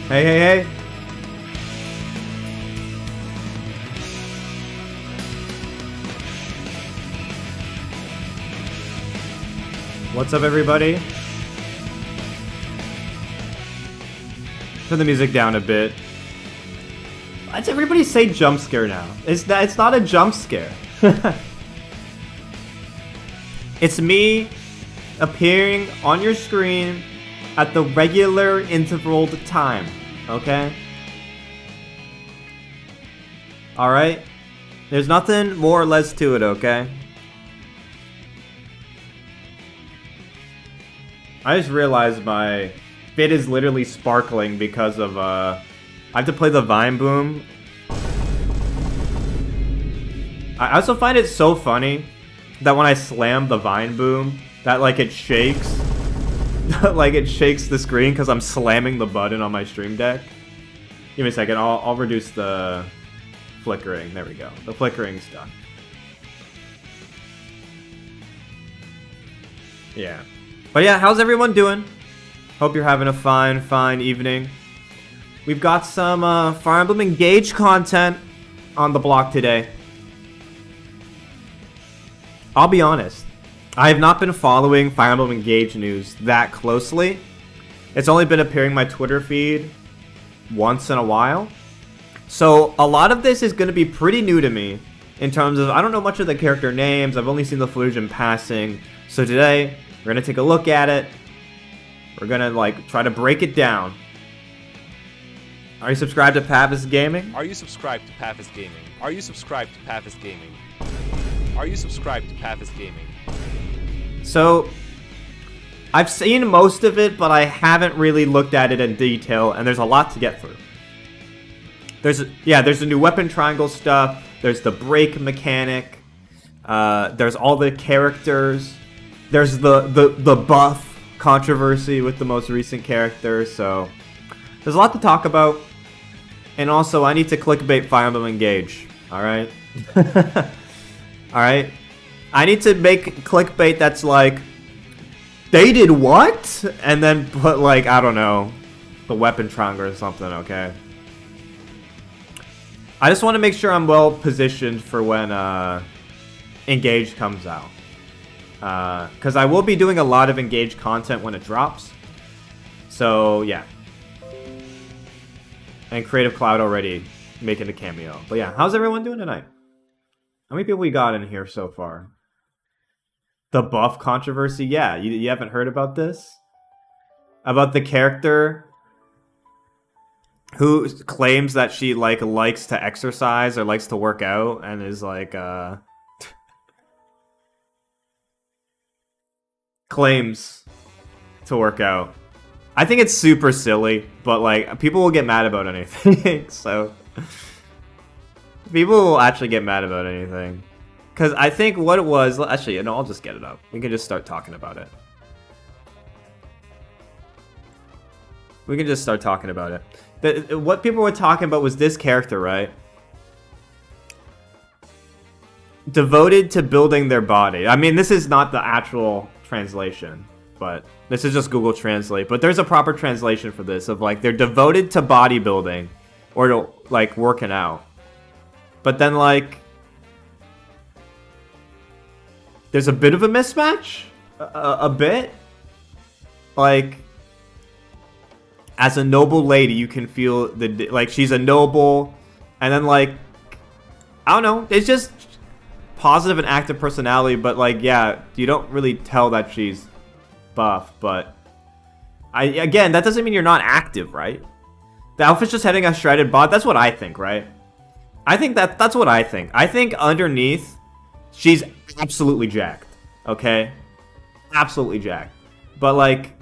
Hey, hey, hey. What's up, everybody? Turn the music down a bit. Why'd everybody say jump scare now? It's not a jump scare. It's me appearing on your screen at the regular intervaled time, okay? Alright? There's nothing more or less to it, okay? I just realized my fit is literally sparkling because of, I have to play the Vine Boom. I also find it so funny that when I slam the Vine Boom, that, like, it shakes. Like, it shakes the screen because I'm slamming the button on my stream deck. Give me a second, I'll reduce the flickering. There we go. The flickering's done. Yeah. But yeah, how's everyone doing? Hope you're having a fine evening. We've got some Fire Emblem Engage content on the block today. I'll be honest, I have not been following Fire Emblem Engage news that closely. It's only been appearing in my Twitter feed once in a while. So a lot of this is going to be pretty new to me in terms of, I don't know much of the character names, I've only seen the footage in passing. So today, we're going to take a look at it. We're going to, like, try to break it down. Are you subscribed to Pavis Gaming? Are you subscribed to Pavis Gaming? Are you subscribed to Pavis Gaming? Are you subscribed to Pavis Gaming? So, I've seen most of it, but I haven't really looked at it in detail, and there's a lot to get through. There's the new weapon triangle stuff, there's the break mechanic, there's all the characters, there's the buff controversy with the most recent character, so there's a lot to talk about. And also, I need to clickbait Fire Emblem Engage, alright? Alright? I need to make clickbait that's like, they did what? And then put, like, I don't know, the weapon triangle or something, okay? I just want to make sure I'm well positioned for when Engage comes out. Because I will be doing a lot of Engage content when it drops. So, yeah. And Creative Cloud already making a cameo. But yeah, how's everyone doing tonight? How many people we got in here so far? The buff controversy? Yeah, you haven't heard about this? About the character who claims that she, like, likes to exercise or likes to work out and is, like, claims to work out. I think it's super silly, but, like, people will get mad about anything, so people will actually get mad about anything. Because I think what it was, actually, you know, I'll just get it up. We can just start talking about it. We can just start talking about it. What people were talking about was this character, right? Devoted to building their body. I mean, this is not the actual translation, but this is just Google Translate. But there's a proper translation for this of, like, they're devoted to bodybuilding or to, like, working out. But then, like, there's a bit of a mismatch. A bit. Like, as a noble lady, you can feel the, like, she's a noble. And then, like, I don't know. It's just positive and active personality. But, like, yeah, you don't really tell that she's buff. But, again, that doesn't mean you're not active, right? The outfit's just having a shredded bod. That's what I think, right? I think that's what I think. I think underneath, she's absolutely jacked, okay? Absolutely jacked. But, like,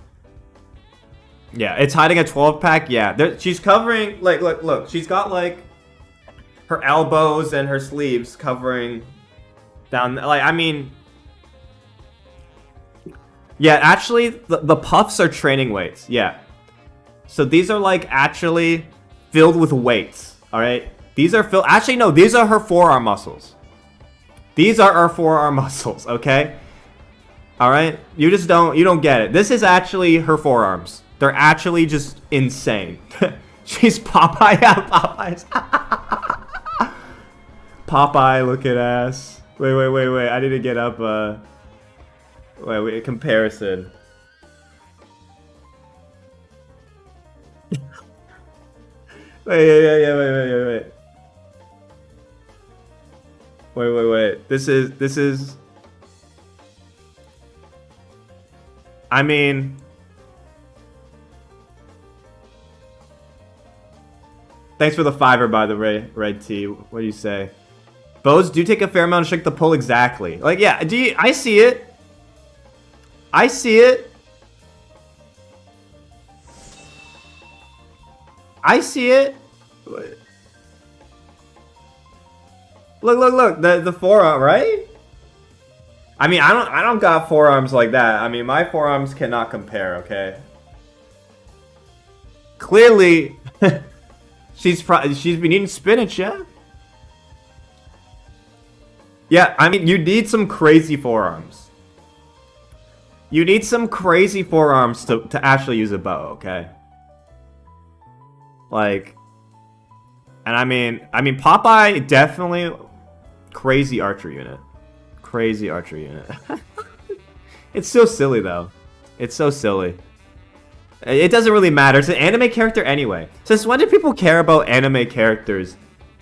yeah, it's hiding a 12-pack, yeah. She's covering, like, look, she's got, like, her elbows and her sleeves covering down, like, I mean, yeah, actually, the puffs are training weights, yeah. So these are, like, actually filled with weights, alright? These are filled, actually, no, these are her forearm muscles. These are our forearm muscles, okay? Alright? You don't get it. This is actually her forearms. They're actually just insane. She's Popeye. Yeah, Popeye's. Popeye looking ass. Wait. I need to get up. Wait. Comparison. Wait. Wait. This is. I mean. Thanks for the $5, by the way, Red T. What do you say? Bows do take a fair amount of shake to pull, exactly. Like, yeah, I see it. I see it. I see it. Look. The forearm, right? I mean, I don't got forearms like that. I mean, my forearms cannot compare, okay? Clearly, she's been eating spinach, yeah? Yeah, I mean, you need some crazy forearms. You need some crazy forearms to actually use a bow, okay? Like, and I mean, Popeye definitely crazy archer unit. Crazy archer unit. It's so silly, though. It's so silly. It doesn't really matter. It's an anime character anyway. Since when do people care about anime characters,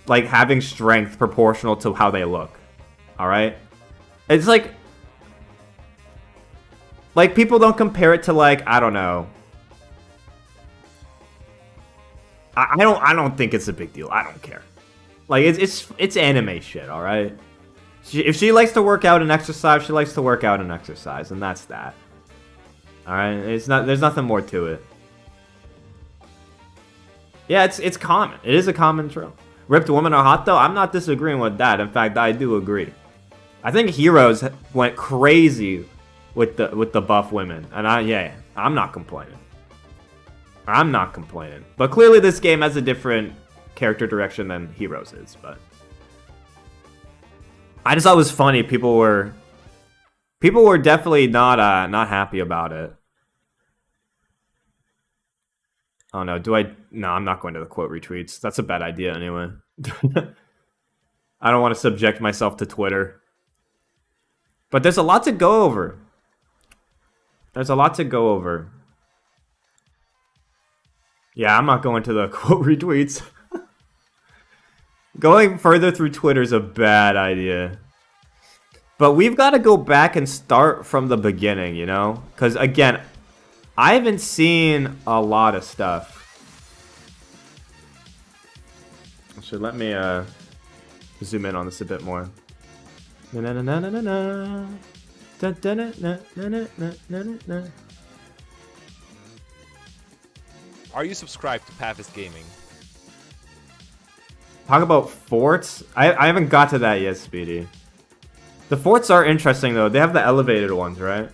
like, having strength proportional to how they look? Alright? It's like people don't compare it to, like, I don't know. I don't think it's a big deal. I don't care. Like, it's anime shit, alright? If she likes to work out and exercise, she likes to work out and exercise, and that's that. Alright? There's nothing more to it. Yeah, it's common. It is a common trope. Ripped women are hot, though? I'm not disagreeing with that. In fact, I do agree. I think Heroes went crazy with the buff women, and I'm not complaining. I'm not complaining. But clearly this game has a different character direction than Heroes is, but I just thought it was funny. People were definitely not happy about it. Oh no, no, I'm not going to the quote retweets. That's a bad idea anyway. I don't want to subject myself to Twitter. But there's a lot to go over. There's a lot to go over. Yeah, I'm not going to the quote retweets. Going further through Twitter is a bad idea. But we've got to go back and start from the beginning, you know? Because, again, I haven't seen a lot of stuff. So let me zoom in on this a bit more. Are you subscribed to Pavis Gaming? Talk about forts? I haven't got to that yet, Speedy. The forts are interesting, though. They have the elevated ones, right?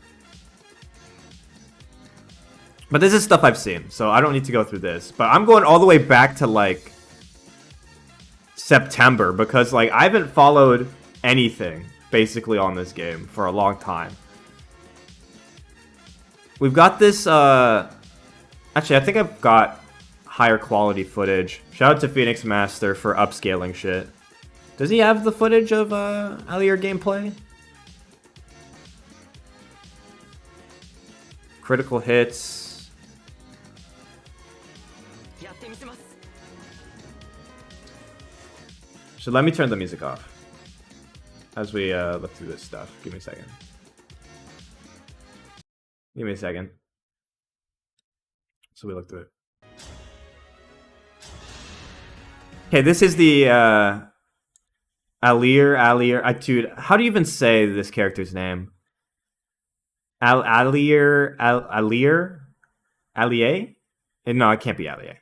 But this is stuff I've seen, so I don't need to go through this. But I'm going all the way back to, like, September, because, like, I haven't followed anything, basically, on this game for a long time. We've got this, actually, I think I've got higher quality footage. Shout out to Phoenix Master for upscaling shit. Does he have the footage of, Allier gameplay? Critical hits. So let me turn the music off as we look through this stuff. Give me a second. Give me a second. So we look through it. Okay, this is the Allier. Dude, how do you even say this character's name? Allier? No, it can't be Allier.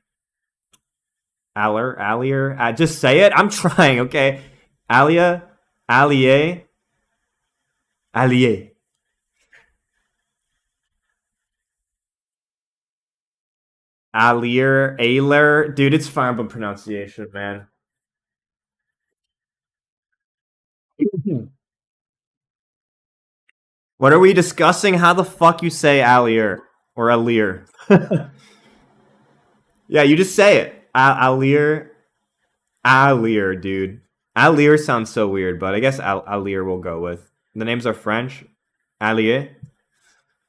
Allier. Just say it. I'm trying, okay? Allier. Allier. Allier. Dude, it's fine with pronunciation, man. What are we discussing? How the fuck you say Allier or Allier? Yeah, you just say it. Alir. Alir, dude. Alir sounds so weird, but I guess Alir will go with. The names are French. Allier.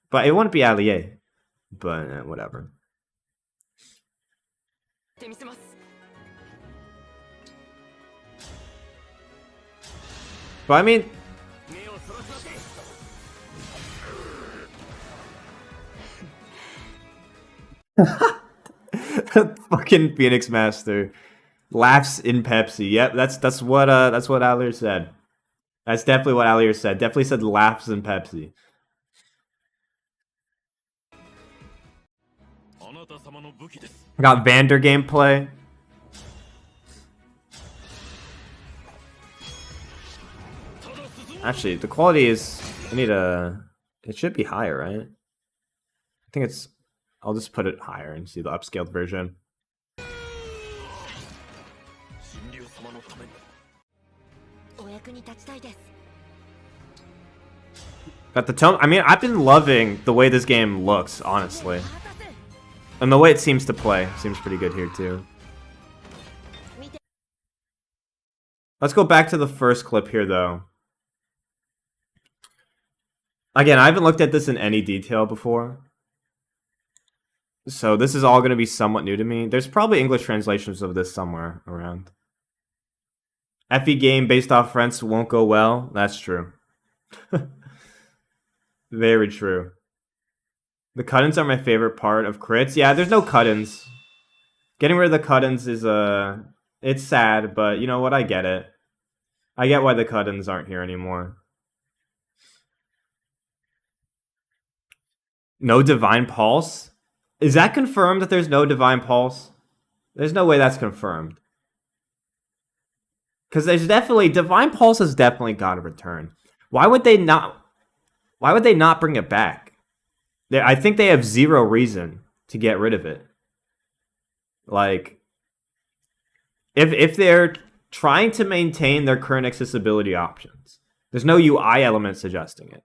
But it wouldn't be Allier. But whatever. But I mean... Fucking Phoenix Master laughs in Pepsi. Yep, that's what Allier said. That's definitely what Allier said. Definitely said laughs in Pepsi. I got Vander gameplay. Actually, the quality is... I need a... It should be higher, right? I think it's... I'll just put it higher and see the upscaled version. Got the tone... I mean, I've been loving the way this game looks, honestly. And the way it seems to play seems pretty good here, too. Let's go back to the first clip here, though. Again, I haven't looked at this in any detail before. So this is all going to be somewhat new to me. There's probably English translations of this somewhere around. FE game based off French won't go well. That's true. Very true. The cut-ins are my favorite part of crits. Yeah, there's no cut-ins. Getting rid of the cut-ins is it's sad, but you know what? I get it. I get why the cut-ins aren't here anymore. No Divine Pulse? Is that confirmed that there's no Divine Pulse? There's no way that's confirmed. Because there's definitely... Divine Pulse has definitely got to return. Why would they not... Why would they not bring it back? I think they have zero reason to get rid of it. Like... If they're trying to maintain their current accessibility options, there's no UI element suggesting it.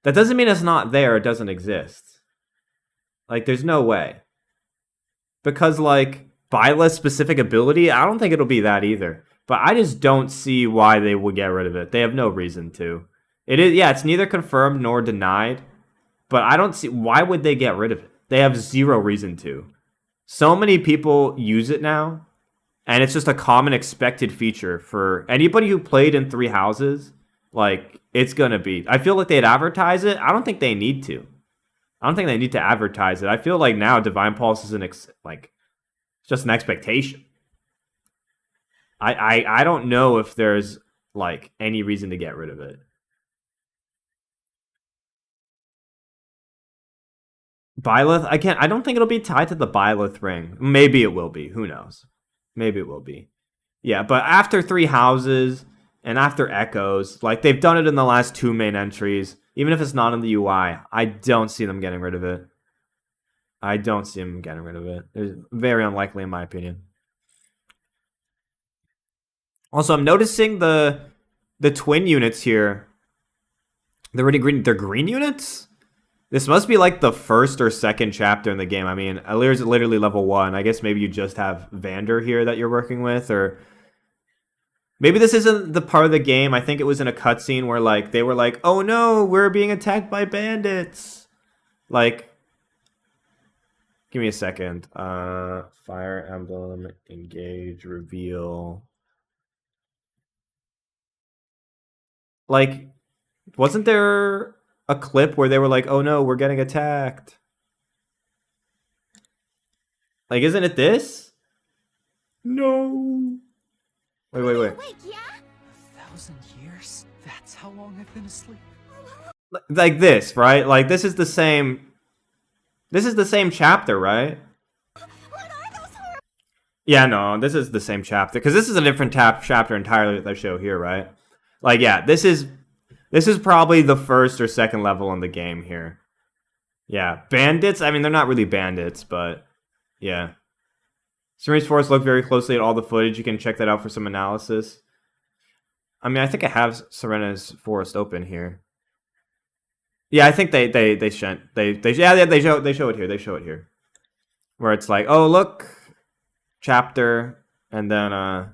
That doesn't mean it's not there, it doesn't exist. Like, there's no way. Because, like, Byleth's specific ability, I don't think it'll be that either. But I just don't see why they would get rid of it. They have no reason to. It is, yeah, it's neither confirmed nor denied. But I don't see, why would they get rid of it? They have zero reason to. So many people use it now. And it's just a common expected feature for anybody who played in Three Houses. Like, it's gonna be. I feel like they'd advertise it. I don't think they need to. I don't think they need to advertise it. I feel like now Divine Pulse is it's just an expectation. I don't know if there's like any reason to get rid of it. Byleth, I don't think it'll be tied to the Byleth ring. Maybe it will be. Who knows? Maybe it will be. Yeah, but after Three Houses and after Echoes, like they've done it in the last two main entries. Even if it's not in the UI, I don't see them getting rid of it. I don't see them getting rid of it. It's very unlikely in my opinion. Also, I'm noticing the twin units here. They're already green. They're green units? This must be like the first or second chapter in the game. I mean, Alir's literally level 1. I guess maybe you just have Vander here that you're working with, or maybe this isn't the part of the game. I think it was in a cutscene where like they were like, "Oh no, we're being attacked by bandits." Like, give me a second. Fire Emblem, engage, reveal. Like, wasn't there a clip where they were like, "Oh no, we're getting attacked"? Like, isn't it this? No. Wait. 1,000 years? That's how long I've been asleep. Like this, right? Like this is the same. This is the same chapter, right? Yeah, no, this is the same chapter because this is a different chapter entirely that they show here, right? Like, yeah, this is probably the first or second level in the game here. Yeah, bandits. I mean, they're not really bandits, but yeah. Serene's Forest, look very closely at all the footage. You can check that out for some analysis. I mean, I think I have Serena's Forest open here. Yeah, I think they show it here. They show it here. where it's like, oh look, chapter, and then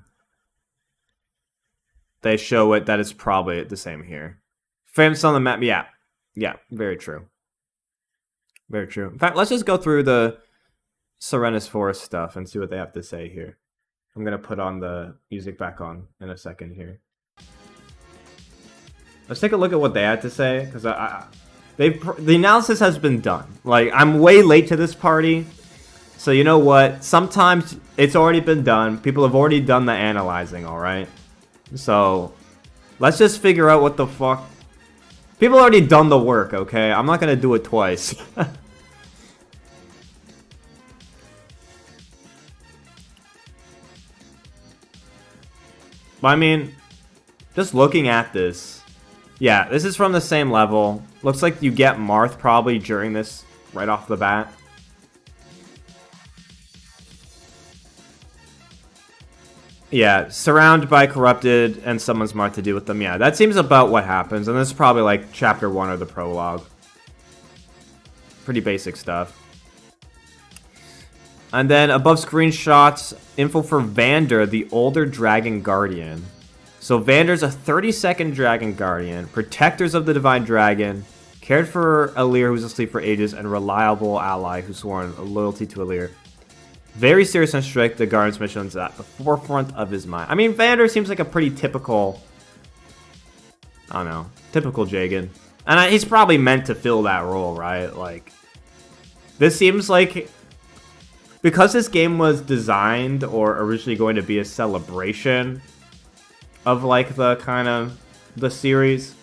they show it that it's probably the same here. Famous on the map, yeah, very true. Very true. In fact, let's just go through the Serenus Forest stuff and see what they have to say here. I'm gonna put on the music back on in a second here. Let's take a look at what they had to say, because the analysis has been done. Like, I'm way late to this party, so you know what? Sometimes it's already been done. People have already done the analyzing, alright? So, let's just figure out what the fuck. People already done the work, okay? I'm not gonna do it twice. I mean, just looking at this, yeah, this is from the same level. Looks like you get Marth probably during this right off the bat. Yeah, surrounded by corrupted and someone's Marth to deal with them. Yeah, that seems about what happens. And this is probably like chapter 1 or the prologue. Pretty basic stuff. And then above screenshots, info for Vander, the older Dragon Guardian. So Vander's a 30-second Dragon Guardian, protectors of the Divine Dragon, cared for Alir who's asleep for ages, and reliable ally who's sworn loyalty to Alir. Very serious and strict, the Guardian's mission is at the forefront of his mind. I mean, Vander seems like a pretty typical, I don't know, typical Jagan. And he's probably meant to fill that role, right? Like, this seems like, because this game was designed or originally going to be a celebration of like the kind of the series,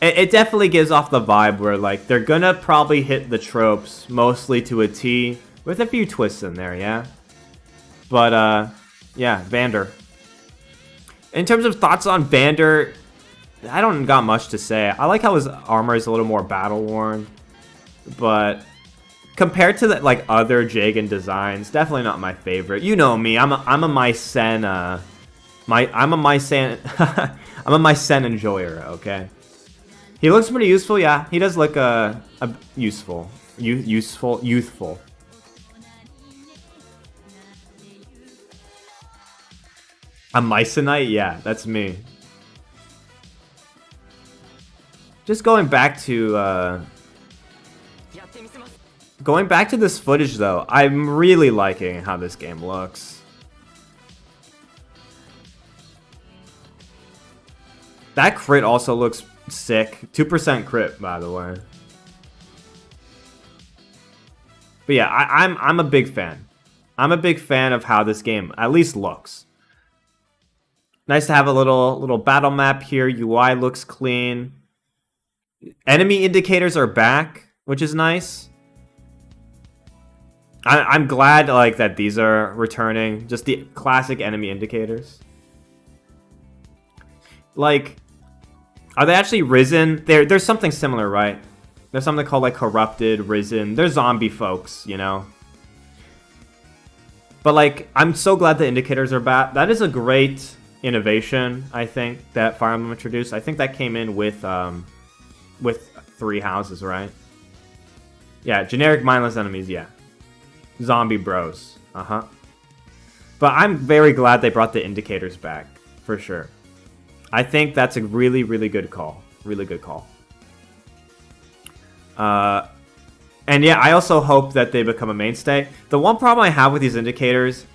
it definitely gives off the vibe where like they're gonna probably hit the tropes mostly to a T with a few twists in there, yeah. But yeah, Vander. In terms of thoughts on Vander, I don't got much to say. I like how his armor is a little more battle worn, but compared to the, like other Jagan designs, definitely not my favorite. You know me, I'm a Mycen, I'm a Mycen enjoyer. Okay, he looks pretty useful. Yeah, he does look useful, youthful. A Mycenite? Yeah, that's me. Just going back to this footage though, I'm really liking how this game looks. That crit also looks sick. 2% crit, by the way. But yeah, I'm a big fan. I'm a big fan of how this game at least looks. Nice to have a little battle map here. UI looks clean. Enemy indicators are back, which is nice. I'm glad like that these are returning. Just the classic enemy indicators. Like, are they actually risen? There's something similar, right? There's something called like corrupted, risen. They're zombie folks, you know? But like, I'm so glad the indicators are back. That is a great innovation, I think, that Fire Emblem introduced. I think that came in with 3 houses, right? Yeah, generic mindless enemies, yeah. Zombie bros, uh-huh. But I'm very glad they brought the indicators back, for sure. I think that's a really, really good call. Really good call. And yeah, I also hope that they become a mainstay. The one problem I have with these indicators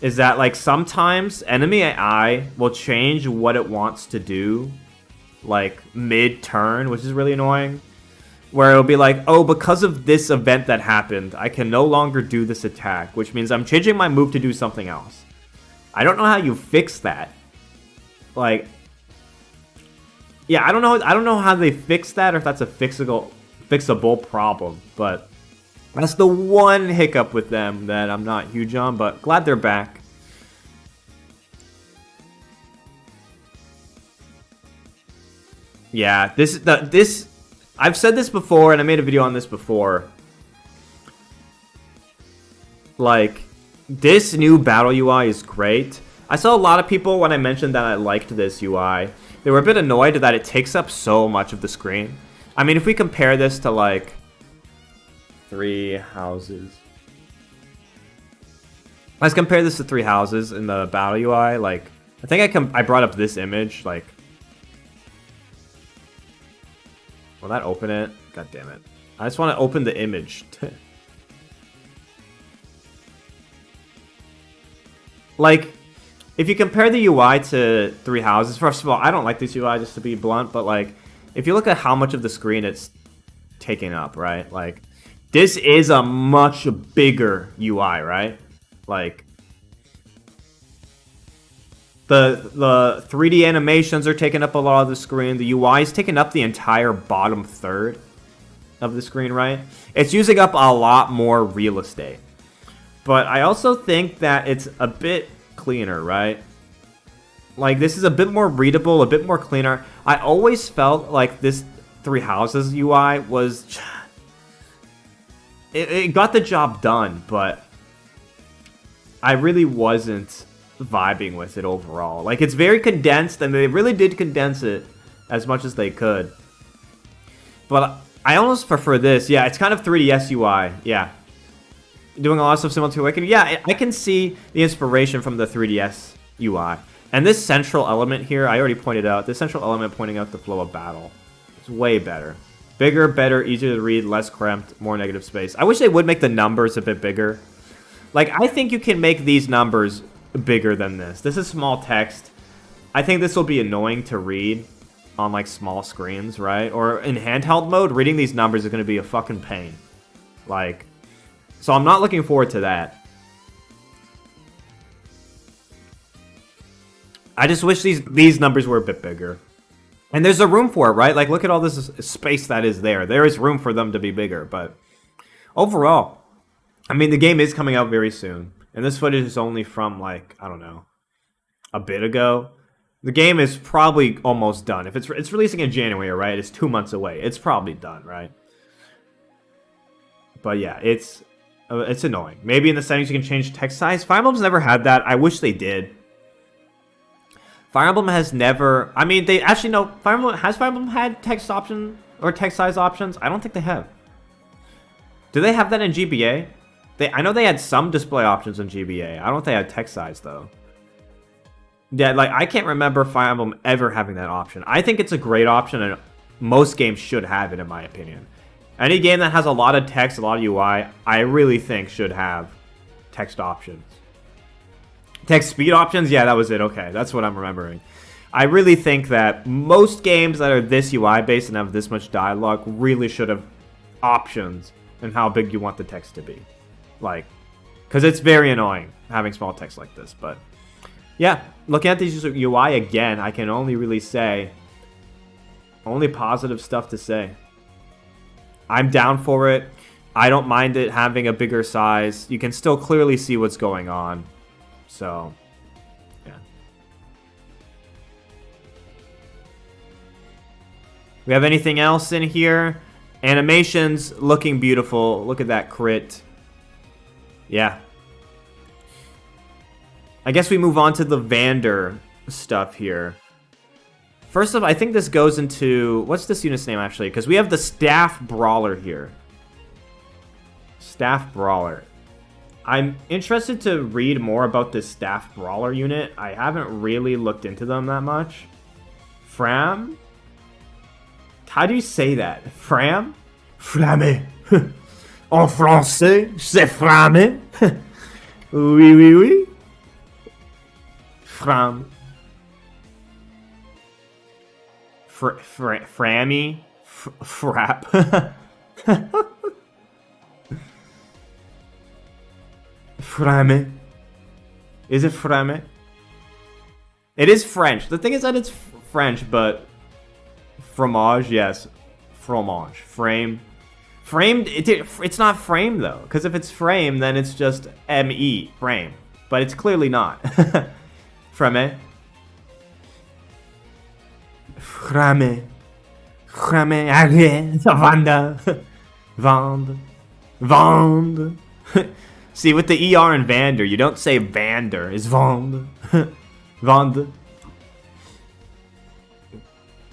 is that, like, sometimes enemy AI will change what it wants to do, like, mid-turn, which is really annoying. Where it'll be like, oh, because of this event that happened, I can no longer do this attack, which means I'm changing my move to do something else. I don't know how you fix that. Like, yeah, I don't know how they fix that, or if that's a fixable problem, but that's the one hiccup with them that I'm not huge on, but glad they're back. Yeah, this I've said this before, and I made a video on this before. Like, this new battle UI is great. I saw a lot of people, when I mentioned that I liked this UI, they were a bit annoyed that it takes up so much of the screen. I mean, if we compare this to, like, 3 houses. Let's compare this to Three Houses in the battle UI. Like, I think I brought up this image. Like, will that open it? God damn it! I just want to open the image. Like, if you compare the UI to Three Houses, first of all, I don't like this UI, just to be blunt, but like, if you look at how much of the screen it's taking up, right? Like, this is a much bigger UI, right? Like, the 3D animations are taking up a lot of the screen. The UI is taking up the entire bottom third of the screen, right? It's using up a lot more real estate. But I also think that it's a bit cleaner, right? Like, this is a bit more readable, a bit more cleaner. I always felt like this Three Houses UI was... It got the job done, but I really wasn't vibing with it overall. Like, it's very condensed, and they really did condense it as much as they could. But I almost prefer this. Yeah, it's kind of 3DS UI. Yeah. Doing a lot of stuff similar to Awakening. Yeah, I can see the inspiration from the 3DS UI. And this central element here, I already pointed out, this central element pointing out the flow of battle. It's way better. Bigger, better, easier to read, less cramped, more negative space. I wish they would make the numbers a bit bigger. Like, I think you can make these numbers bigger than this. This is small text. I think this will be annoying to read on, like, small screens, right? Or in handheld mode, reading these numbers is going to be a fucking pain. Like... So I'm not looking forward to that. I just wish these numbers were a bit bigger. And there's a room for it, right? Like, look at all this space that is there. There is room for them to be bigger, but overall, I mean, the game is coming out very soon. And this footage is only from, like, I don't know, a bit ago. The game is probably almost done. If it's releasing in January, right? It's 2 months away. It's probably done, right? But yeah, it's annoying. Maybe in the settings you can change text size. Fire Emblem's never had that. I wish they did. Fire Emblem has never... I mean, they actually know... Has Fire Emblem had text option or text size options? I don't think they have. Do they have that in GBA? I know they had some display options in GBA. I don't think they had text size, though. Yeah, like, I can't remember Fire Emblem ever having that option. I think it's a great option, and most games should have it, in my opinion. Any game that has a lot of text, a lot of UI, I really think should have text options. Text speed options? Yeah, that was it. Okay, that's what I'm remembering. I really think that most games that are this UI based and have this much dialogue really should have options and how big you want the text to be. Like, because it's very annoying having small text like this. But yeah, looking at these UI again, I can only really say only positive stuff to say. I'm down for it. I don't mind it having a bigger size. You can still clearly see what's going on. So, yeah. We have anything else in here? Animations looking beautiful. Look at that crit. Yeah. I guess we move on to the Vander stuff here. First of all, I think this goes into... What's this unit's name, actually? Because we have the Staff Brawler here. Staff Brawler. I'm interested to read more about this Staff Brawler unit. I haven't really looked into them that much. Fram? How do you say that? Fram? Flamme. En français, c'est framme. Oui, oui, oui. Fram. Frammy? Frap. Frame. Is it frame? It is French. The thing is that it's French, but fromage, yes. Fromage. Frame. Framed, it's not frame, though. Because if it's frame, then it's just M-E. Frame. But it's clearly not. Frame. Frame. Frame. Allez. Vanda. Vand. Vand. See, with the ER in Vander, you don't say Vander. It's Vand. Vand.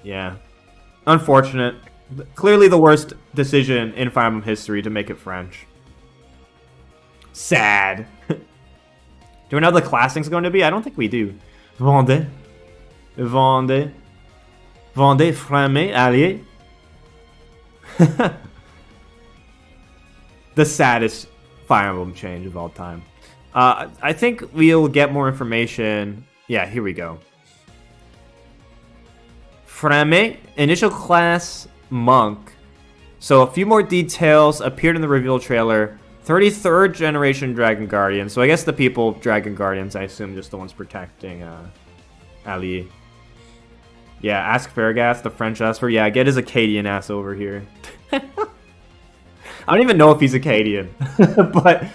Yeah. Unfortunate. Clearly the worst decision in Fire Emblem history to make it French. Sad. Do we know the classing's going to be? I don't think we do. Vendez. Vendez. Vendez, framez, allez. The saddest Fire Emblem change of all time. I think we'll get more information. Yeah, here we go. Frame, initial class, monk. So a few more details appeared in the reveal trailer. 33rd generation Dragon Guardian. So I guess the people, Dragon Guardians, I assume just the ones protecting Ali. Yeah, ask Farragas, the French Esper. Yeah, get his Acadian ass over here. I don't even know if he's Acadian, but...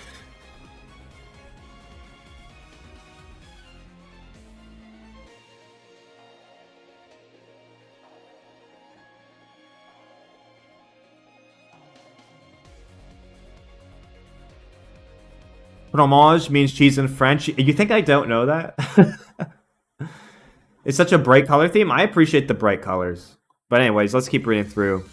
Fromage means cheese in French. You think I don't know that? It's such a bright color theme. I appreciate the bright colors. But anyways, let's keep reading through.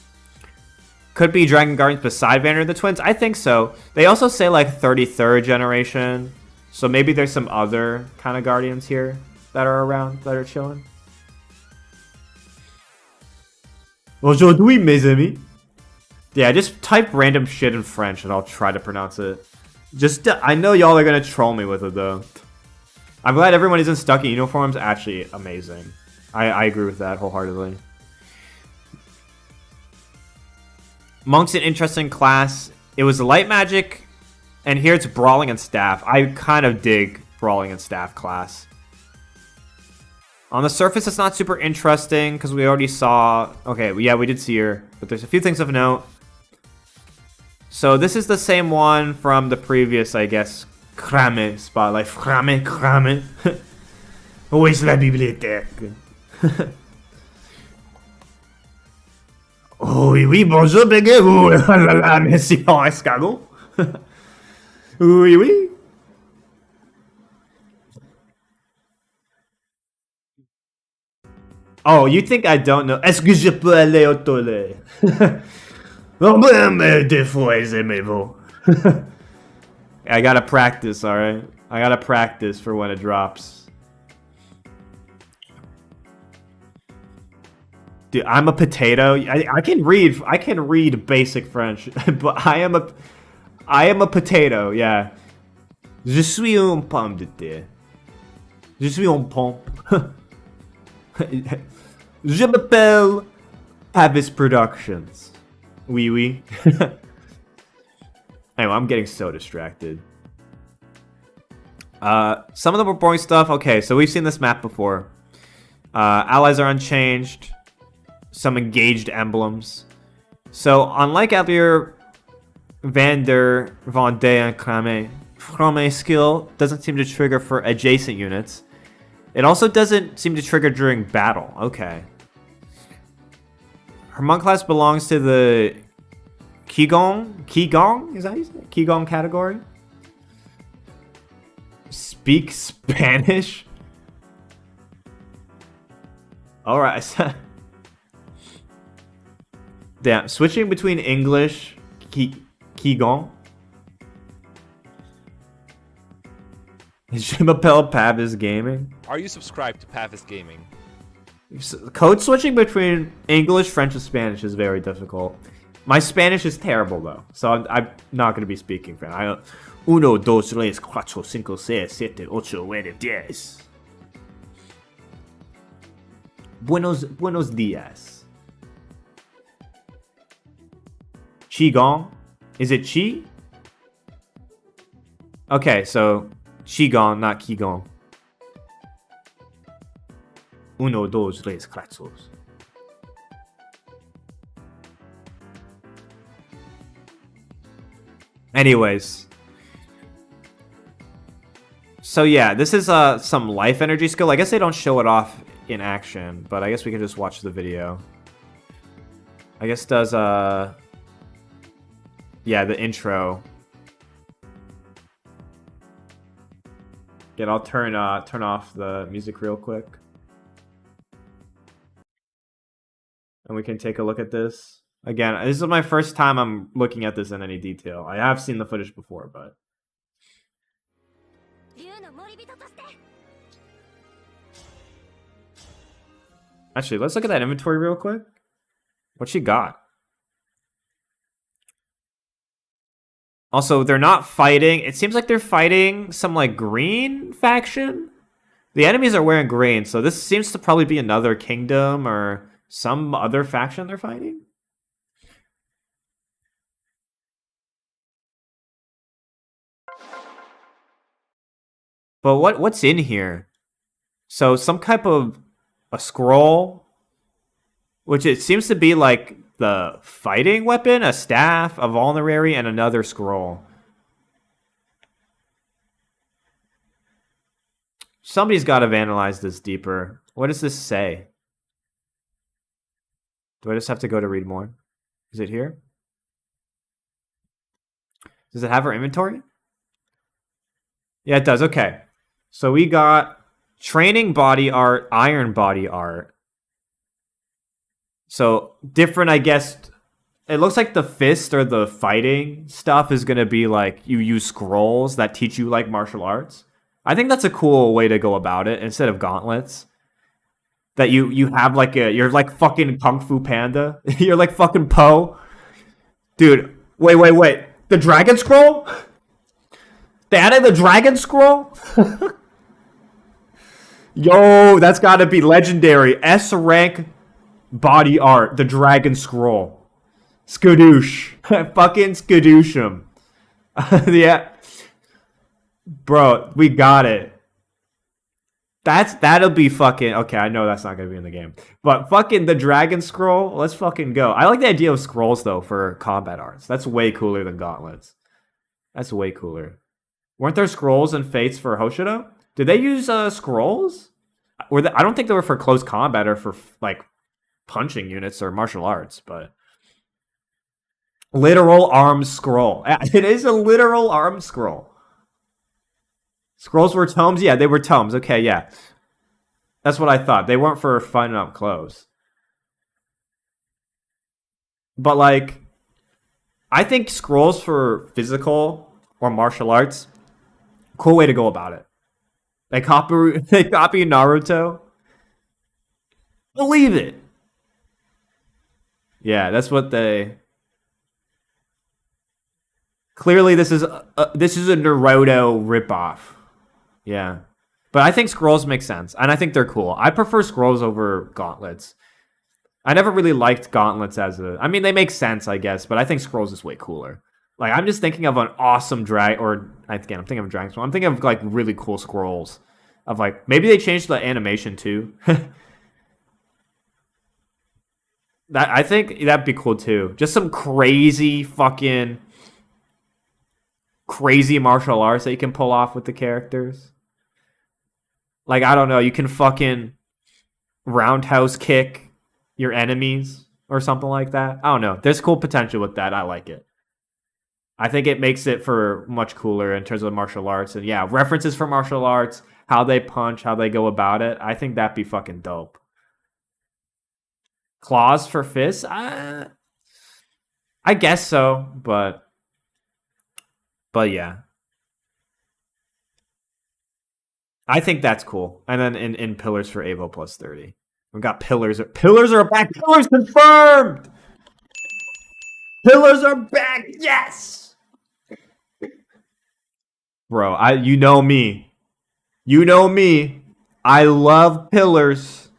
Could be Dragon Guardians beside Vander the Twins? I think so. They also say like 33rd generation. So maybe there's some other kind of Guardians here that are around, that are chilling. Aujourd'hui, mes amis. Yeah, just type random shit in French and I'll try to pronounce it. Just, I know y'all are gonna troll me with it though. I'm glad everyone isn't stuck in uniforms. Actually, amazing. I agree with that wholeheartedly. Monk's an interesting class. It was light magic, and here it's brawling and staff. I kind of dig brawling and staff class. On the surface, it's not super interesting because we already saw. Okay, yeah, we did see her, but there's a few things of note. So this is the same one from the previous, I guess, Crame spotlight. Crame. Où est la bibliothèque? Oh oui, bonjour, bégué. Oh là là, merci pour escargot. Oui. Oh, you think I don't know? Est-ce que je peux aller aux toilettes? Des fois, aimez-vous. I gotta practice, alright? I gotta practice for when it drops. Dude, I'm a potato. I can read basic French, but I am a potato, yeah. Je suis un pomme de terre. Je suis un pomme. Je m'appelle Avis Productions. Oui. Anyway, I'm getting so distracted. Some of them were boring stuff. Okay, so we've seen this map before. Allies are unchanged. Some engaged emblems. So, unlike earlier, Vander, Vendée, and Crame, Frome skill doesn't seem to trigger for adjacent units. It also doesn't seem to trigger during battle. Okay. Her monk class belongs to the Qigong? Is that how you say it? Qigong category? Speak Spanish? Alright. Damn, switching between English, Qigong. Je m'appelle Pavis Gaming. Are you subscribed to Pavis Gaming? Code switching between English, French, and Spanish is very difficult. My Spanish is terrible though, so I'm not going to be speaking French. Uno, dos, tres, cuatro, cinco, seis, siete, ocho, nueve, diez. Buenos días. Qigong? Is it Qi? Okay, so Qigong, not Qigong. Uno, dos, tres, cuatro. Anyways. So yeah, this is some life energy skill. I guess they don't show it off in action, but I guess we can just watch the video. I guess does yeah, the intro. Yeah, I'll turn off the music real quick. And we can take a look at this. Again, this is my first time I'm looking at this in any detail. I have seen the footage before, but... Actually, let's look at that inventory real quick. What she got? Also, they're not fighting. It seems like they're fighting some like green faction. The enemies are wearing green, so this seems to probably be another kingdom or some other faction they're fighting. But what's in here? So some type of a scroll, which it seems to be like the fighting weapon, a staff, a vulnerary, and another scroll. Somebody's got to vandalize this deeper. What does this say? Do I just have to go to read more? Is it here? Does it have our inventory? Yeah, it does. Okay. So we got training body art, iron body art. So different, I guess. It looks like the fist or the fighting stuff is going to be like you use scrolls that teach you like martial arts. I think that's a cool way to go about it instead of gauntlets. That you have like you're like fucking Kung Fu Panda. You're like fucking Po. Dude, wait. The Dragon Scroll? They added the Dragon Scroll? Yo, that's gotta be legendary. S rank body art, the Dragon Scroll. Skadoosh. Fucking skadoosh him. Yeah. Bro, we got it. That'll be fucking okay. I know that's not gonna be in the game, but fucking the Dragon Scroll. Let's fucking go. I like the idea of scrolls though for combat arts. That's way cooler than gauntlets. That's way cooler. Weren't there scrolls and fates for Hoshido? Did they use scrolls? I don't think they were for close combat or for like punching units or martial arts, but literal arm scroll. It is a literal arm scroll. Scrolls were tomes? Yeah, they were tomes. Okay, yeah. That's what I thought. They weren't for finding up close. But, like, I think scrolls for physical or martial arts, cool way to go about it. They copy Naruto. Believe it. Yeah, that's what they... Clearly, this is a Naruto ripoff. Yeah. But I think scrolls make sense. And I think they're cool. I prefer scrolls over gauntlets. I never really liked gauntlets as a... I mean, they make sense, I guess. But I think scrolls is way cooler. Like, I'm just thinking of an awesome drag... Or, again, I'm thinking of Dragon Scroll. I'm thinking of, like, really cool scrolls. Of, like... Maybe they changed the animation, too. I think that'd be cool, too. Just some crazy fucking... crazy martial arts that you can pull off with the characters. Like, I don't know, you can fucking roundhouse kick your enemies or something like that. I don't know. There's cool potential with that. I like it. I think it makes it for much cooler in terms of martial arts. And yeah, references for martial arts, how they punch, how they go about it. I think that'd be fucking dope. Claws for fists? I guess so, but yeah. I think that's cool. And then in pillars for Avo plus 30. We got pillars. Pillars are back. Pillars confirmed. Pillars are back. Yes. Bro, you know me. You know me. I love pillars.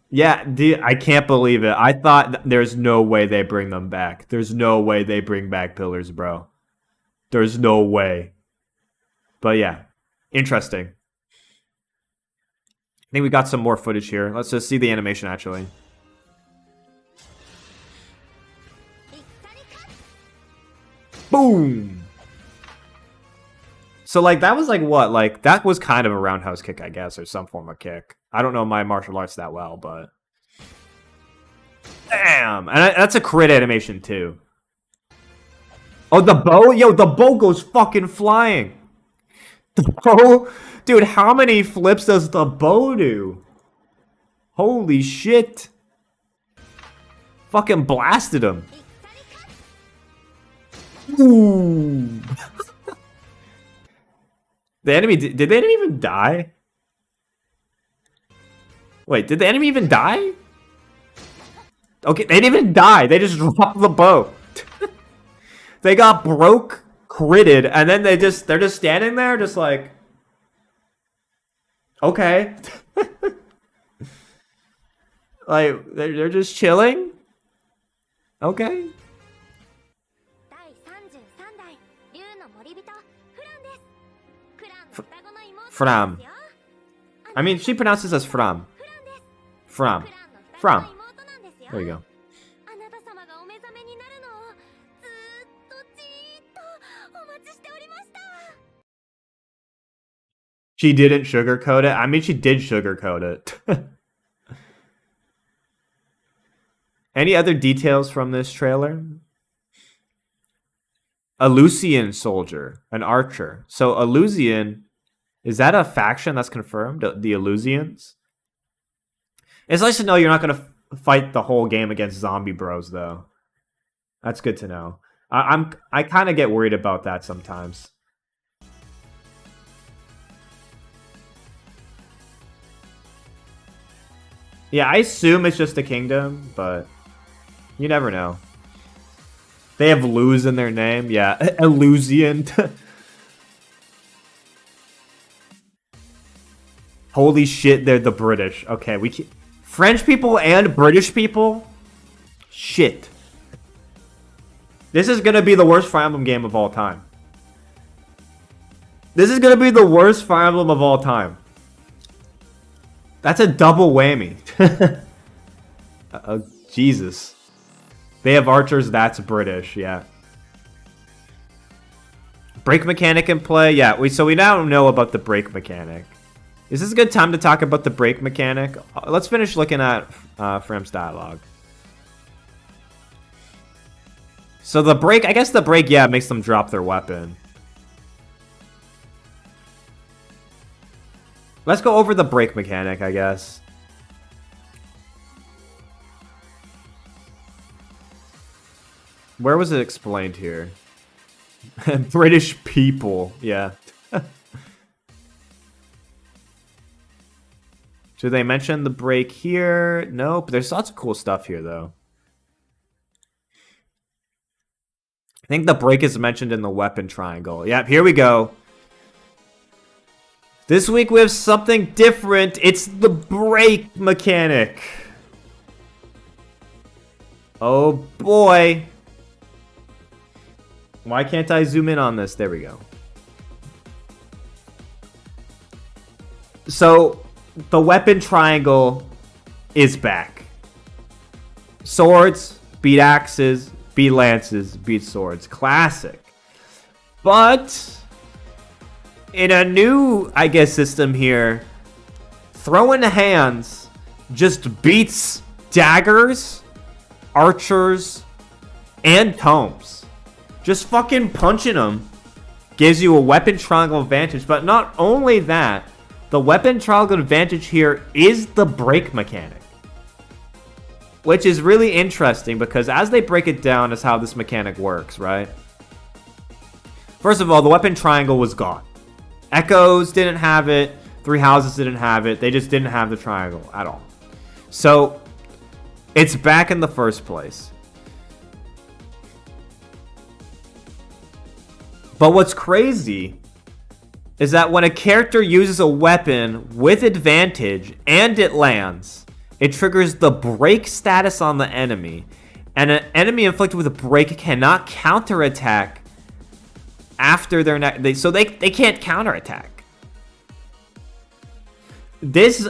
Yeah, I can't believe it. I thought there's no way they bring them back. There's no way they bring back pillars, bro. There's no way. But yeah, interesting. I think we got some more footage here. Let's just see the animation, actually. Boom! So, like, that was, like, what? Like, that was kind of a roundhouse kick, I guess, or some form of kick. I don't know my martial arts that well, but... Damn! And that's a crit animation, too. Oh, the bow? Yo, the bow goes fucking flying. The bow? Dude, how many flips does the bow do? Holy shit. Fucking blasted him. Ooh. The enemy, did the enemy even die? Wait, did the enemy even die? Okay, they didn't even die. They just dropped the bow. They got broke, critted, and then they're just standing there, just like, okay. Like they're just chilling. Okay. Fram. I mean, she pronounces as Fram. Fram. Fram. There you go. She didn't sugarcoat it. I mean, she did sugarcoat it. Any other details from this trailer? Elusian soldier, an archer. So Elusian, is that a faction that's confirmed? The Elusians? It's nice to know you're not going to fight the whole game against zombie bros, though. That's good to know. I kind of get worried about that sometimes. Yeah, I assume it's just a kingdom, but you never know. They have Luz in their name. Yeah, Elusian. Holy shit, they're the British. Okay, we can't... French people and British people? Shit. This is gonna be the worst Fire Emblem game of all time. This is gonna be the worst Fire Emblem of all time. That's a double whammy. Jesus. They have archers, that's British, yeah. Break mechanic in play? Yeah, so we now know about the break mechanic. Is this a good time to talk about the break mechanic? Let's finish looking at Fram's dialogue. So the break, I guess the break, yeah, makes them drop their weapon. Let's go over the break mechanic, I guess. Where was it explained here? British people, yeah. Do they mention the break here? Nope. There's lots of cool stuff here, though. I think the break is mentioned in the weapon triangle. Yep, here we go. This week we have something different. It's the break mechanic. Oh boy. Why can't I zoom in on this? There we go. So, the weapon triangle is back. Swords beat axes, beat lances, beat swords. Classic. But in a new, I guess, system here, throwing hands just beats daggers, archers, and tomes. Just fucking punching them gives you a weapon triangle advantage. But not only that, the weapon triangle advantage here is the break mechanic. Which is really interesting because as they break it down is how this mechanic works, right? First of all, the weapon triangle was gone. Echoes didn't have it. Three Houses didn't have it. They just didn't have the triangle at all. So, it's back in the first place. But what's crazy is that when a character uses a weapon with advantage and it lands, it triggers the break status on the enemy. And an enemy inflicted with a break cannot counterattack after their so they can't counterattack. This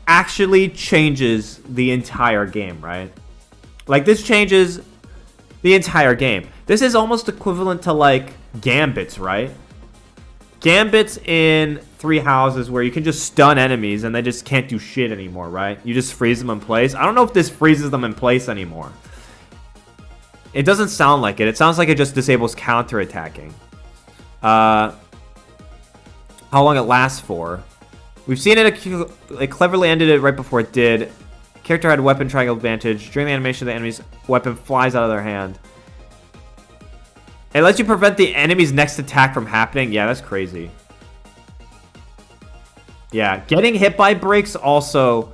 actually changes the entire game, right? Like, this changes the entire game. This is almost equivalent to, like, gambits, right? Gambits in Three Houses where you can just stun enemies and they just can't do shit anymore, right? You just freeze them in place. I don't know if this freezes them in place anymore. It doesn't sound like it. It sounds like it just disables counterattacking. How long it lasts for. We've seen it cleverly ended it right before it did. Character had weapon triangle advantage. During the animation, the enemy's weapon flies out of their hand. It lets you prevent the enemy's next attack from happening. Yeah, that's crazy. Yeah, getting hit by breaks also...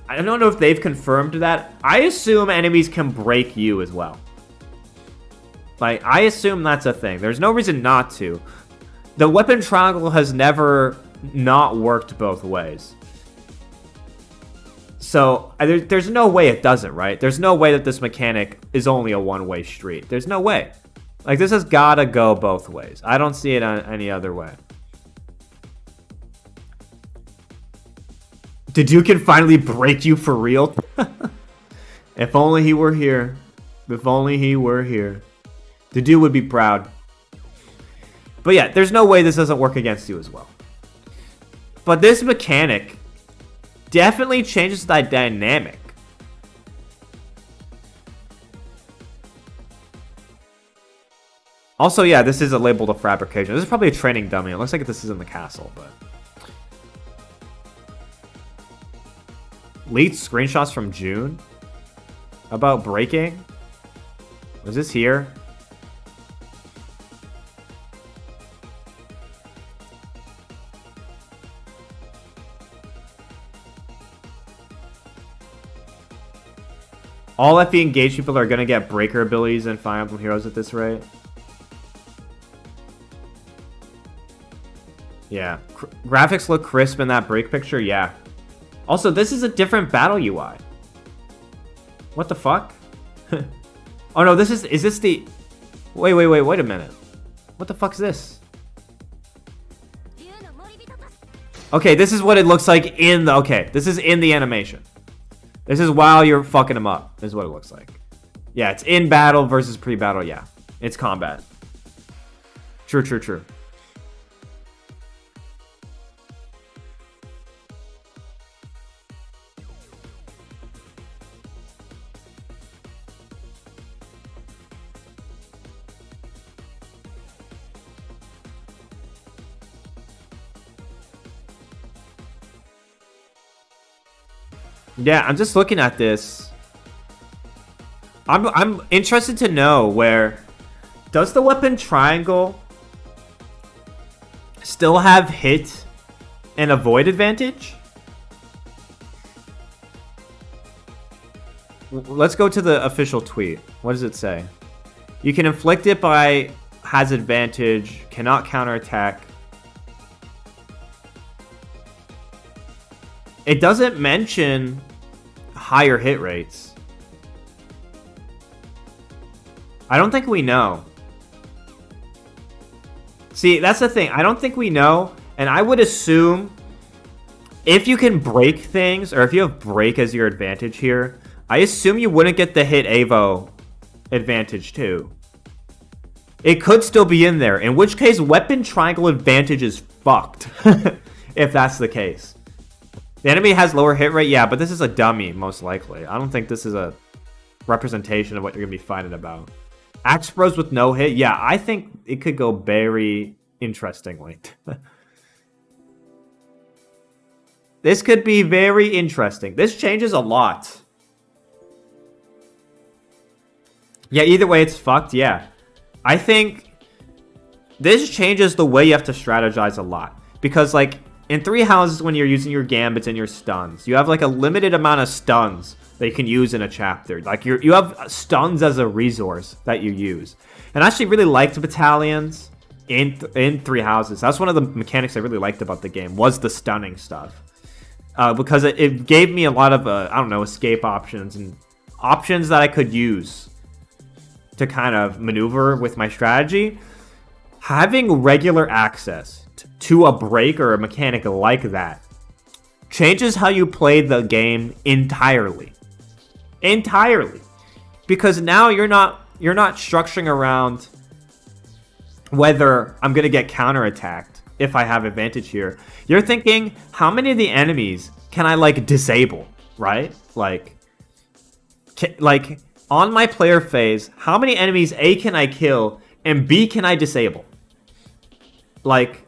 I don't know if they've confirmed that. I assume enemies can break you as well. Like, I assume that's a thing. There's no reason not to. The weapon triangle has never not worked both ways. So, there's no way it doesn't, right? There's no way that this mechanic is only a one-way street. There's no way. Like, this has gotta go both ways. I don't see it any other way. The dude can finally break you for real. If only he were here. If only he were here. The dude would be proud. But yeah, there's no way this doesn't work against you as well. But this mechanic definitely changes the dynamic. Also, yeah, this is labeled a fabrication. This is probably a training dummy. It looks like this is in the castle, but... Leaked screenshots from June about breaking. Was this here? All FE engaged people are gonna get breaker abilities in Fire Emblem Heroes at this rate. Yeah, graphics look crisp in that break picture. Yeah. Also, this is a different battle UI. What the fuck? Oh no, is this the... Wait a minute. What the fuck is this? Okay, this is what it looks like in the... Okay, this is in the animation. This is while you're fucking him up, is what it looks like. Yeah, it's in battle versus pre-battle, yeah. It's combat. True. Yeah, I'm just looking at this. I'm interested to know where... Does the weapon triangle still have hit and avoid advantage? Let's go to the official tweet. What does it say? You can inflict it by... Has advantage. Cannot counterattack. It doesn't mention higher hit rates. I don't think we know. See, that's the thing. I don't think we know. And I would assume if you can break things, or if you have break as your advantage here, I assume you wouldn't get the hit Avo advantage too. It could still be in there. In which case, weapon triangle advantage is fucked. If that's the case. The enemy has lower hit rate, yeah, but this is a dummy, most likely. I don't think this is a representation of what you're going to be fighting about. Axe Bros with no hit, yeah, I think it could go very interestingly. This could be very interesting. This changes a lot. Yeah, either way, it's fucked, yeah. I think this changes the way you have to strategize a lot. Because, like... In 3 houses, when you're using your gambits and your stuns, you have like a limited amount of stuns that you can use in a chapter. Like you have stuns as a resource that you use. And I actually really liked battalions in 3 houses. That's one of the mechanics I really liked about the game, was the stunning stuff. Because it gave me a lot of, I don't know, escape options and options that I could use to kind of maneuver with my strategy. Having regular access to a break or a mechanic like that changes how you play the game entirely. Because now you're not structuring around whether I'm going to get counterattacked if I have advantage here. You're thinking, how many of the enemies can I like disable, right? Like on my player phase, how many enemies A can I kill and B can I disable? Like,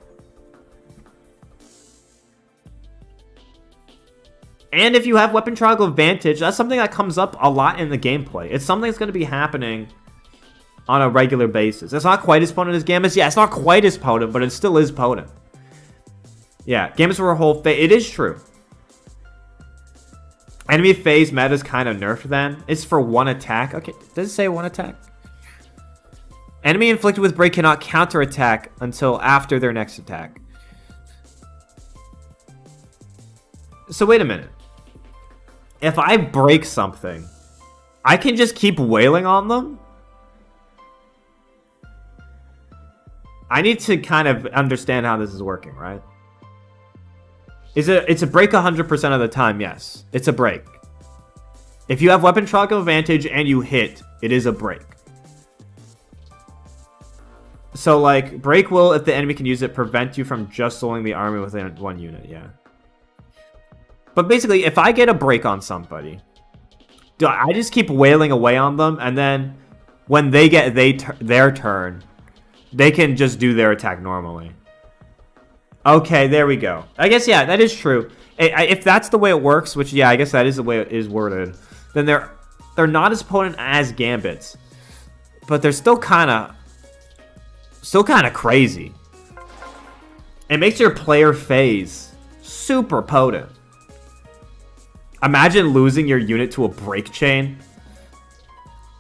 and if you have weapon triangle advantage, that's something that comes up a lot in the gameplay. It's something that's going to be happening on a regular basis. It's not quite as potent as Gammas. Yeah, it's not quite as potent, but it still is potent. Yeah, games were a whole phase. It is true. Enemy phase meta is kind of nerfed then. It's for one attack. Okay, does it say one attack? Enemy inflicted with break cannot counterattack until after their next attack. So wait a minute. If I break something, I can just keep wailing on them? I need to kind of understand how this is working, right? It's a break 100% of the time, yes. It's a break. If you have weapon triangle advantage and you hit, it is a break. So, like, break will, if the enemy can use it, prevent you from just soloing the army within one unit, yeah. But basically, if I get a break on somebody, I just keep wailing away on them, and then when they get their turn, they can just do their attack normally. Okay, there we go. I guess, yeah, that is true. If that's the way it works, which, yeah, I guess that is the way it is worded, then they're not as potent as Gambits. But they're still kind of crazy. It makes your player phase super potent. Imagine losing your unit to a break chain.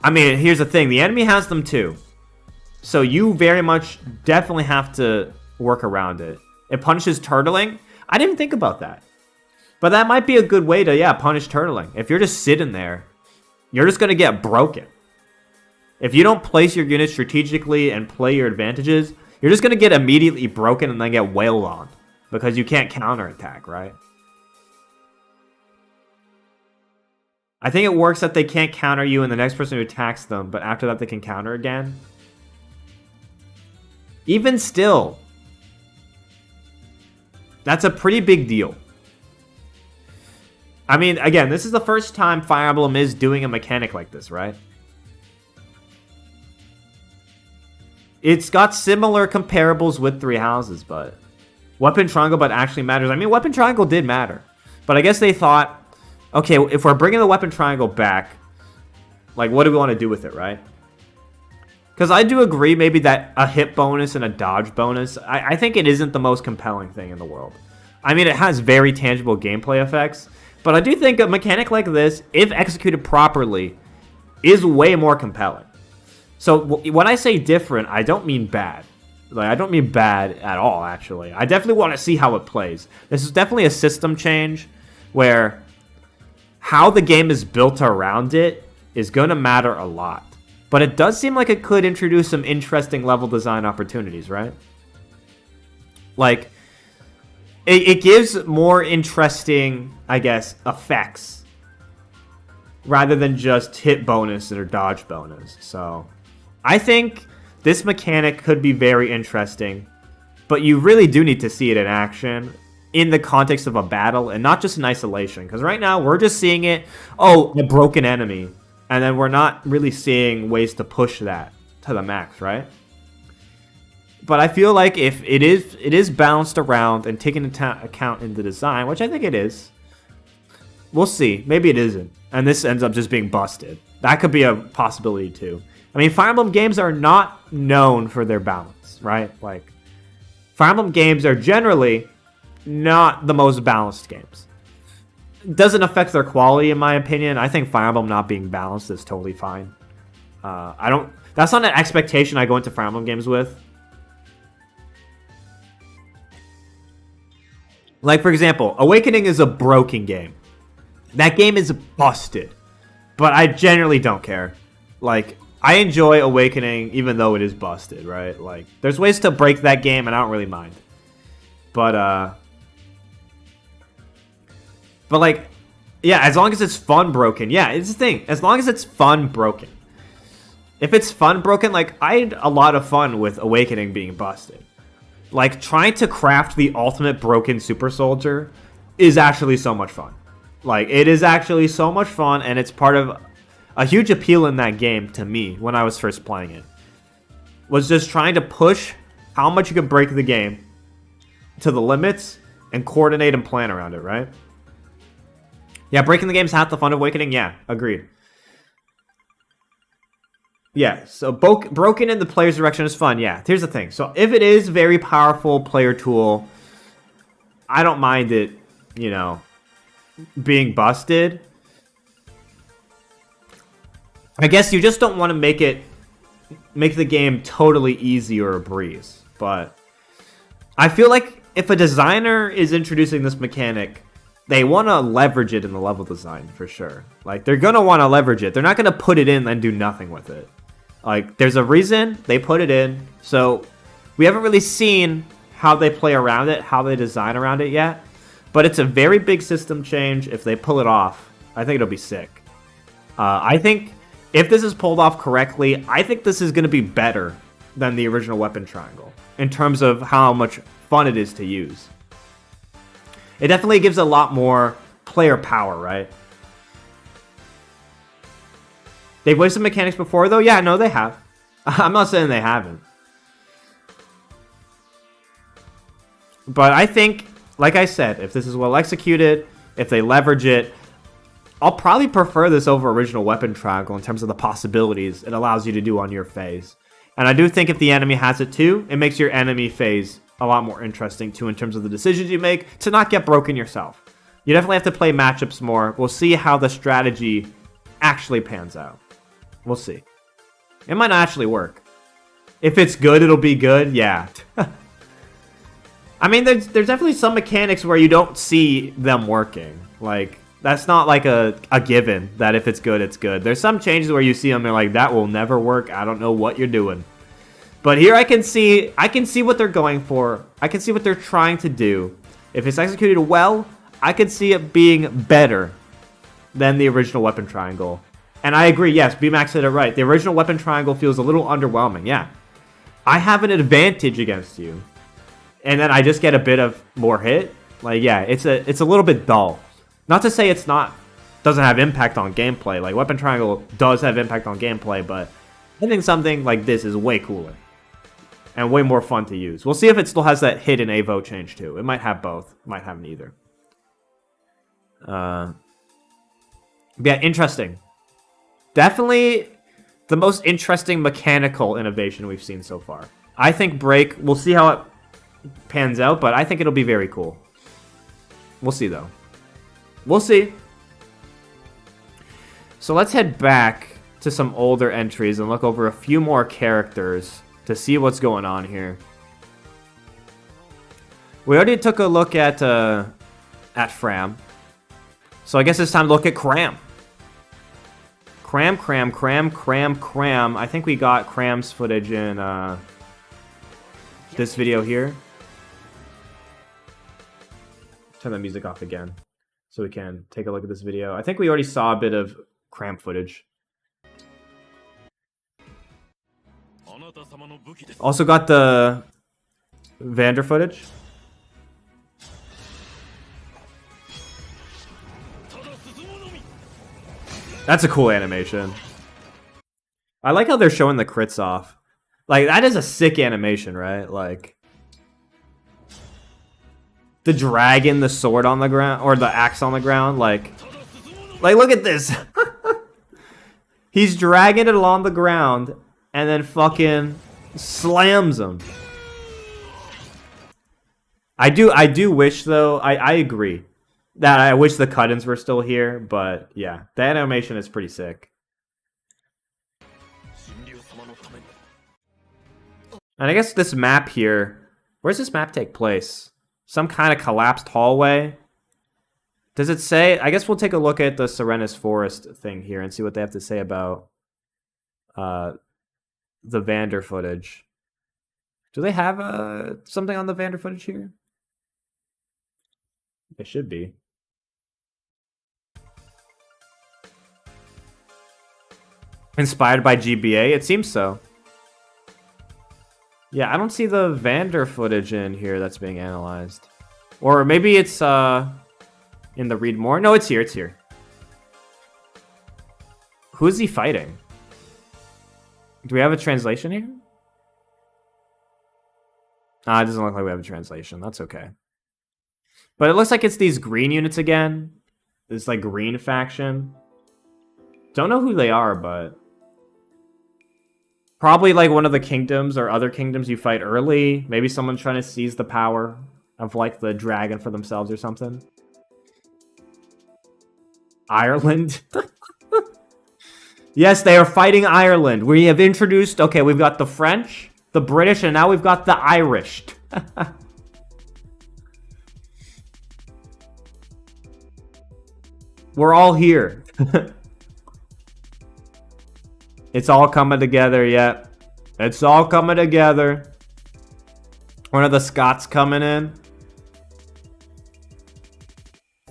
I mean, here's the thing. The enemy has them too. So you very much definitely have to work around it. It punishes turtling. I didn't think about that. But that might be a good way to, yeah, punish turtling. If you're just sitting there, you're just going to get broken. If you don't place your units strategically and play your advantages, you're just going to get immediately broken and then get wailed on. Because you can't counterattack, right? I think it works that they can't counter you and the next person who attacks them, but after that they can counter again. Even still, that's a pretty big deal. I mean, again, this is the first time Fire Emblem is doing a mechanic like this, right? It's got similar comparables with Three Houses, but Weapon Triangle but actually matters. I mean, Weapon Triangle did matter, but I guess they thought, okay, if we're bringing the Weapon Triangle back, like, what do we want to do with it, right? Because I do agree maybe that a hit bonus and a dodge bonus, I think it isn't the most compelling thing in the world. I mean, it has very tangible gameplay effects, but I do think a mechanic like this, if executed properly, is way more compelling. So when I say different, I don't mean bad. Like, I don't mean bad at all, actually. I definitely want to see how it plays. This is definitely a system change where how the game is built around it is going to matter a lot. But it does seem like it could introduce some interesting level design opportunities, right? Like, it gives more interesting, I guess, effects rather than just hit bonus or dodge bonus. So I think this mechanic could be very interesting, but you really do need to see it in action in the context of a battle and not just in isolation. Because right now we're just seeing it, oh, a broken enemy. And then we're not really seeing ways to push that to the max, right? But I feel like if it is balanced around and taken into account in the design, which I think it is, we'll see. Maybe it isn't. And this ends up just being busted. That could be a possibility too. I mean, Fire Emblem games are not known for their balance, right? Like, Fire Emblem games are generally not the most balanced games. Doesn't affect their quality, in my opinion. I think Fire Emblem not being balanced is totally fine. That's not an expectation I go into Fire Emblem games with. Like, for example, Awakening is a broken game. That game is busted. But I generally don't care. Like, I enjoy Awakening even though it is busted, right? Like, there's ways to break that game and I don't really mind. But like, yeah, as long as it's fun broken. Yeah, it's the thing. As long as it's fun broken. If it's fun broken, like, I had a lot of fun with Awakening being busted. Like, trying to craft the ultimate broken super soldier is actually so much fun. Like, it is actually so much fun, and it's part of a huge appeal in that game to me when I was first playing it. Was just trying to push how much you could break the game to the limits and coordinate and plan around it, right? Yeah, breaking the game's half the fun of Awakening. Yeah, agreed. Yeah, so broken in the player's direction is fun. Yeah, here's the thing. So if it is a very powerful player tool, I don't mind it, you know, being busted. I guess you just don't want to make the game totally easy or a breeze. But I feel like if a designer is introducing this mechanic, they want to leverage it in the level design for sure. Like, they're going to want to leverage it. They're not going to put it in and do nothing with it. Like, there's a reason they put it in. So we haven't really seen how they play around it, how they design around it yet. But it's a very big system change. If they pull it off, I think it'll be sick. I think if this is pulled off correctly, I think this is going to be better than the original weapon triangle in terms of how much fun it is to use. It definitely gives a lot more player power, right? They've wasted mechanics before, though? Yeah, no, they have. I'm not saying they haven't. But I think, like I said, if this is well executed, if they leverage it, I'll probably prefer this over original weapon triangle in terms of the possibilities it allows you to do on your phase. And I do think if the enemy has it too, it makes your enemy phase a lot more interesting too in terms of the decisions you make to not get broken yourself. You definitely have to play matchups more. We'll see how the strategy actually pans out. We'll see. It might not actually work. If it's good, it'll be good. Yeah. I mean, there's definitely some mechanics where you don't see them working. Like, that's not like a given that if it's good, it's good. There's some changes where you see them and you're like, that will never work. I don't know what you're doing. But here I can see what they're going for. I can see what they're trying to do. If it's executed well, I can see it being better than the original weapon triangle. And I agree, yes, BMax said it right. The original weapon triangle feels a little underwhelming, yeah. I have an advantage against you. And then I just get a bit of more hit. Like, yeah, it's a little bit dull. Not to say doesn't have impact on gameplay. Like, weapon triangle does have impact on gameplay, but I think something like this is way cooler. And way more fun to use. We'll see if it still has that hidden AVO change too. It might have both. It might have neither. Yeah, interesting. Definitely the most interesting mechanical innovation we've seen so far. I think Break, we'll see how it pans out, but I think it'll be very cool. We'll see though. We'll see. So let's head back to some older entries and look over a few more characters to see what's going on here. We already took a look at Fram. So I guess it's time to look at Cram. Cram. I think we got Cram's footage in this video here. Turn the music off again so we can take a look at this video. I think we already saw a bit of Cram footage. Also got the Vander footage. That's a cool animation. I like how they're showing the crits off. Like, that is a sick animation, right? Like, the dragon, the sword on the ground, or the axe on the ground. Like look at this. He's dragging it along the ground and then fucking slams him. I do wish, though, I agree that I wish the cut-ins were still here, but yeah, the animation is pretty sick. And I guess this map here, where's this map take place? Some kind of collapsed hallway? Does it say? I guess we'll take a look at the Serenus Forest thing here and see what they have to say about the Vander footage. Do they have something on the Vander footage here? It should be. Inspired by GBA? It seems so. Yeah, I don't see the Vander footage in here that's being analyzed. Or maybe it's in the read more. No, it's here, it's here. Who is he fighting? Do we have a translation here? It doesn't look like we have a translation. That's okay. But it looks like it's these green units again. This like green faction. Don't know who they are, but probably like one of the kingdoms or other kingdoms you fight early. Maybe someone's trying to seize the power. of like the dragon for themselves or something. Ireland. Yes, they are fighting Ireland. We have introduced, okay, we've got the French, the British, and now we've got the Irish. We're all here. It's all coming together, yeah. It's all coming together. One of the Scots coming in.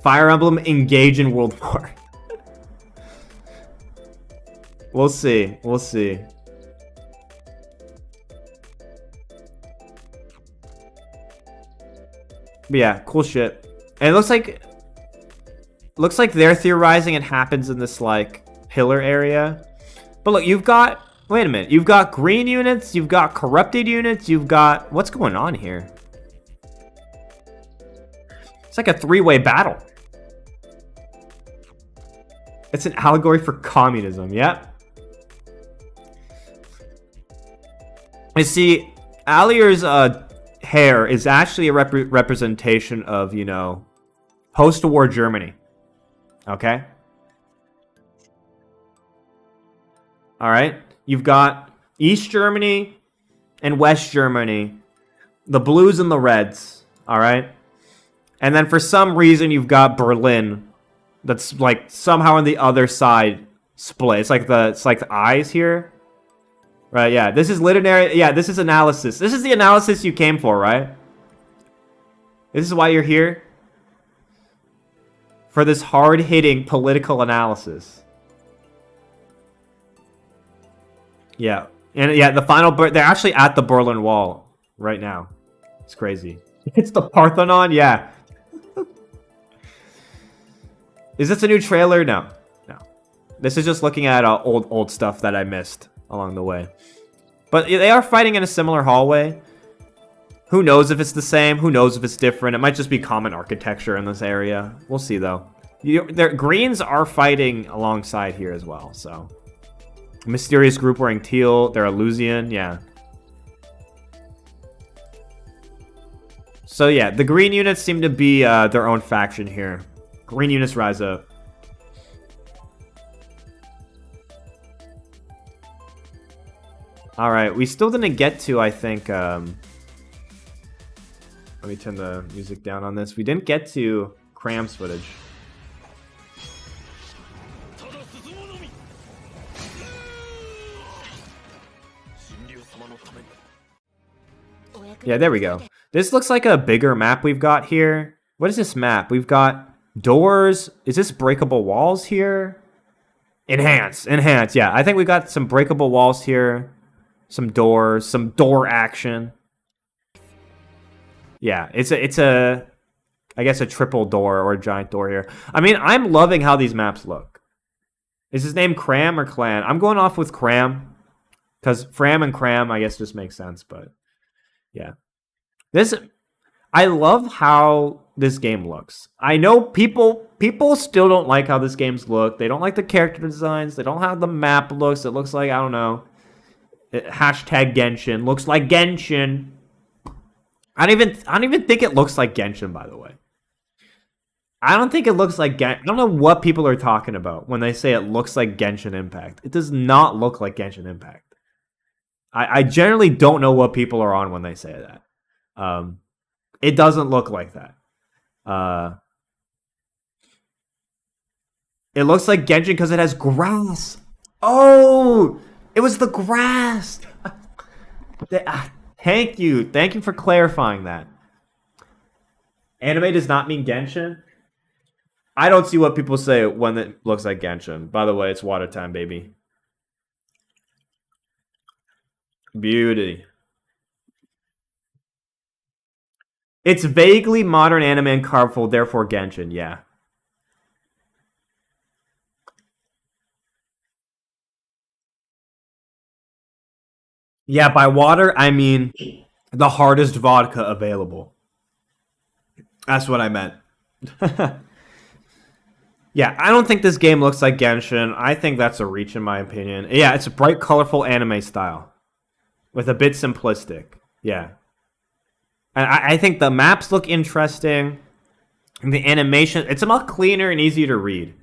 Fire Emblem engage in World War. We'll see. We'll see. But yeah, cool shit. And it looks like they're theorizing it happens in this like pillar area. But look, you've got, wait a minute, you've got green units, you've got corrupted units, you've got, what's going on here? It's like a three-way battle. It's an allegory for communism, yep. You see, Alier's hair is actually a representation of, you know, post-war Germany. Okay? Alright? You've got East Germany and West Germany. The blues and the reds. Alright? And then for some reason you've got Berlin. That's like somehow on the other side split. It's like the eyes here. Right, yeah. This is literary. Yeah, this is analysis. This is the analysis you came for, right? This is why you're here. For this hard-hitting political analysis. Yeah. And yeah, the final... They're actually at the Berlin Wall right now. It's crazy. It's the Parthenon? Yeah. Is this a new trailer? No. No. This is just looking at old stuff that I missed along the way. But they are fighting in a similar hallway. Who knows if it's the same? Who knows if it's different? It might just be common architecture in this area. We'll see, though. Their greens are fighting alongside here as well, so... Mysterious group wearing teal. They're Illusian, yeah. So, yeah, the green units seem to be their own faction here. Green units rise up. Alright, we still didn't get to, I think, let me turn the music down on this. We didn't get to Cram's footage. Yeah, there we go. This looks like a bigger map we've got here. What is this map? We've got doors. Is this breakable walls here? Enhance. Enhance, yeah. I think we got some breakable walls here. Some doors. Some door action. Yeah, it's a I guess a triple door or a giant door here. I mean, I'm loving how these maps look. Is his name Cram or Clan? I'm going off with Cram. Because Fram and Cram, I guess, just makes sense, but... Yeah. I love how this game looks. I know people still don't like how this game's look. They don't like the character designs. They don't have the map looks. It looks like, I don't know. Hashtag Genshin. Looks like Genshin. I don't even think it looks like Genshin, by the way. I don't think it looks like Genshin. I don't know what people are talking about when they say it looks like Genshin Impact. It does not look like Genshin Impact. I generally don't know what people are on when they say that. It doesn't look like that. It looks like Genshin because it has grass. Oh, it was the grass. Thank you. Thank you for clarifying that. Anime does not mean Genshin. I don't see what people say when it looks like Genshin. By the way, it's water time, baby. Beauty. It's vaguely modern anime and colorful, therefore Genshin, yeah. Yeah, by water, I mean the hardest vodka available. That's what I meant. Yeah, I don't think this game looks like Genshin. I think that's a reach in my opinion. Yeah, it's a bright, colorful anime style. With a bit simplistic. Yeah. And I think the maps look interesting. The animation, it's a lot cleaner and easier to read.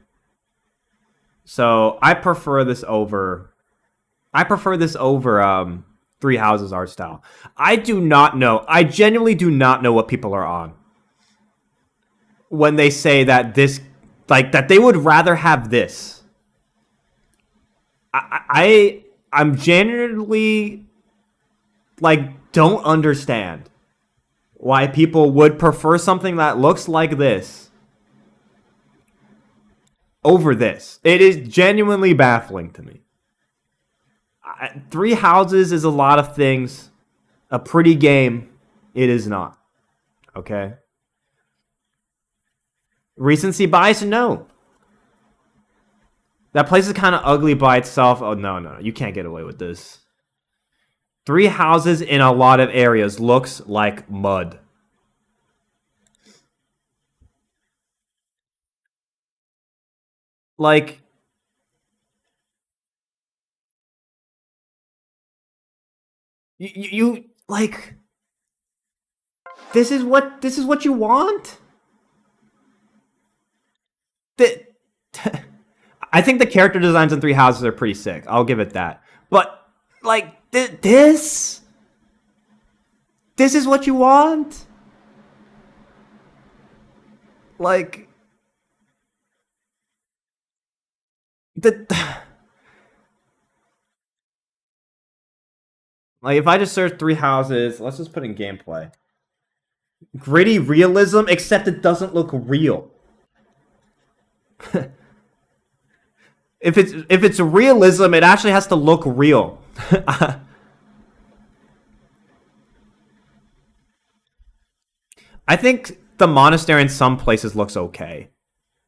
So I prefer this over Three Houses art style. I do not know. I genuinely do not know what people are on when they say that this, like, that they would rather have this. I'm genuinely, like, don't understand why people would prefer something that looks like this over this. It is genuinely baffling to me. Three Houses is a lot of things. A pretty game, it is not. Okay? Recency bias? No. That place is kind of ugly by itself. Oh, no. You can't get away with this. Three Houses in a lot of areas looks like mud. Like, you like, this is what you want? I think the character designs in Three Houses are pretty sick. I'll give it that. But, like, this is what you want? Like, like, if I just search Three Houses, let's just put in gameplay. Gritty realism, except it doesn't look real. If it's realism, it actually has to look real. I think the monastery in some places looks okay.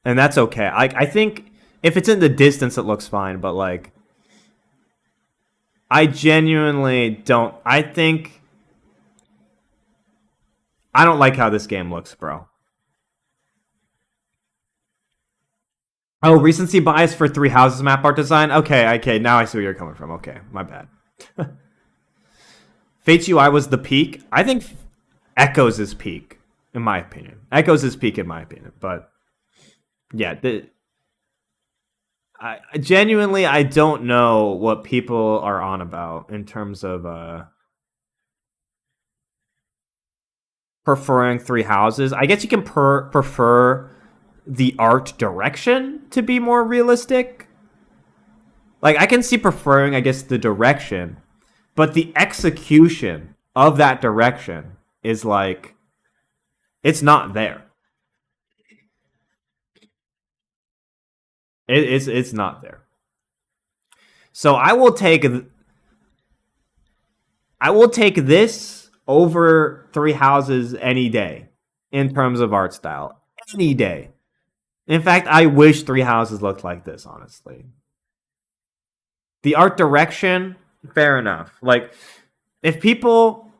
And that's okay. I think if it's in the distance, it looks fine. But, like, I genuinely don't. I don't like how this game looks, bro. Oh, recency bias for Three Houses map art design? Okay, now I see where you're coming from. Okay, my bad. Fate's UI was the peak. I think Echoes is peak, in my opinion. Echoes is peak, in my opinion. But, yeah, I genuinely, I don't know what people are on about in terms of preferring Three Houses. I guess you can prefer the art direction to be more realistic. Like, I can see preferring, I guess, the direction, but the execution of that direction is, like, it's not there. It's not there. So I will take this over Three Houses any day in terms of art style. Any day. In fact, I wish Three Houses looked like this, honestly. The art direction, fair enough. Like, if people...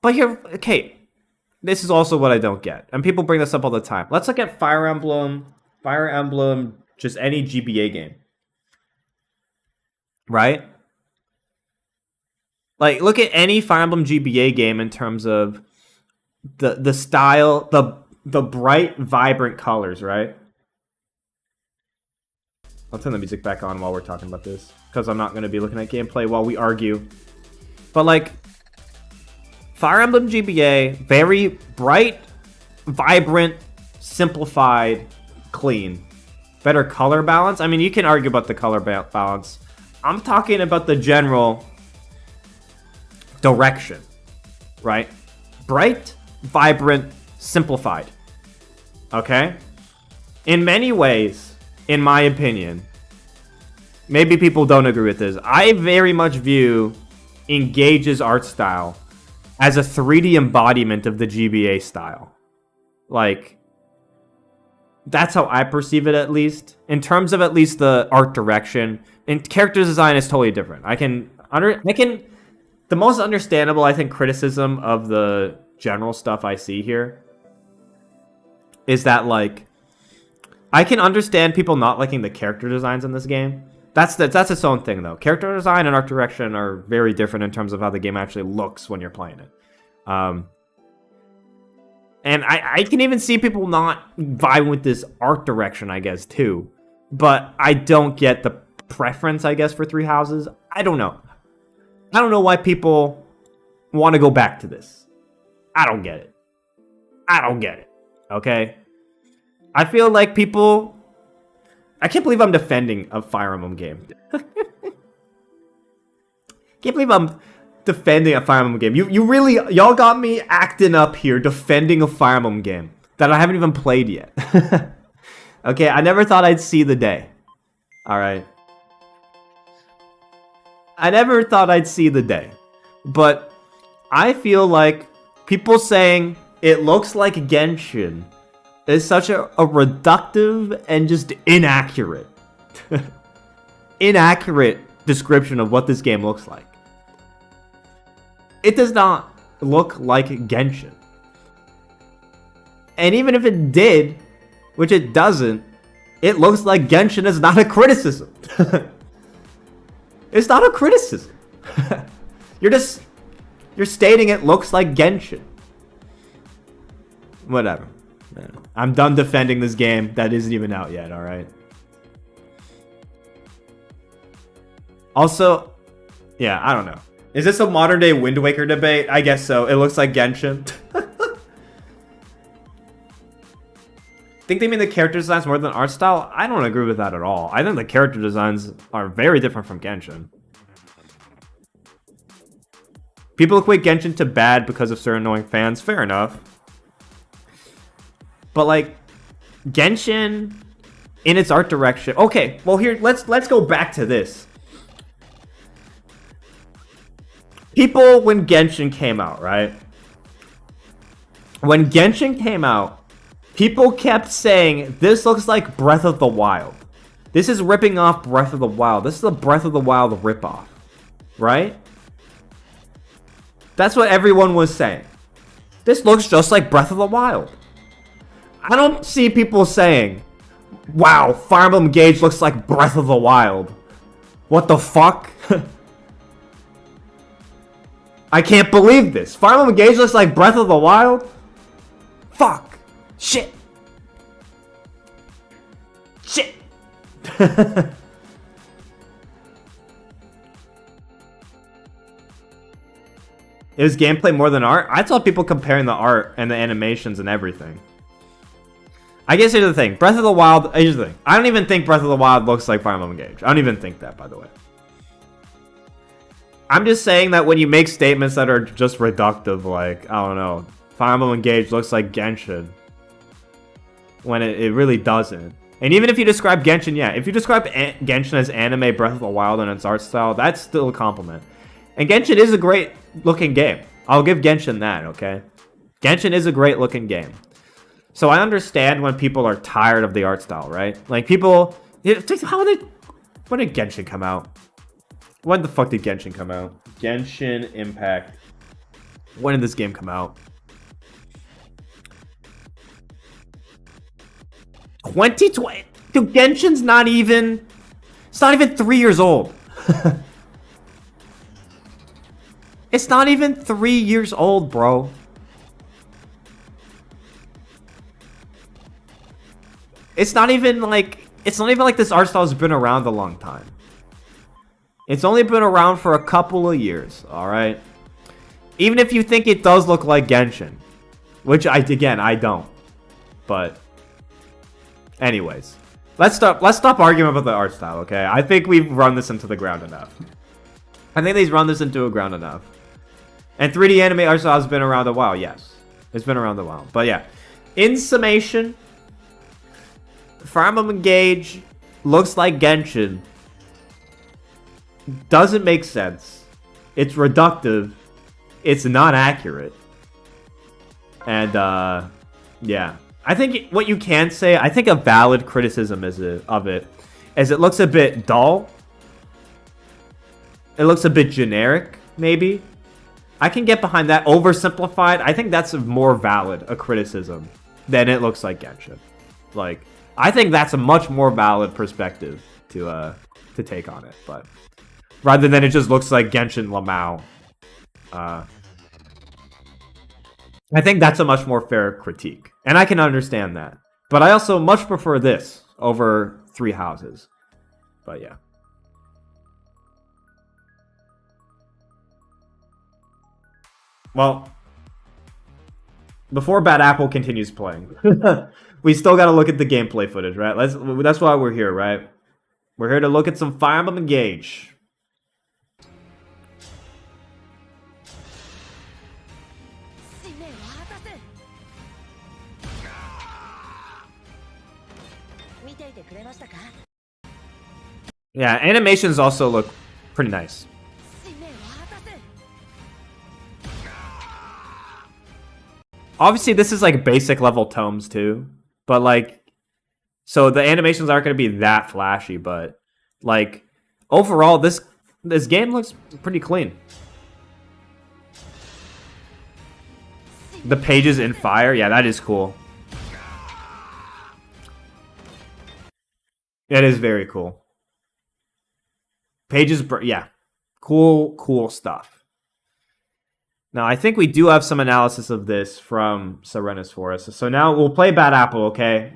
But here, okay, this is also what I don't get. And people bring this up all the time. Let's look at Fire Emblem, just any GBA game. Right? Like, look at any Fire Emblem GBA game in terms of the style, the bright, vibrant colors, right? I'll turn the music back on while we're talking about this, because I'm not going to be looking at gameplay while we argue. But, like, Fire Emblem GBA, very bright, vibrant, simplified, clean. Better color balance. I mean, you can argue about the color balance. I'm talking about the general direction, right? Bright, vibrant, simplified. Okay? In many ways, in my opinion, maybe people don't agree with this, I very much view Engage's art style as a 3D embodiment of the GBA style. Like, that's how I perceive it, at least. In terms of at least the art direction. And character design is totally different. The most understandable, I think, criticism of the general stuff I see here is that, like, I can understand people not liking the character designs in this game. That's its own thing, though. Character design and art direction are very different in terms of how the game actually looks when you're playing it. And I can even see people not vibing with this art direction, I guess, too. But I don't get the preference, I guess, for Three Houses. I don't know. I don't know why people want to go back to this. I don't get it. I don't get it. Okay? I feel like people... I can't believe I'm defending a Fire Emblem game. Can't believe I'm defending a Fire Emblem game. You really... Y'all got me acting up here defending a Fire Emblem game that I haven't even played yet. Okay, I never thought I'd see the day. Alright. I never thought I'd see the day. But I feel like people saying it looks like Genshin is such a reductive and just inaccurate. Inaccurate description of what this game looks like. It does not look like Genshin. And even if it did, which it doesn't, it looks like Genshin is not a criticism. It's not a criticism. You're stating it looks like Genshin. Whatever. I'm done defending this game that isn't even out yet, alright? Also, yeah, I don't know. Is this a modern day Wind Waker debate? I guess so. It looks like Genshin. Think they mean the character designs more than art style? I don't agree with that at all. I think the character designs are very different from Genshin. People equate Genshin to bad because of certain annoying fans. Fair enough. But like, Genshin in its art direction. Okay, well here, let's go back to this. People, when Genshin came out, right? When Genshin came out, people kept saying, this looks like Breath of the Wild. This is ripping off Breath of the Wild. This is a Breath of the Wild ripoff. Right? That's what everyone was saying. This looks just like Breath of the Wild. I don't see people saying, wow, Fire Emblem Engage looks like Breath of the Wild. What the fuck? I can't believe this. Fire Emblem Engage looks like Breath of the Wild? Fuck. Shit. Shit. Is gameplay more than art? I saw people comparing the art and the animations and everything. I guess here's the thing. Breath of the Wild, here's the thing. I don't even think Breath of the Wild looks like Fire Emblem Engage. I don't even think that, by the way. I'm just saying that when you make statements that are just reductive, like, I don't know, Fire Emblem Engage looks like Genshin, when it really doesn't. And even if you describe Genshin, yeah, if you describe Genshin as anime Breath of the Wild and its art style, that's still a compliment. And Genshin is a great looking game. I'll give Genshin that, okay? Genshin is a great looking game. So I understand when people are tired of the art style, right? Like people, when did Genshin come out? When the fuck did Genshin come out? Genshin Impact. When did this game come out? 2020. Dude, Genshin's not even... It's not even 3 years old. It's not even 3 years old, bro. It's not even like this art style has been around a long time. It's only been around for a couple of years, alright? Even if you think it does look like Genshin. Which, I don't. But... anyways. Let's stop arguing about the art style, okay? I think we've run this into the ground enough. I think they've run this into the ground enough. And 3D anime art style has been around a while, yes. It's been around a while. But yeah. In summation, Fire Emblem Engage looks like Genshin. Doesn't make sense. It's reductive. It's not accurate. And, yeah. I think what you can say, I think a valid criticism of it is it looks a bit dull. It looks a bit generic, maybe. I can get behind that. Oversimplified, I think that's a more valid a criticism than it looks like Genshin. Like, I think that's a much more valid perspective to take on it, but rather than it just looks like Genshin Lamau. I think that's a much more fair critique. And I can understand that. But I also much prefer this over Three Houses. But yeah. Well, before Bad Apple continues playing, we still got to look at the gameplay footage, right? That's why we're here, right? We're here to look at some Fire Emblem Engage. Yeah, animations also look pretty nice. Obviously, this is like basic level tomes too, but like, so the animations aren't going to be that flashy, but like overall, this game looks pretty clean. The pages in fire, yeah, that is cool. That is very cool. Pages, yeah, cool stuff. Now, I think we do have some analysis of this from Serenus Forest. So now we'll play Bad Apple, okay?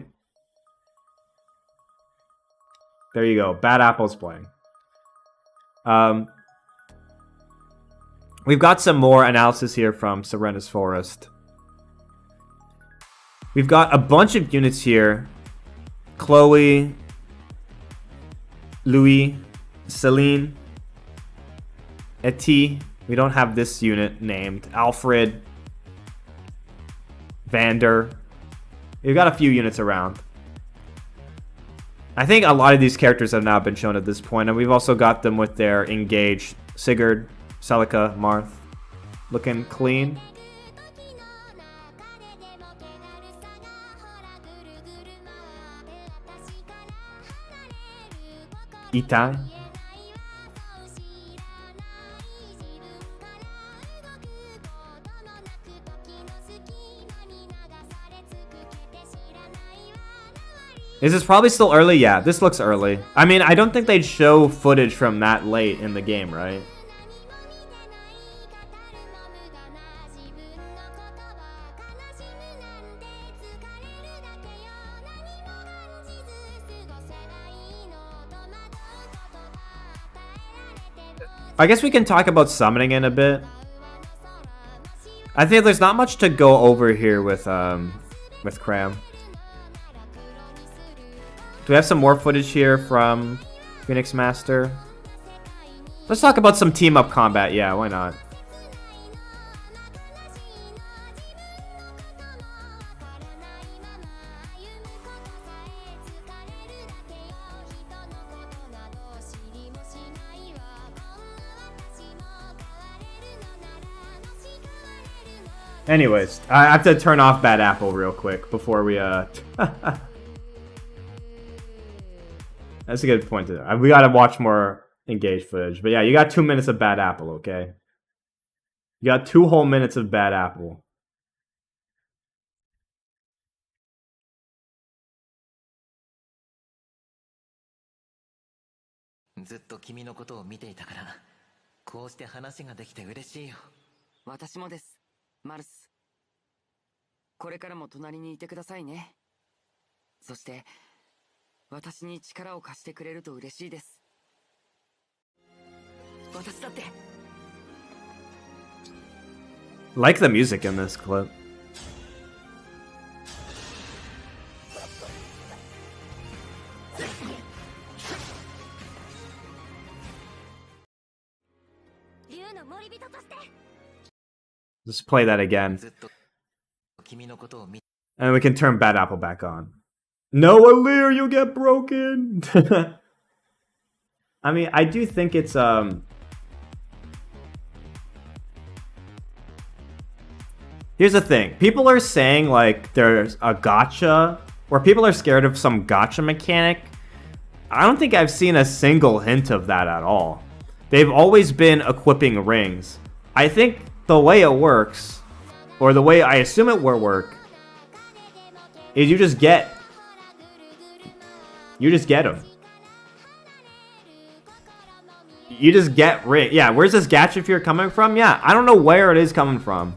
There you go. Bad Apple's playing. We've got some more analysis here from Serenus Forest. We've got a bunch of units here. Chloe, Louis, Celine, Eti. We don't have this unit named. Alfred, Vander. We've got a few units around. I think a lot of these characters have now been shown at this point, and we've also got them with their engaged Sigurd, Celica, Marth. Looking clean. Itai. Is this probably still early? Yeah, this looks early. I mean, I don't think they'd show footage from that late in the game, right? I guess we can talk about summoning in a bit. I think there's not much to go over here with Cram. Do we have some more footage here from Phoenix Master? Let's talk about some team-up combat. Yeah, why not? Anyways, I have to turn off Bad Apple real quick before we That's a good point. We gotta watch more engaged footage. But yeah, you got 2 minutes of Bad Apple, okay? You got 2 whole minutes of Bad Apple. Like the music in this clip. Let's play that again. And we can turn Bad Apple back on. No, Alir, you'll get broken! I mean, I do think it's, Here's the thing. People are saying, like, there's a gacha, or people are scared of some gacha mechanic. I don't think I've seen a single hint of that at all. They've always been equipping rings. I think the way it works, or the way I assume it will work, is you just get them. You just get ring. Yeah, where's this gacha fear coming from? Yeah, I don't know where it is coming from.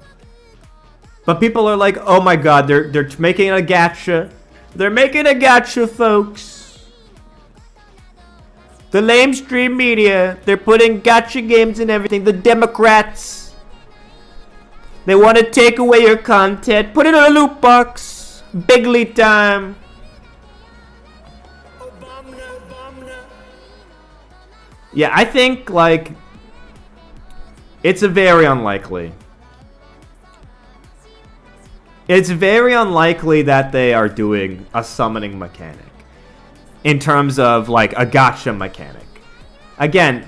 But people are like, oh my god, they're making a gacha. They're making a gacha, folks. The lamestream media, they're putting gacha games and everything. The Democrats, they want to take away your content. Put it in a loot box. Bigly time. Yeah, I think, like, it's very unlikely. It's very unlikely that they are doing a summoning mechanic. In terms of, like, a gacha mechanic. Again,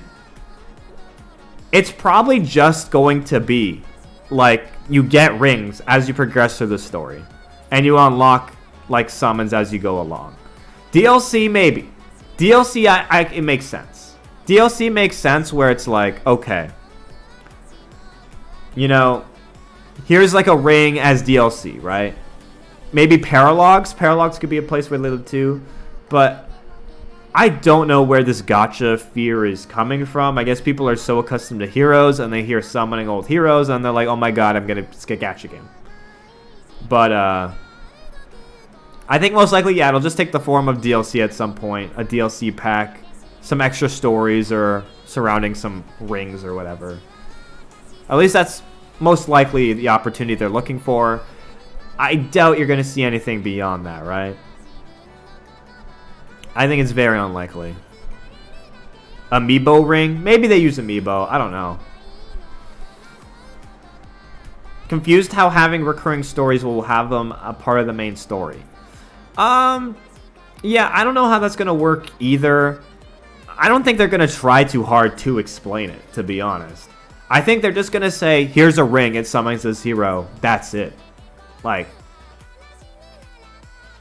it's probably just going to be, like, you get rings as you progress through the story. And you unlock, like, summons as you go along. DLC, maybe. DLC, it makes sense. DLC makes sense where it's like, okay. You know, here's like a ring as DLC, right? Maybe Paralogs. Paralogs could be a place where they live too. But I don't know where this gacha fear is coming from. I guess people are so accustomed to heroes and they hear summoning old heroes and they're like, oh my god, I'm going to get gacha game. But I think most likely, yeah, it'll just take the form of DLC at some point. A DLC pack, some extra stories or surrounding some rings or whatever. At least that's most likely the opportunity they're looking for. I doubt you're going to see anything beyond that, right? I think it's very unlikely. Amiibo ring? Maybe they use Amiibo. I don't know. Confused how having recurring stories will have them a part of the main story. Yeah, I don't know how that's going to work either. I don't think they're going to try too hard to explain it, to be honest. I think they're just going to say, here's a ring, it summons this hero. That's it. Like,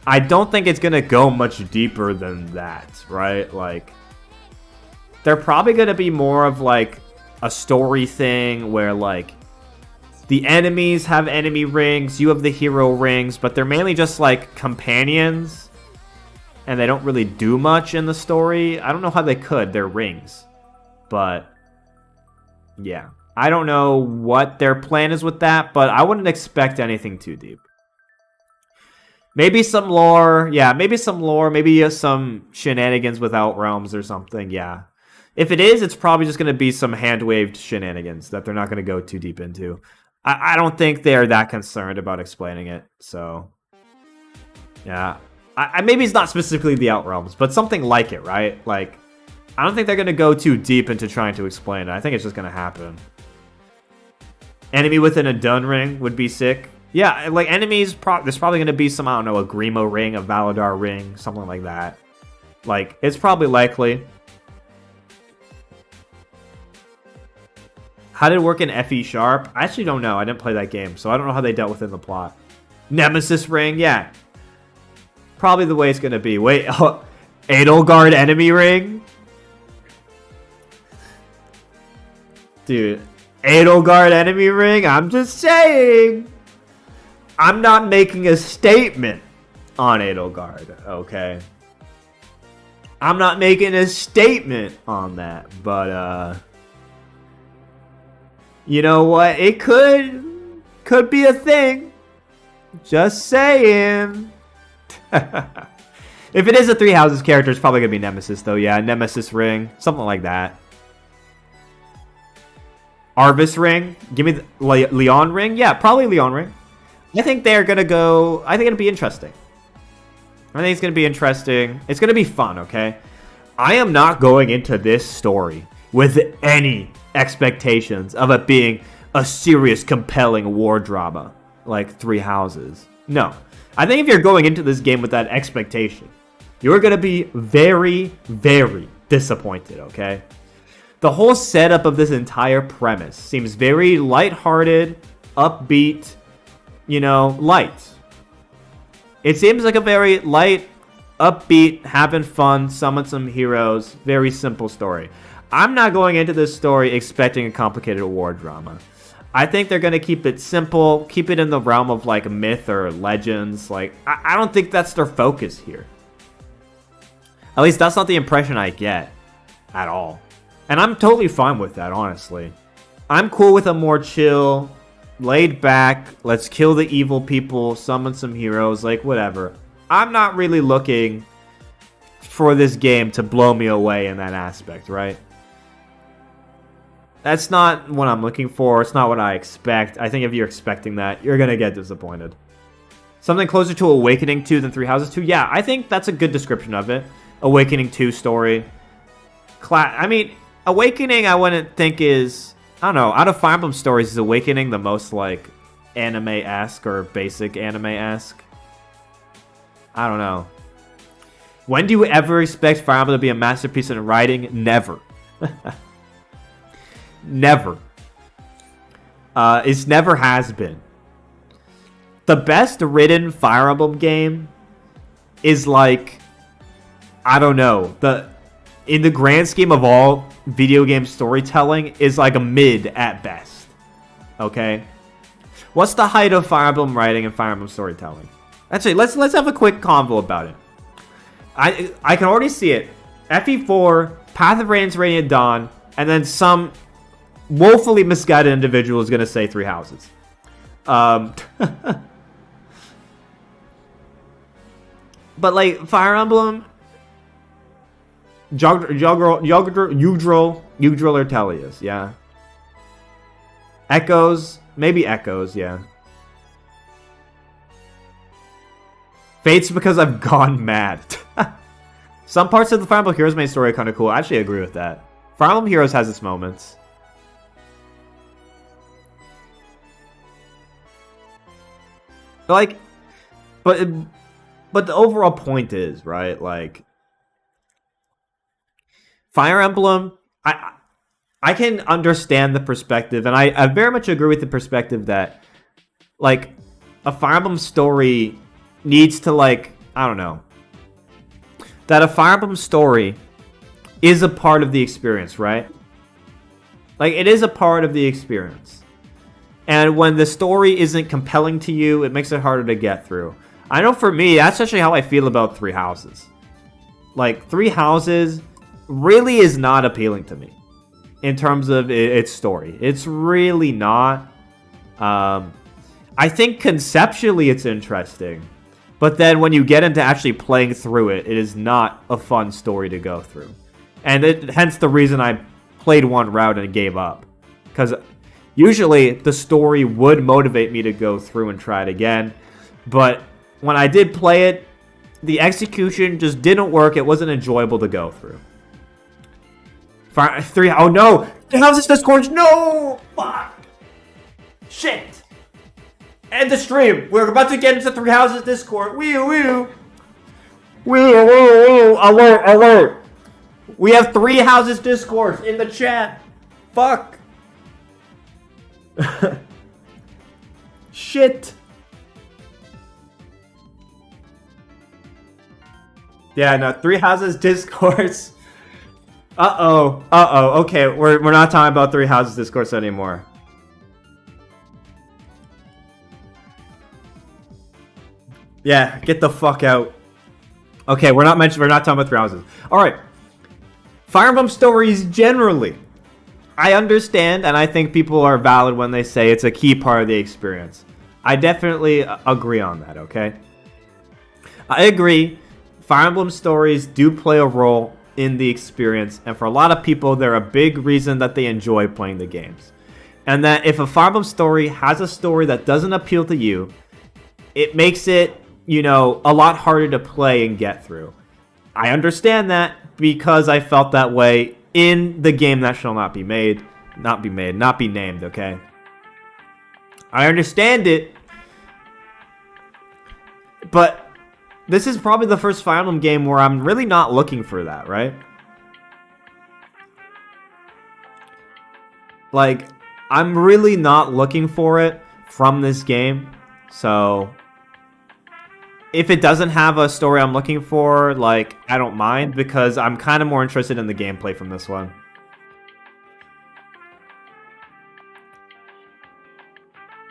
I don't think it's going to go much deeper than that, right? Like, they're probably going to be more of, like, a story thing where, like, the enemies have enemy rings, you have the hero rings, but they're mainly just, like, companions. And they don't really do much in the story. I don't know how they could. They're rings. But, yeah. I don't know what their plan is with that, but I wouldn't expect anything too deep. Maybe some lore. Yeah, maybe some lore. Maybe some shenanigans with Outrealms or something. Yeah. If it is, it's probably just going to be some hand-waved shenanigans that they're not going to go too deep into. I don't think they're that concerned about explaining it. So, yeah. Maybe it's not specifically the Outrealms, but something like it, right? Like, I don't think they're going to go too deep into trying to explain it. I think it's just going to happen. Enemy within a Dun ring would be sick. Yeah, like, enemies, there's probably going to be some, I don't know, a Grimo ring, a Valadar ring, something like that. Like, it's probably likely. How did it work in FE Sharp? I actually don't know. I didn't play that game, so I don't know how they dealt with it in the plot. Nemesis ring, yeah. Probably the way it's going to be. Wait, oh, Edelgard enemy ring? Dude, Edelgard enemy ring? I'm just saying. I'm not making a statement on Edelgard, okay? I'm not making a statement on that, but, you know what? It could be a thing. Just saying. If it is a Three Houses character, it's probably going to be Nemesis, though. Yeah, Nemesis ring. Something like that. Arvis ring. Give me the Leon ring. Yeah, probably Leon ring. I think they're going to go... I think it'll be interesting. I think it's going to be interesting. It's going to be fun, okay? I am not going into this story with any expectations of it being a serious, compelling war drama like Three Houses. No. I think if you're going into this game with that expectation, you're going to be very, very disappointed, okay? The whole setup of this entire premise seems very lighthearted, upbeat, you know, light. It seems like a very light, upbeat, having fun, summon some heroes, very simple story. I'm not going into this story expecting a complicated war drama. I think they're going to keep it simple, keep it in the realm of, like, myth or legends. Like, I don't think that's their focus here. At least that's not the impression I get at all. And I'm totally fine with that, honestly. I'm cool with a more chill, laid back. Let's kill the evil people, summon some heroes, like whatever. I'm not really looking for this game to blow me away in that aspect, right? That's not what I'm looking for. It's not what I expect. I think if you're expecting that, you're going to get disappointed. Something closer to Awakening 2 than Three Houses 2? Yeah, I think that's a good description of it. Awakening 2 story. I mean, Awakening I wouldn't think is... I don't know. Out of Fire Emblem stories, is Awakening the most, like, anime-esque or basic anime-esque? I don't know. When do you ever expect Fire Emblem to be a masterpiece in writing? Never. Never. It never has been. The best written Fire Emblem game is like, I don't know, in the grand scheme of all video game storytelling, is like a mid at best. Okay? What's the height of Fire Emblem writing and Fire Emblem storytelling? Actually, let's have a quick convo about it. I can already see it. FE4, Path of Radiance, Radiant Dawn, and then some woefully misguided individual is going to say Three Houses. But like Fire Emblem, Yggdrasil or Tellius, yeah. Echoes, maybe Echoes, yeah. Fates because I've gone mad. Some parts of the Fire Emblem Heroes main story are kind of cool. I actually agree with that. Fire Emblem Heroes has its moments. Like, but the overall point is, right, like, Fire Emblem, I can understand the perspective, and I very much agree with the perspective that, like, a Fire Emblem story needs to, like, I don't know, that a Fire Emblem story is a part of the experience, right? Like, it is a part of the experience. And when the story isn't compelling to you, it makes it harder to get through. I know for me, that's actually how I feel about Three Houses. Like, Three Houses really is not appealing to me in terms of its story. It's really not. I think conceptually it's interesting. But then when you get into actually playing through it, it is not a fun story to go through. And hence the reason I played one route and gave up. Because usually the story would motivate me to go through and try it again. But when I did play it, the execution just didn't work. It wasn't enjoyable to go through. Oh no! How's this Discord? No! Fuck! Shit! End the stream. We're about to get into Three Houses Discord. Woo woo. Woo woo woo. Alert, alert. We have Three Houses Discord in the chat. Fuck. Shit. Yeah, no, Three Houses Discourse. Uh-oh. Uh-oh. Okay, we're not talking about Three Houses Discourse anymore. Yeah, get the fuck out. Okay, we're not talking about Three Houses. Alright. Fire Emblem stories generally. I understand, and I think people are valid when they say it's a key part of the experience. I definitely agree on that, okay? I agree. Fire Emblem stories do play a role in the experience, and for a lot of people, they're a big reason that they enjoy playing the games. And that if a Fire Emblem story has a story that doesn't appeal to you, it makes it, you know, a lot harder to play and get through. I understand that because I felt that way in the game that shall not be named, okay? I understand it, but this is probably the first Fire Emblem game where I'm really not looking for that, right? Like, I'm really not looking for it from this game, so if it doesn't have a story I'm looking for, like, I don't mind, because I'm kind of more interested in the gameplay from this one.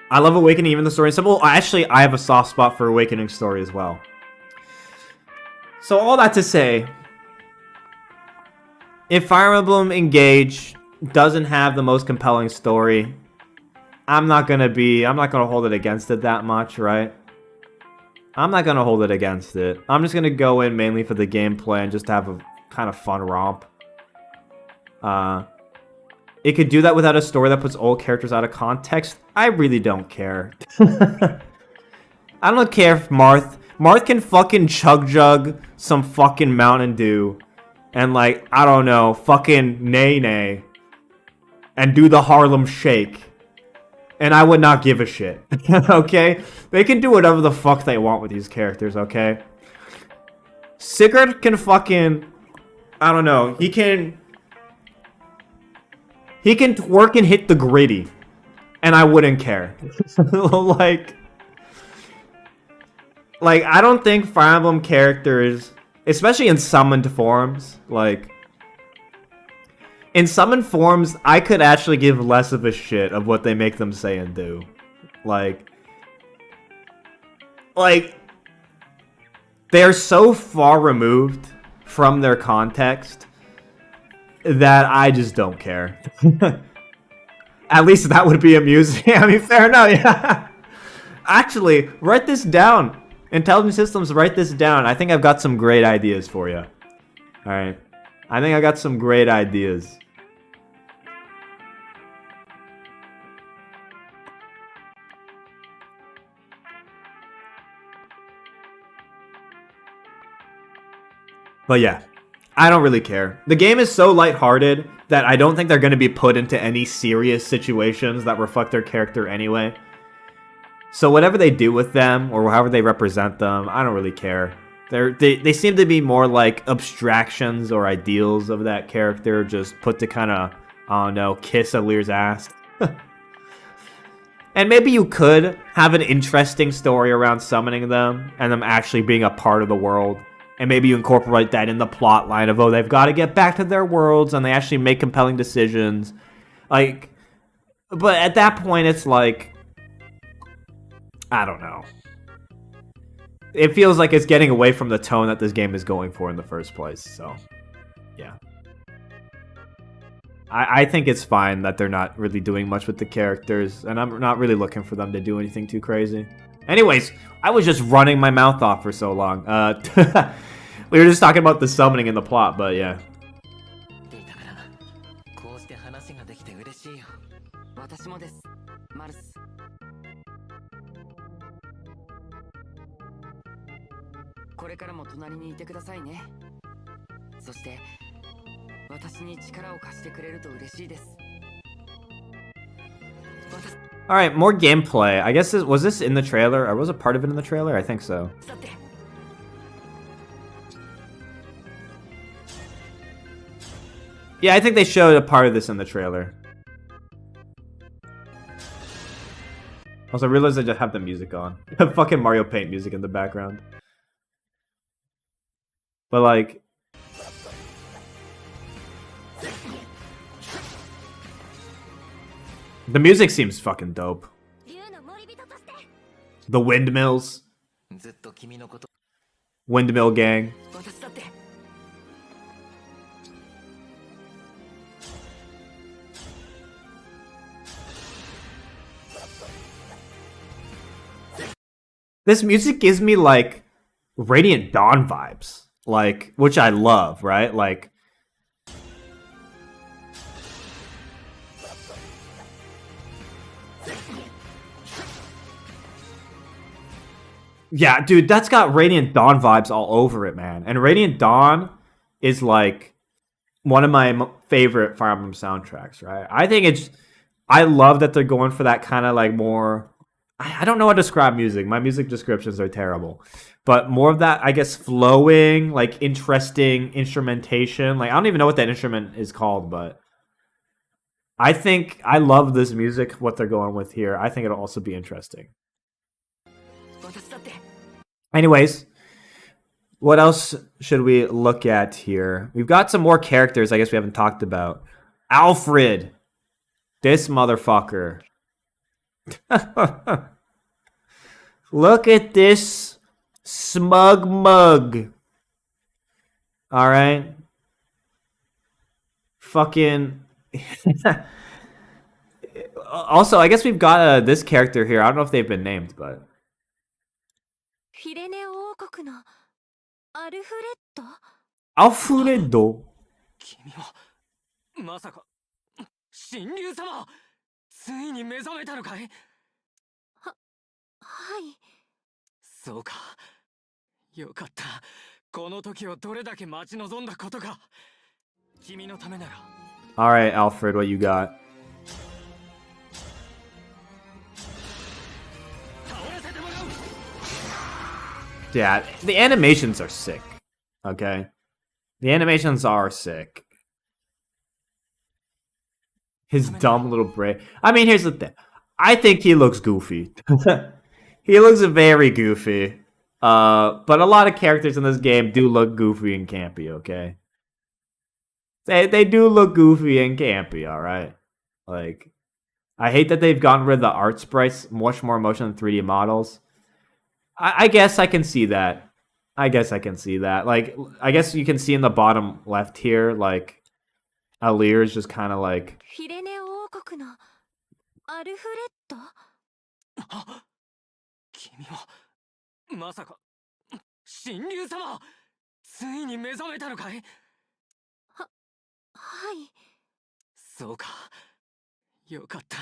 I love Awakening, even the story is simple. Actually, I have a soft spot for Awakening story as well. So all that to say, if Fire Emblem Engage doesn't have the most compelling story, I'm not gonna hold it against it that much, right? I'm not gonna hold it against it. I'm just gonna go in mainly for the gameplay and just have a kind of fun romp. It could do that without a story that puts old characters out of context. I really don't care. I don't care if Marth can fucking chug some fucking Mountain Dew and, like, I don't know, fucking nay and do the Harlem Shake. And I would not give a shit. Okay? They can do whatever the fuck they want with these characters, okay? Sigurd can fucking, I don't know, he can twerk and hit the gritty. And I wouldn't care. Like, I don't think Fire Emblem characters, especially in summoned forms, like, in summoned forms, I could actually give less of a shit of what they make them say and do. Like, they're so far removed from their context that I just don't care. At least that would be amusing. I mean, fair enough, yeah. Actually, write this down. Intelligent Systems, write this down. I think I've got some great ideas for you. Alright. I think I got some great ideas. But yeah, I don't really care. The game is so lighthearted that I don't think they're going to be put into any serious situations that reflect their character anyway. So whatever they do with them, or however they represent them, I don't really care. They seem to be more like abstractions or ideals of that character, just put to kind of, I don't know, kiss Alir's ass. And maybe you could have an interesting story around summoning them, and them actually being a part of the world. And maybe you incorporate that in the plot line of, oh, they've got to get back to their worlds, and they actually make compelling decisions. Like, but at that point, it's like, I don't know. It feels like it's getting away from the tone that this game is going for in the first place, so, yeah. I think it's fine that they're not really doing much with the characters, and I'm not really looking for them to do anything too crazy. Anyways, I was just running my mouth off for so long. We were just talking about the summoning in the plot, but yeah. Alright, more gameplay. I guess was this in the trailer? Or was a part of it in the trailer? I think so. Yeah, I think they showed a part of this in the trailer. Also, I realized I just have the music on. Fucking Mario Paint music in the background. But like... the music seems fucking dope. The windmills. Windmill gang. This music gives me like Radiant Dawn vibes, like, which I love, right? Like, yeah, dude, that's got Radiant Dawn vibes all over it, man. And Radiant Dawn is like one of my favorite Fire Emblem soundtracks, right? I love that they're going for that kind of like more, I don't know how to describe music. My music descriptions are terrible. But more of that, I guess, flowing, like interesting instrumentation. Like, I don't even know what that instrument is called, but I think I love this music, what they're going with here. I think it'll also be interesting. Anyways, what else should we look at here? We've got some more characters I guess we haven't talked about. Alfred. This motherfucker. Look at this smug mug. Alright. Fucking... Also, I guess we've got this character here. I don't know if they've been named, but フィレネ王国のアルフレッド Alfredo. 君はまさか神竜様、ついに目覚めたのかい？はい。そうか、よかった。この時をどれだけ待ち望んだことか。君のためなら。 All right, Alfred, what you got? 倒らせてもらう。 Yeah, the animations are sick. Okay, the animations are sick. His dumb little brain. I mean, here's the thing. I think he looks goofy. He looks very goofy. But a lot of characters in this game do look goofy and campy, okay? They do look goofy and campy, alright? Like, I hate that they've gotten rid of the art sprites, much more emotion than 3D models. I guess I can see that. I guess I can see that. Like, I guess you can see in the bottom left here, like, Alir is just kind of like... フィレネ王国のアルフレッド君はまさか神竜様、ついに目覚めたのかい？はい。そうか、よかった。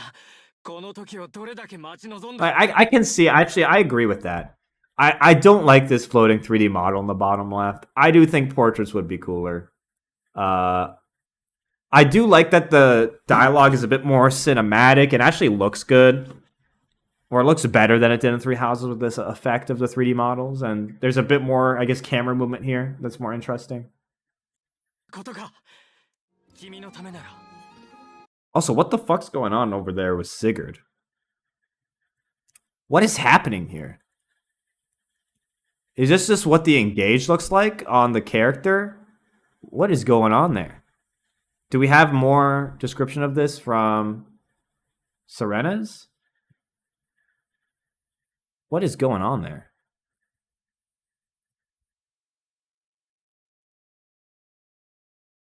この時をどれだけ待ち望んだ。 I can see, actually, I agree with that. I don't like this floating 3D model in the bottom left. I do think portraits would be cooler. I do like that the dialogue is a bit more cinematic and actually looks good. Or it looks better than it did in Three Houses with this effect of the 3D models. And there's a bit more, I guess, camera movement here that's more interesting. Also, what the fuck's going on over there with Sigurd? What is happening here? Is this just what the engaged looks like on the character? What is going on there? Do we have more description of this from Serena's? What is going on there?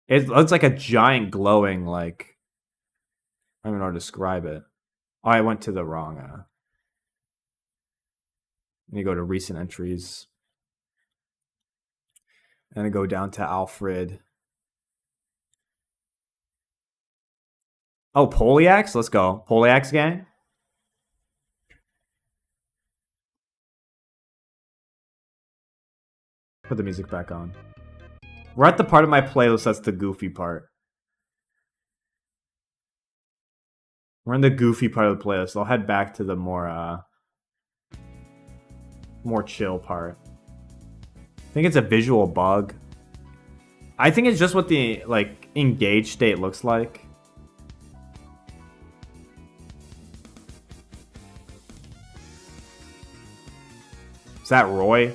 It looks like a giant glowing, like... I don't know how to describe it. Oh, I went to the wrong... Let me go to recent entries. And I go down to Alfred. Oh, Poliax? Let's go. Poliax gang? Put the music back on. We're at the part of my playlist that's the goofy part. We're in the goofy part of the playlist. I'll head back to the more chill part. I think it's a visual bug. I think it's just what the, like, engaged state looks like. Is that Roy?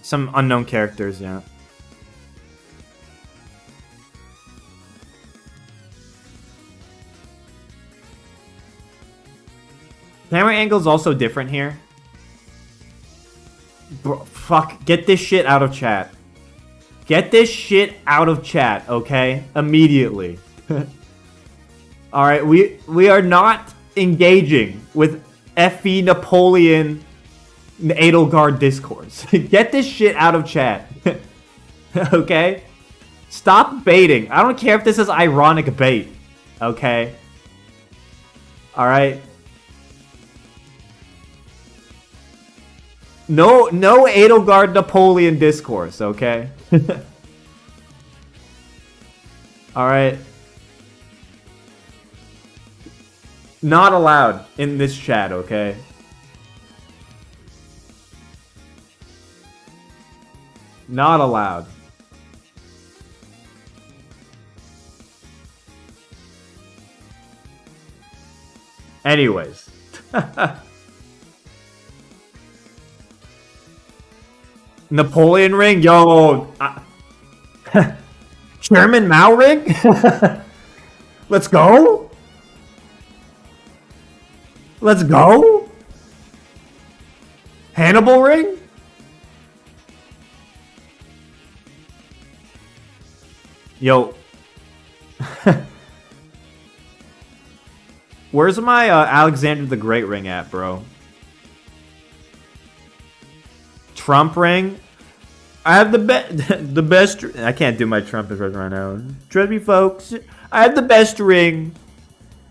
Some unknown characters, yeah. Camera angle's also different here. Bro, fuck, get this shit out of chat. Get this shit out of chat, okay? Immediately. Alright, we are not engaging with Effie Napoleon Edelgard discourse. Get this shit out of chat. Okay? Stop baiting. I don't care if this is ironic bait. Okay? Alright? No Edelgard Napoleon discourse, okay? Alright? Not allowed in this chat, okay? Not allowed. Anyways. Napoleon ring? Yo. Chairman Mao ring? Let's go? Let's go? Hannibal ring? Yo, Where's my Alexander the Great ring at, bro? Trump ring? I have the the best. I can't do my Trump impression right now. Trust me, folks. I have the best ring.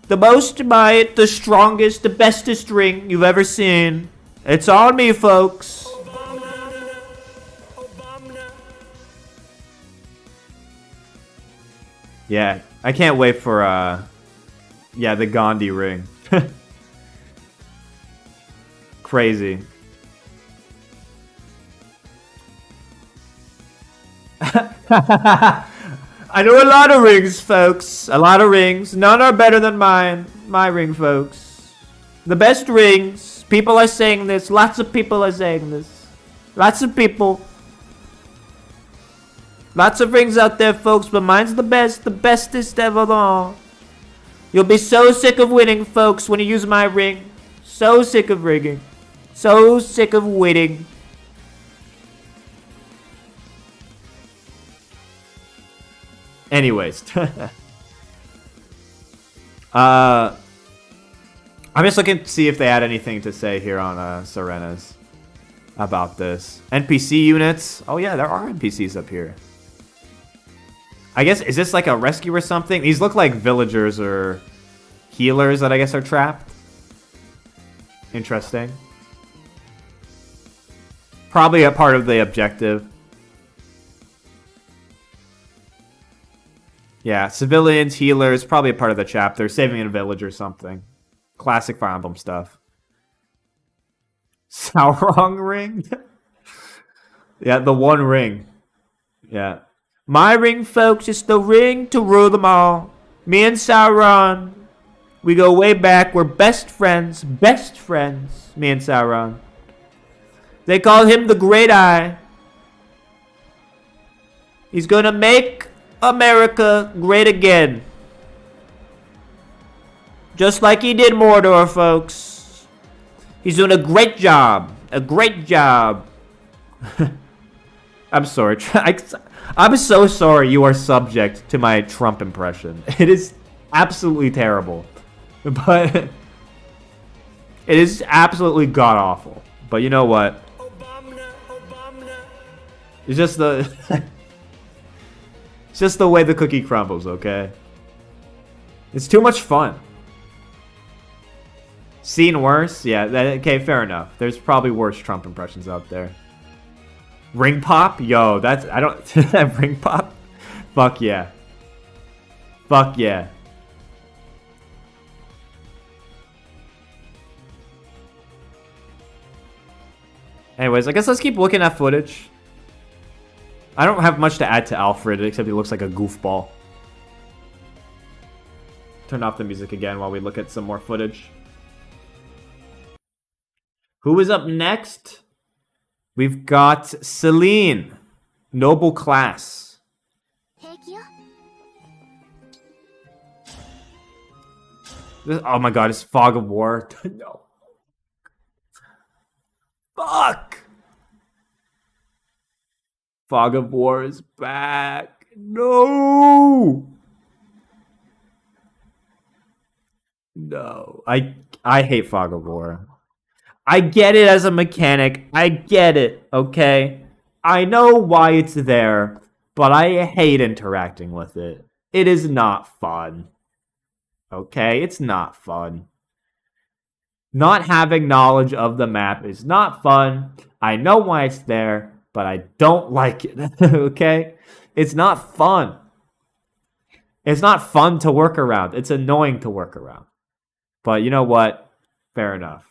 The most to buy it, the strongest, the bestest ring you've ever seen. It's on me, folks. Yeah, I can't wait for, yeah, the Gandhi ring. Crazy. I know a lot of rings, folks. A lot of rings. None are better than mine. My ring, folks. The best rings. People are saying this. Lots of people are saying this. Lots of people. Lots of rings out there, folks, but mine's the best. The bestest of them all. You'll be so sick of winning, folks, when you use my ring. So sick of rigging. So sick of winning. Anyways. I'm just looking to see if they had anything to say here on Serena's about this. NPC units. Oh yeah, there are NPCs up here. I guess, is this like a rescue or something? These look like villagers or healers that I guess are trapped. Interesting. Probably a part of the objective. Yeah, civilians, healers, probably a part of the chapter. Saving a village or something. Classic Fire Emblem stuff. Sauron ring? Yeah, the one ring. Yeah. My ring, folks, is the ring to rule them all. Me and Sauron, we go way back. We're best friends. Best friends, me and Sauron. They call him the Great Eye. He's gonna make America great again. Just like he did Mordor, folks. He's doing a great job. A great job. I'm sorry. I'm so sorry you are subject to my Trump impression. It is absolutely terrible. But it is absolutely god-awful. But you know what? It's just the... It's just the way the cookie crumbles, okay? It's too much fun. Seen worse? Yeah, okay, fair enough. There's probably worse Trump impressions out there. Ring pop? Yo, that's... I don't... Ring pop? Fuck yeah. Fuck yeah. Anyways, I guess let's keep looking at footage. I don't have much to add to Alfred, except he looks like a goofball. Turn off the music again while we look at some more footage. Who is up next? We've got Celine. Noble class. Oh my god, it's Fog of War. No. Fuck! Fog of War is back. No! No. I hate Fog of War. I get it as a mechanic. I get it, okay? I know why it's there, but I hate interacting with it. It is not fun. Okay? It's not fun. Not having knowledge of the map is not fun. I know why it's there, but I don't like it. Okay? It's not fun. It's not fun to work around. It's annoying to work around. But you know what? Fair enough.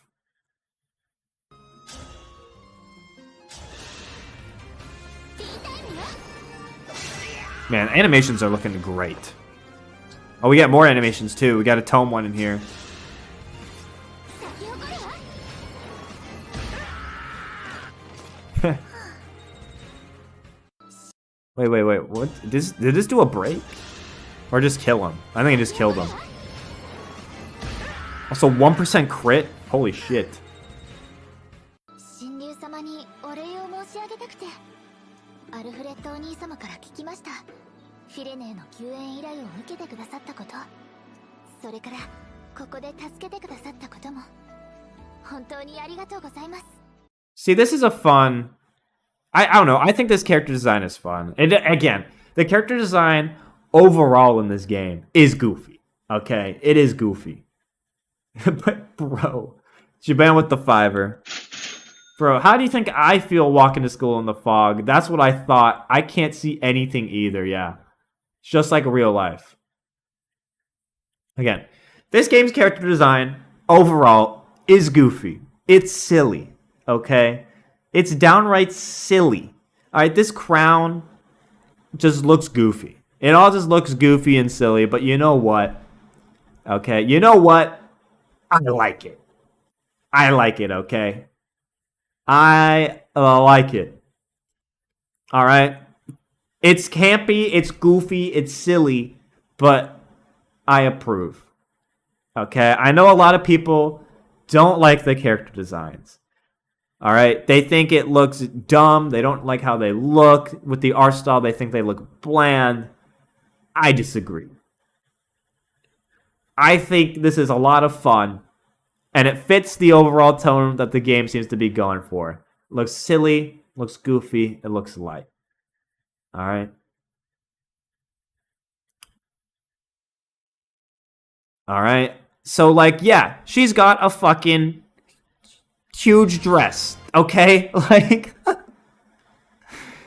Man, animations are looking great. Oh, we got more animations too. We got a tome one in here. Wait. What? Did this do a break? Or just kill him? I think it just killed him. Also, 1% crit? Holy shit. ここで助けてくださったことも本当にありがとうございます。 See, this is a fun. I don't know. I think this character design is fun. And again, the character design overall in this game is goofy. Okay, it is goofy. But bro, Japan with the fiver. Bro, how do you think I feel walking to school in the fog? That's what I thought. I can't see anything either, yeah. It's just like real life. Again, this game's character design overall is goofy. It's silly, okay? It's downright silly. Alright, this crown just looks goofy. It all just looks goofy and silly, but you know what? Okay, you know what? I like it. I like it, okay? I like it. Alright? It's campy, it's goofy, it's silly, but I approve. Okay? I know a lot of people don't like the character designs. Alright? They think it looks dumb. They don't like how they look. With the art style, they think they look bland. I disagree. I think this is a lot of fun, and it fits the overall tone that the game seems to be going for. It looks silly, looks goofy, it looks light. Alright? Alright? So, like, yeah, she's got a fucking huge dress, okay? Like,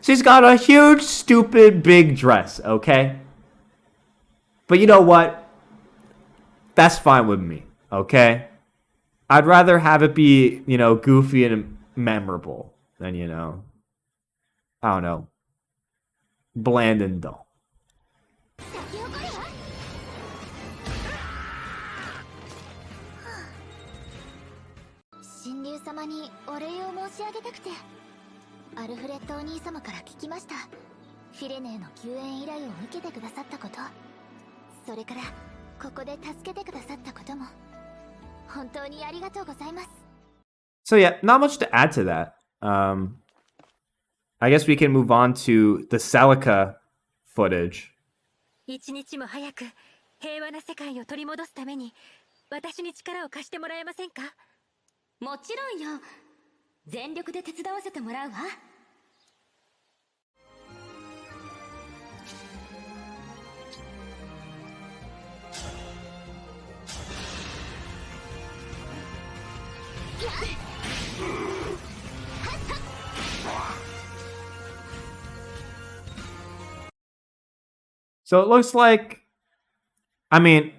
she's got a huge, stupid, big dress, okay? But you know what? That's fine with me, okay? I'd rather have it be, you know, goofy and memorable than, you know, I don't know, bland and dull. 神竜様にお礼を申し上げたくて、アルフレッドお兄様から聞きました。フィレネーの救援依頼を受けてくださったこと、それからここで助けてくださったことも本当にありがとうございます。 So yeah, not much to add to that. I guess we can move on to the Celica footage. 一日も早く平和な世界を取り戻すために私に力を貸してもらえませんか？もちろんよ。全力で手伝わせてもらうわ。So it looks like, I mean,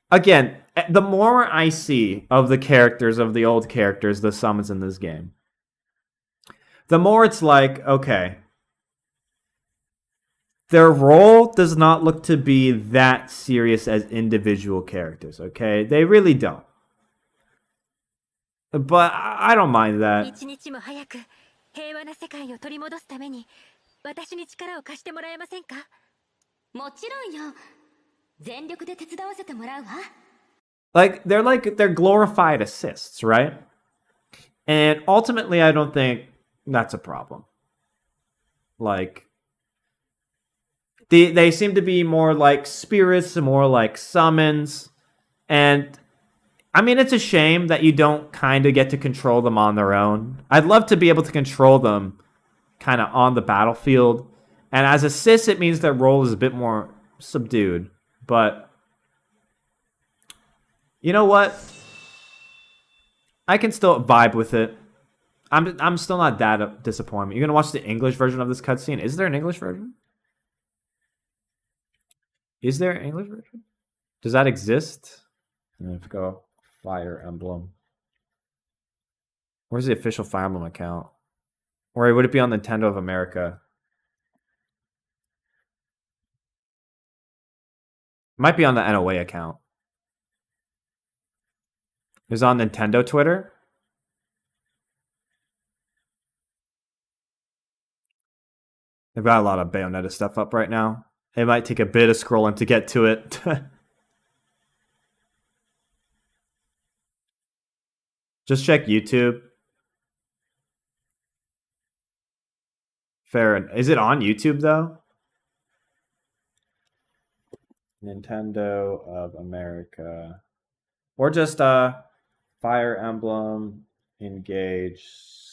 again, the more I see of the characters, of the old characters, the summons in this game, the more it's like, okay, their role does not look to be that serious as individual characters, okay? They really don't. But I don't mind that. 一日も早く平和な世界を取り戻すために私に力を貸してもらえませんか？もちろんよ。全力で手伝わせてもらうわ。Like they're glorified assists, right? And ultimately, I don't think that's a problem. Like they seem to be more like spirits, more like summons, and I mean, it's a shame that you don't kind of get to control them on their own. I'd love to be able to control them kind of on the battlefield. And as assists, it means their role is a bit more subdued. But you know what? I can still vibe with it. I'm still not that disappointed. You're gonna watch the English version of this cutscene. Is there an English version? Is there an English version? Does that exist? I have to go Fire Emblem. Where's the official Fire Emblem account? Or would it be on Nintendo of America? Might be on the NOA account. Is it on Nintendo Twitter? They've got a lot of Bayonetta stuff up right now. It might take a bit of scrolling to get to it. Just check YouTube. Fair. Is it on YouTube though? Nintendo of America. Or just Fire Emblem, Engage,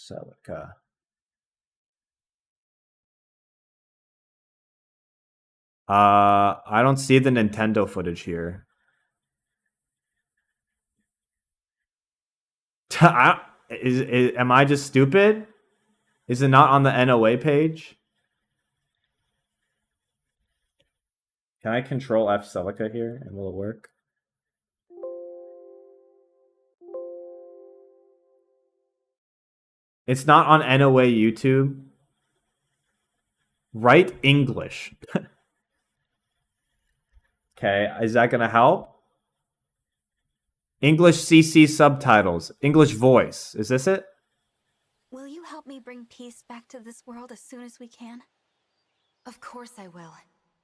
Celica. I don't see the Nintendo footage here. Am I just stupid? Is it not on the NOA page? Can I control F Celica here and will it work? It's not on NOA YouTube. Write English. Okay, is that gonna help? English CC subtitles. English voice. Is this it? Will you help me bring peace back to this world as soon as we can? Of course I will.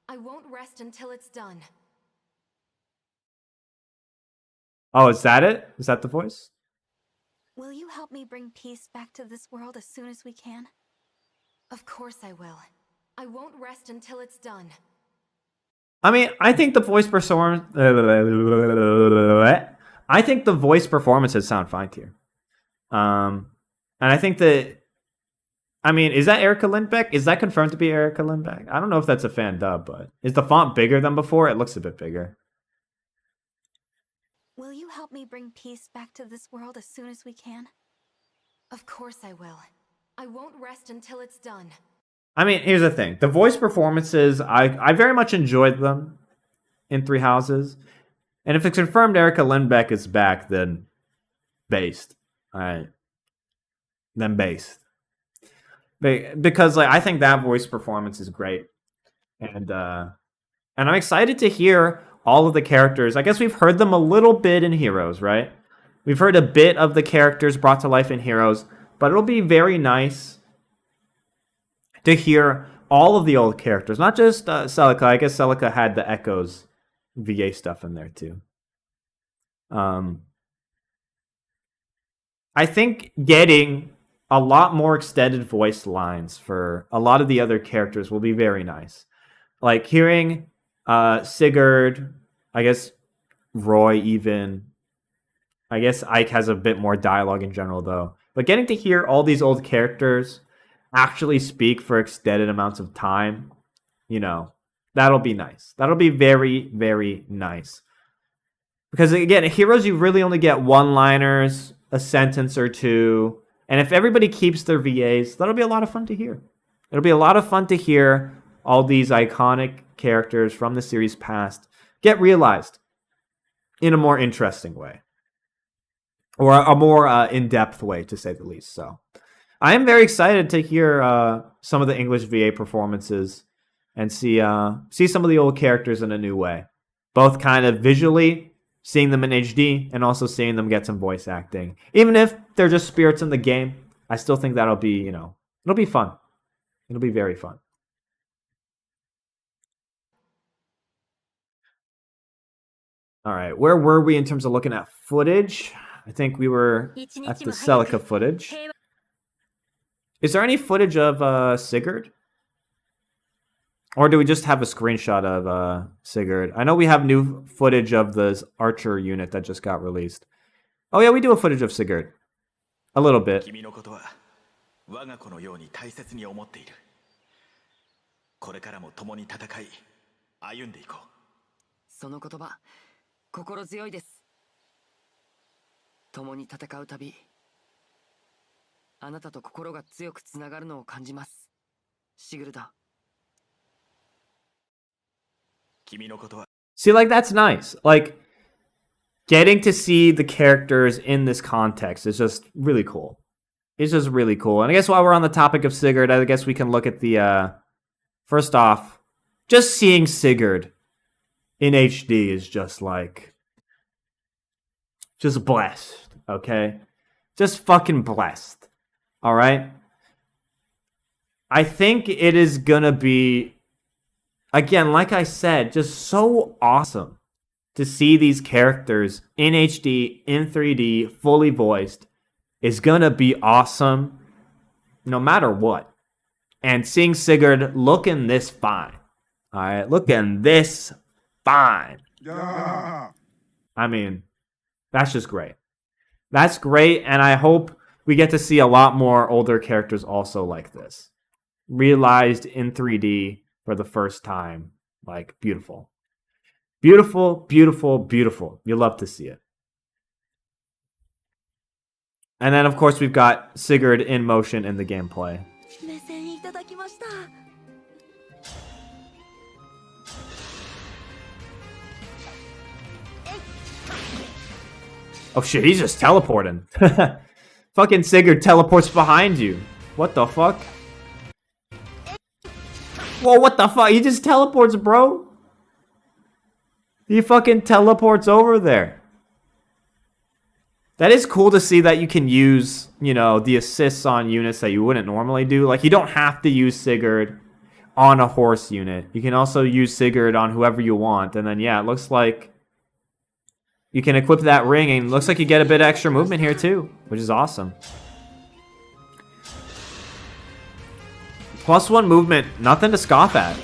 I won't rest until it's done. Oh, is that it? Is that the voice? Will you help me bring peace back to this world as soon as we can? Of course I will. I won't rest until it's done. I mean, I think the voice performance. I think the voice performances sound fine here. And I think that. I mean, is that Erica Lindbeck? Is that confirmed to be Erica Lindbeck? I don't know if that's a fan dub, but is the font bigger than before? It looks a bit bigger. Will you help me bring peace back to this world as soon as we can? Of course I will. I won't rest until it's done. I mean, here's the thing. The voice performances, I very much enjoyed them in Three Houses. And if it's confirmed Erica Lindbeck is back, then based. All right. Then based. Because like I think that voice performance is great. And I'm excited to hear all of the characters. I guess we've heard them a little bit in Heroes, right? We've heard a bit of the characters brought to life in Heroes, but it'll be very nice to hear all of the old characters, not just Celica. I guess Celica had the Echoes VA stuff in there too. I think getting a lot more extended voice lines for a lot of the other characters will be very nice. Like hearing Sigurd, I guess Roy even. I guess Ike has a bit more dialogue in general though. But getting to hear all these old characters actually speak for extended amounts of time, you know, that'll be nice. That'll be very, very nice. Because again, in Heroes, you really only get one-liners, a sentence or two. And if everybody keeps their VAs, that'll be a lot of fun to hear. It'll be a lot of fun to hear all these iconic characters from the series past get realized in a more interesting way. Or a more in-depth way, to say the least. So I am very excited to hear some of the English VA performances and see some of the old characters in a new way. Both kind of visually, seeing them in HD, and also seeing them get some voice acting. Even if they're just spirits in the game, I still think that'll be, you know, it'll be fun. It'll be very fun. All right, where were we in terms of looking at footage? I think we were at the Celica footage. Is there any footage of Sigurd? Or do we just have a screenshot of Sigurd? I know we have new footage of the Archer unit that just got released. Oh yeah, we do have footage of Sigurd. A little bit. これからも共に戦い、歩んでいこう。その言葉、心強いです。共に戦うたび、あなたと心が強くつながるのを感じます。シグルダ。君のことは。See, like, that's nice. Like, getting to see the characters in this context is just really cool. It's just really cool. And I guess while we're on the topic of Sigurd, I guess we can look at the, first off, just seeing Sigurd in HD is just like, just blessed, okay? Just fucking blessed, all right? I think it is gonna be, again, like I said, just so awesome to see these characters in HD, in 3D, fully voiced. Is gonna be awesome no matter what. And seeing Sigurd looking this fine. Alright, looking this fine. I mean, that's just great. That's great, and I hope we get to see a lot more older characters also like this. Realized in 3D for the first time. Like, beautiful. Beautiful, beautiful, beautiful. You love to see it. And then, of course, we've got Sigurd in motion in the gameplay. 目線いただきました。 Oh shit, he's just teleporting. Fucking Sigurd teleports behind you. What the fuck? Whoa, what the fuck? He just teleports, bro. He fucking teleports over there. That is cool to see that you can use, you know, the assists on units that you wouldn't normally do. Like, you don't have to use Sigurd on a horse unit. You can also use Sigurd on whoever you want. And then, yeah, it looks like you can equip that ring, and it looks like you get a bit of extra movement here too, which is awesome. +1 movement, nothing to scoff at.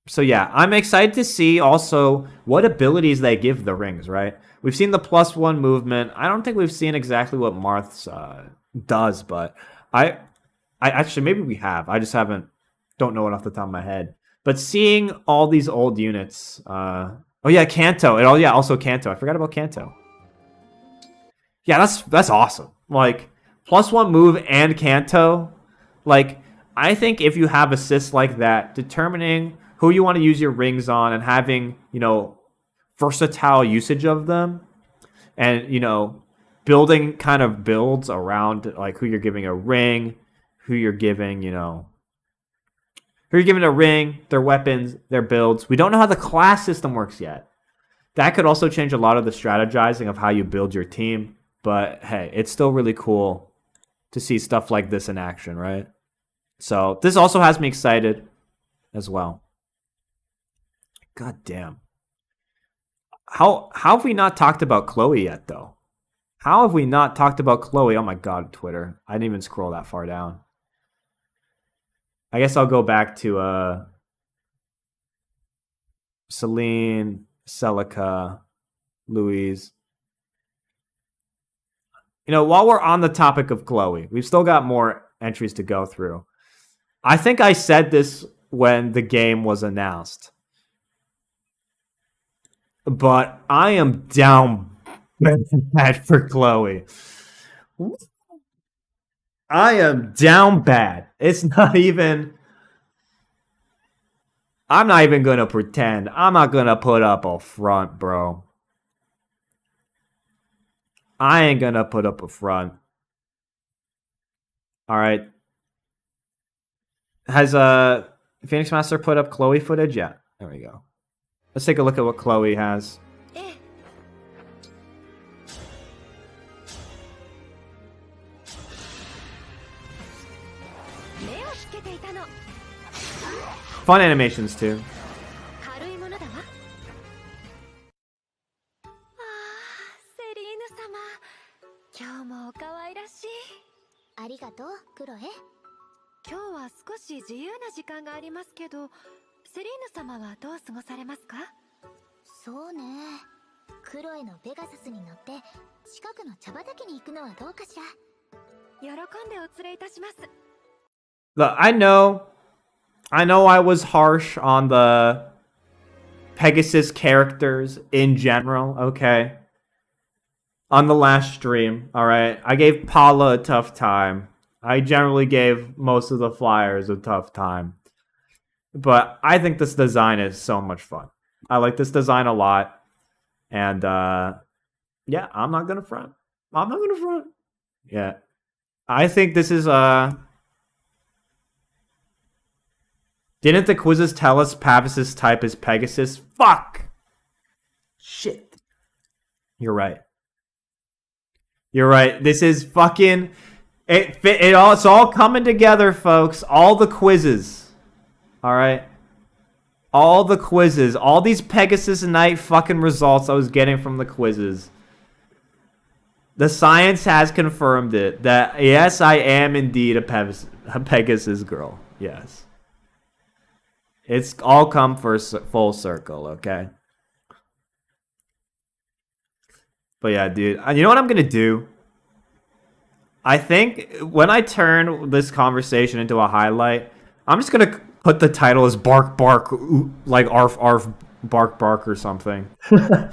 So yeah, I'm excited to see also what abilities they give the rings, right? We've seen the +1 movement. I don't think we've seen exactly what Marth's does, but I actually, maybe we have. I just don't know it off the top of my head. But seeing all these old units, oh yeah, Kanto, also Kanto. I forgot about Kanto. Yeah, that's awesome. Like, +1 move and Kanto. Like, I think if you have assists like that, determining who you want to use your rings on and having, you know, versatile usage of them, and, you know, building kind of builds around like who you're giving a ring, who you're giving, you know, who you're giving a ring, their weapons, their builds. We don't know how the class system works yet. That could also change a lot of the strategizing of how you build your team. But hey, it's still really cool to see stuff like this in action, right? So this also has me excited as well. God damn. How have we not talked about Chloe yet, though? How have we not talked about Chloe? Oh my god, Twitter. I didn't even scroll that far down. I guess I'll go back to Celine, Celica, Louise. You know, while we're on the topic of Chloe, we've still got more entries to go through. I think I said this when the game was announced, but I am down bad for Chloe. I am down bad. It's not even... I'm not even going to pretend. I'm not going to put up a front, bro. I ain't going to put up a front. All right. Has Phoenix Master put up Chloe footage? Yeah. There we go. Let's take a look at what Chloe has. Fun animations too. 軽いものだわ。ああ、セリーヌ様、今日もお可愛らしい。ありがとう、クロエ。今日は少し自由な時間がありますけど、セリーヌ様はどう過ごされますか？そうね。クロエのペガサスに乗って近くの茶畑に行くのはどうかしら。喜んでお連れいたします。 Look, I know I was harsh on the Pegasus characters in general, okay? On the last stream, alright? I gave Paula a tough time. I generally gave most of the flyers a tough time. But I think this design is so much fun. I like this design a lot. And, yeah, I'm not gonna front. Yeah. I think this is, Didn't the quizzes tell us Pavis's type is Pegasus? Fuck! Shit. You're right. You're right. This is fucking... It's all coming together, folks. All the quizzes. Alright? All the quizzes. All these Pegasus Knight fucking results I was getting from the quizzes. The science has confirmed it. That, yes, I am indeed a Pegasus girl. Yes. It's all come for full circle, okay? But yeah, dude. You know what I'm going to do? I think when I turn this conversation into a highlight, I'm just going to put the title as Bark Bark, like Arf Arf Bark Bark or something. All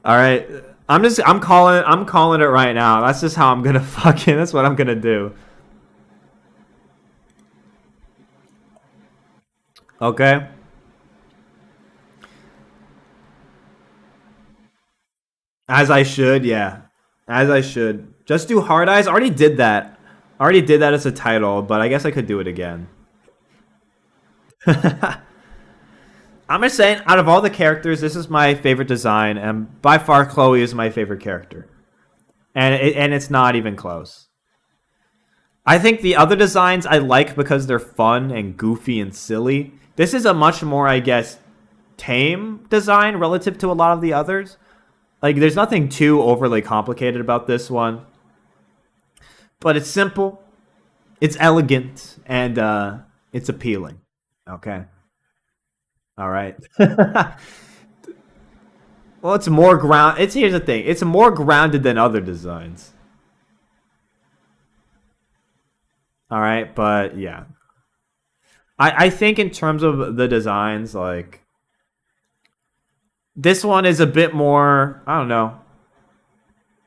right. I'm calling it right now. That's just how I'm going to that's what I'm going to do. Okay. As I should, yeah. As I should. Just do Hard Eyes. I already did that. I already did that as a title, but I guess I could do it again. I'm just saying, out of all the characters, this is my favorite design, and by far Chloe is my favorite character. And it's not even close. I think the other designs I like because they're fun and goofy and silly. This is a much more, I guess, tame design relative to a lot of the others. Like, there's nothing too overly complicated about this one. But it's simple, it's elegant, and it's appealing. Okay? Alright. Well, it's more here's the thing. It's more grounded than other designs. Alright, but yeah. I think in terms of the designs, like, this one is a bit more, I don't know,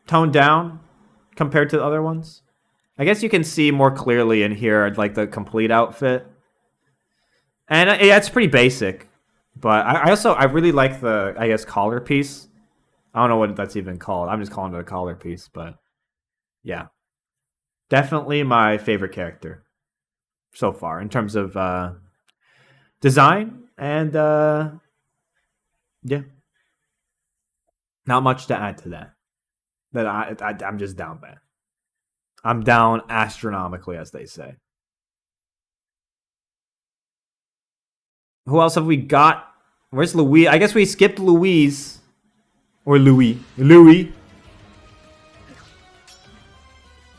toned down compared to the other ones. I guess you can see more clearly in here, like, the complete outfit. And yeah, it's pretty basic. But I really like the, I guess, collar piece. I don't know what that's even called. I'm just calling it a collar piece, but yeah. Definitely my favorite character so far in terms of design and yeah. Not much to add to that. But I'm just down bad. I'm down astronomically, as they say. Who else have we got? Where's Louis? I guess we skipped Louise. Or Louis. Louis.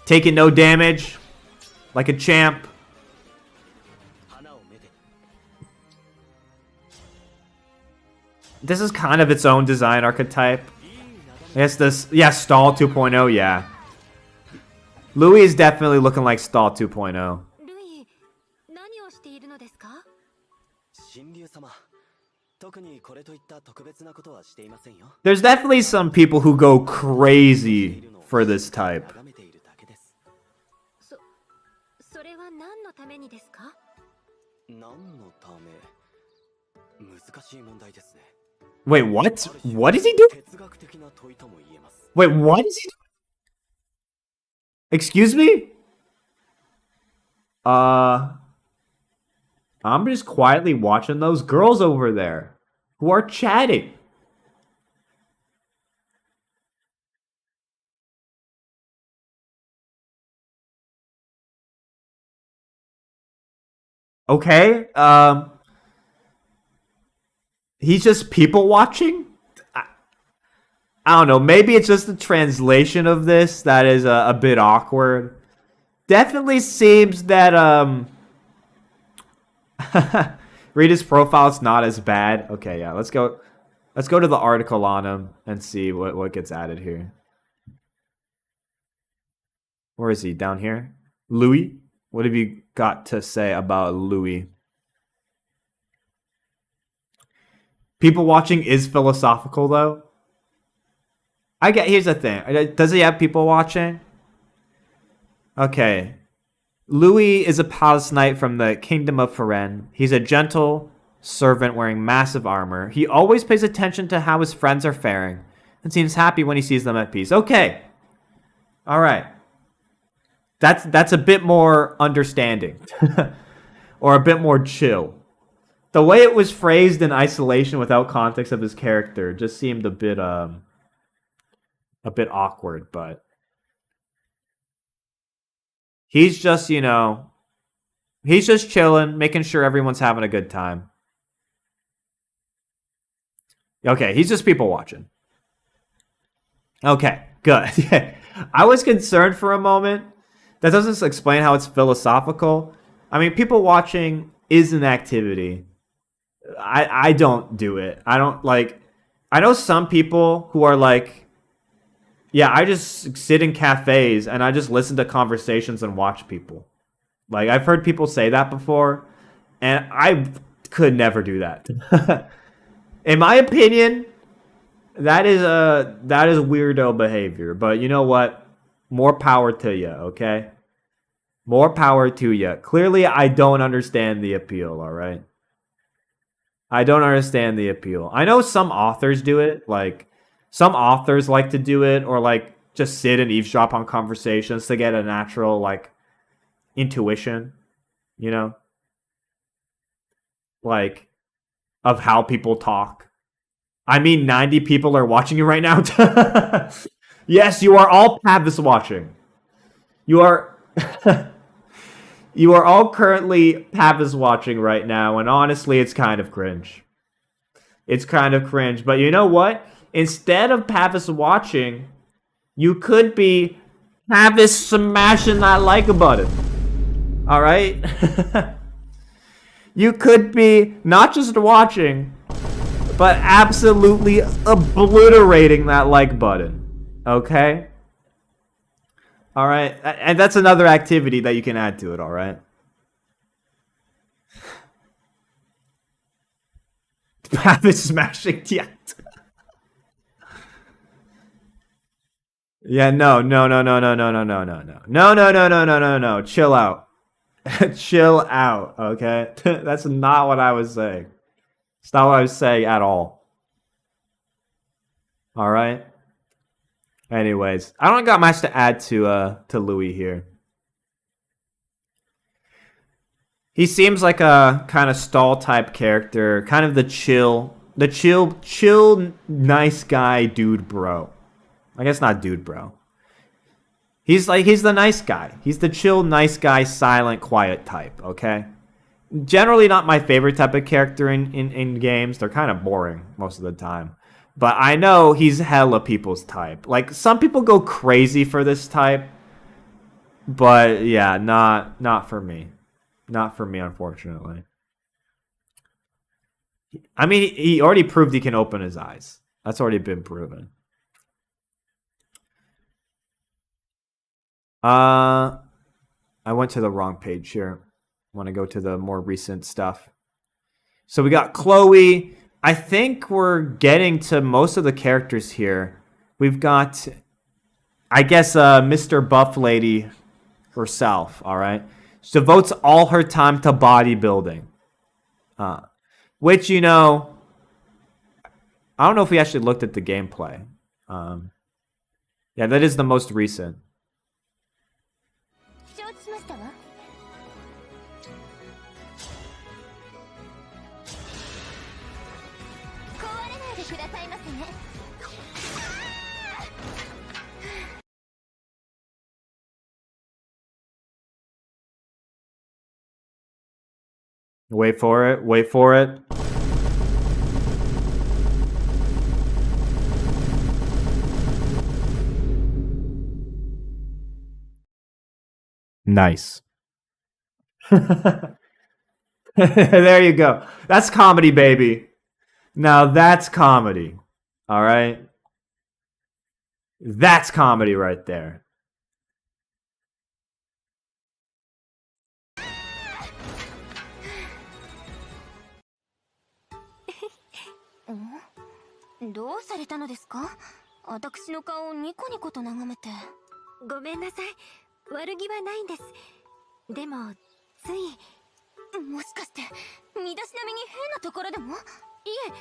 Taking no damage. Like a champ. This is kind of its own design archetype. I guess this... Yeah, Stall 2.0, yeah. Louis is definitely looking like Stall 2.0. There's definitely some people who go crazy for this type. Wait, what? What is he doing? Wait, what is he doing? Excuse me? I'm just quietly watching those girls over there who are chatting. Okay, he's just people watching? I don't know, maybe it's just the translation of this that is a bit awkward. Definitely seems that, read his profile, it's not as bad. Okay, yeah, let's go to the article on him and see what gets added here. Where is he? Down here? Louis? What have you got to say about Louis? People watching is philosophical, though. Here's the thing. Does he have people watching? Okay. Louis is a palace knight from the Kingdom of Firen. He's a gentle servant wearing massive armor. He always pays attention to how his friends are faring and seems happy when he sees them at peace. Okay. All right. That's a bit more understanding. Or a bit more chill. The way it was phrased in isolation without context of his character just seemed a bit awkward, but he's just, he's just chilling, making sure everyone's having a good time. Okay, he's just people watching. Okay, good. I was concerned for a moment. That doesn't explain how it's philosophical. I mean, people watching is an activity. I don't do it. I don't like. I know some people who are like, yeah, I just sit in cafes and I just listen to conversations and watch people. Like I've heard people say that before, and I could never do that. In my opinion, that is weirdo behavior. But you know what? More power to you, okay? More power to you. Clearly, I don't understand the appeal, all right? I don't understand the appeal. I know some authors do it. Like, some authors like to do it, or like just sit and eavesdrop on conversations to get a natural, like, intuition, you know? Like, of how people talk. I mean, 90 people are watching you right now. Yes, you are all Pavis watching. You are you are all currently Pavis watching right now, and honestly, it's kind of cringe. It's kind of cringe, but you know what? Instead of Pavis watching, you could be Pavis smashing that like button. All right? You could be not just watching, but absolutely obliterating that like button. Okay? All right? And that's another activity that you can add to it, all right? Pavis smashing yet. Yeah, no. No. Chill out. Chill out, okay? That's not what I was saying. It's not what I was saying at all. All right? Anyways, I don't got much to add to Louis here. He seems like a kind of stall type character, kind of the chill, nice guy dude bro. I guess not dude bro. He's the nice guy. He's the chill, nice guy, silent, quiet type, okay? Generally not my favorite type of character in games. They're kind of boring most of the time. But I know he's hella people's type. Like, some people go crazy for this type. But, yeah, not for me. Not for me, unfortunately. I mean, he already proved he can open his eyes. That's already been proven. I went to the wrong page here. I want to go to the more recent stuff. So we got Chloe. I think we're getting to most of the characters here. We've got, I guess, Mr. Buff Lady herself, all right? She devotes all her time to bodybuilding. Which, you know, I don't know if we actually looked at the gameplay. Yeah, that is the most recent. Wait for it. Wait for it. Nice. There you go. That's comedy, baby. Now that's comedy. All right? That's comedy right there.ん？どうされたのですか？私の顔をニコニコと眺めて。ごめんなさい。悪気はないんです。でも、つい。もしかして、身だしなみに変なところでも？いえ、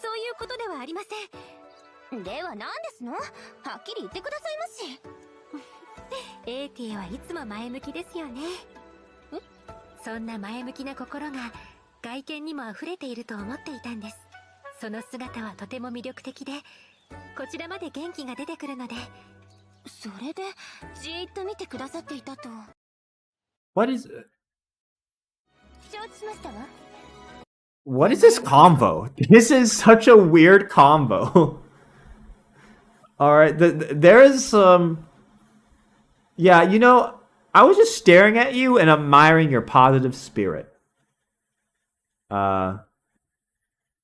そういうことではありません。では何ですの？はっきり言ってくださいまし。エーティはいつも前向きですよね。そんな前向きな心が外見にも溢れていると思っていたんです。その姿はとても魅力的で、こちらまで元気が出てくるので。それでじーっと見てくださっていたと。What is it? 承知しましたわ。What is this combo? This is such a weird combo. All right, there is some. Yeah, you know, I was just staring at you and admiring your positive spirit.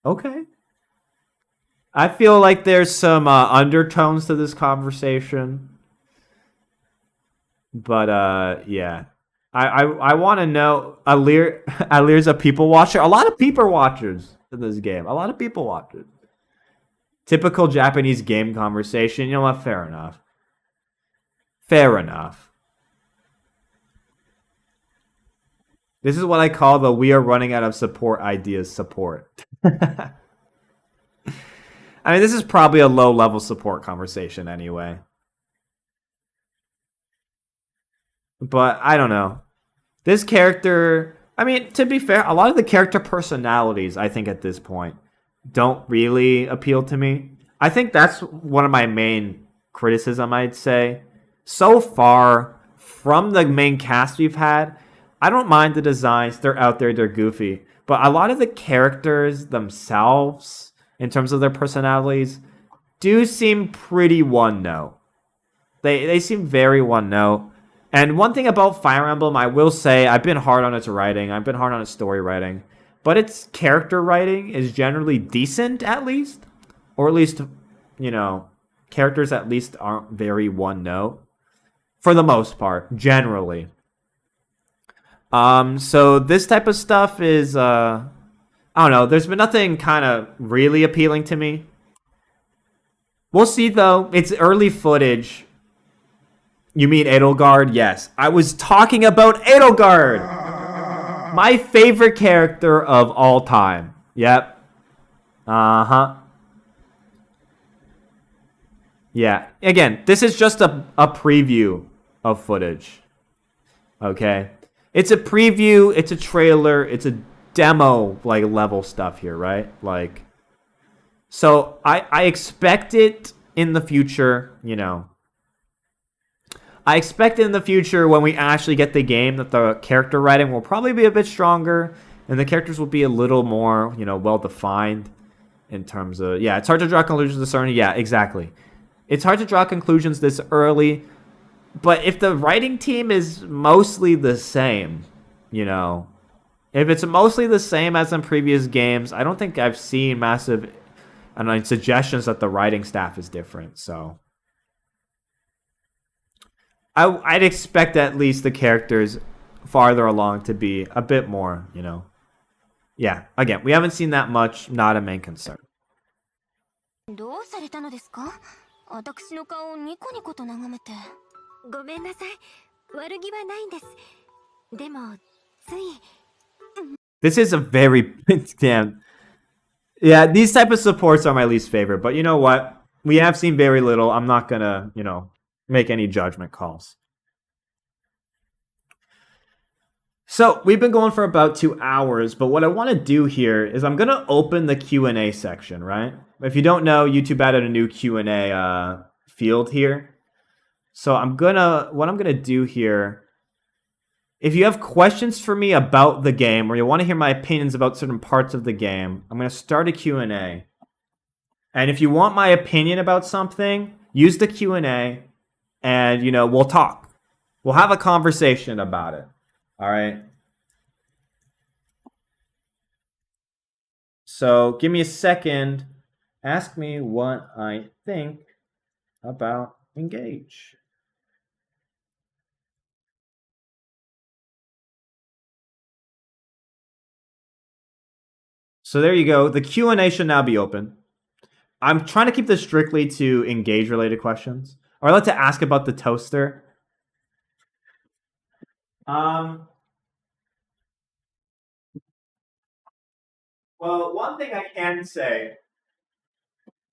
Okay. I feel like there's some undertones to this conversation. But yeah. I want to know Alir's a people watcher. A lot of people watchers in this game. A lot of people watchers. Typical Japanese game conversation. You know what? Fair enough. Fair enough. This is what I call the "we are running out of support ideas" support. I mean, this is probably a low-level support conversation anyway. But I don't know. This character, I mean, to be fair, a lot of the character personalities, I think at this point, don't really appeal to me. I think that's one of my main criticism, I'd say. So far, from the main cast we've had, I don't mind the designs. They're out there, they're goofy. But a lot of the characters themselves, in terms of their personalities, do seem pretty one note. They seem very one note. And one thing about Fire Emblem, I will say, I've been hard on its writing. I've been hard on its story writing. But its character writing is generally decent, at least. Or at least, you know, characters at least aren't very one note. For the most part, generally. So this type of stuff is, I don't know. There's been nothing kind of really appealing to me. We'll see, though. It's early footage. You mean Edelgard? Yes. I was talking about Edelgard! My favorite character of all time. Yep. Uh-huh. Yeah. Again, this is just a preview of footage. Okay? It's a preview, it's a trailer, it's a demo, like, level stuff here, right? Like, so I expect it in the future, you know. I expect in the future when we actually get the game that the character writing will probably be a bit stronger and the characters will be a little more, you know, well-defined in terms of, yeah, it's hard to draw conclusions this early. Yeah, exactly. It's hard to draw conclusions this early, but if the writing team is mostly the same, you know, if it's mostly the same as in previous games, I don't think I've seen massive suggestions that the writing staff is different, so... I'd expect at least the characters farther along to be a bit more, you know. Yeah, again, we haven't seen that much, not a main concern. どうされたのですか？私の顔をニコニコと眺めて。ごめんなさい。悪気はないんです。でも、つい。This is a very damn. Yeah, these type of supports are my least favorite, but you know what? We have seen very little. I'm not gonna, you know, make any judgment calls. So we've been going for about 2 hours, but what I want to do here is I'm gonna open the Q&A section, right? If you don't know, YouTube added a new Q&A field here. So what I'm gonna do here, if you have questions for me about the game or you want to hear my opinions about certain parts of the game, I'm gonna start a Q&A. And if you want my opinion about something, use the Q&A. And, you know, we'll talk. We'll have a conversation about it. All right? So, give me a second. Ask me what I think about Engage. So, there you go. The Q&A should now be open. I'm trying to keep this strictly to Engage-related questions. Or I'd like to ask about the toaster. Well, one thing I can say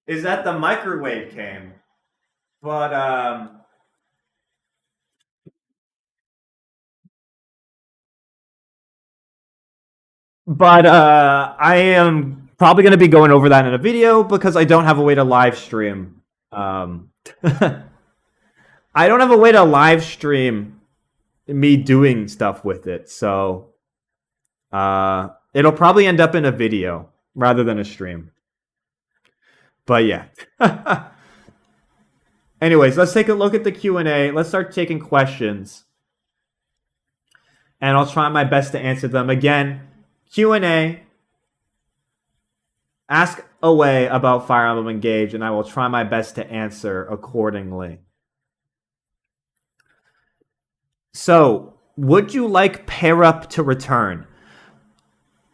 is that the microwave came, but I am probably going to be going over that in a video because I don't have a way to live stream. I don't have a way to live stream me doing stuff with it, so it'll probably end up in a video rather than a stream. But yeah. Anyways, let's take a look at the Q&A. Let's start taking questions. And I'll try my best to answer them. Again, Q&A. Ask away about Fire Emblem Engage, and I will try my best to answer accordingly. So, would you like Pair Up to return?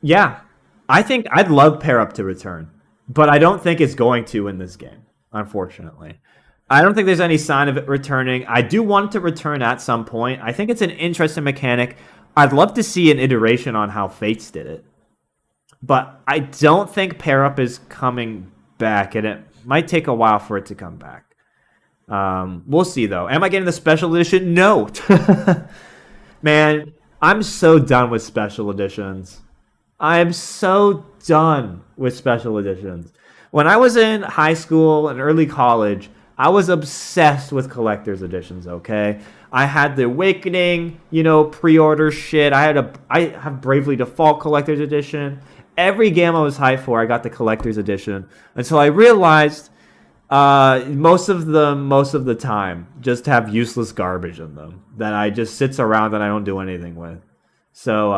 Yeah, I think I'd love Pair Up to return, but I don't think it's going to in this game, unfortunately. I don't think there's any sign of it returning. I do want it to return at some point. I think it's an interesting mechanic. I'd love to see an iteration on how Fates did it. But I don't think Pair Up is coming back, and it might take a while for it to come back. We'll see, though. Am I getting the special edition? No. Man, I'm so done with special editions. I am so done with special editions. When I was in high school and early college, I was obsessed with collector's editions, okay? I had the Awakening, pre-order shit. I have Bravely Default collector's edition. Every game I was hyped for, I got the collector's edition. Until I realized most of the time just have useless garbage in them that I just sits around and I don't do anything with. So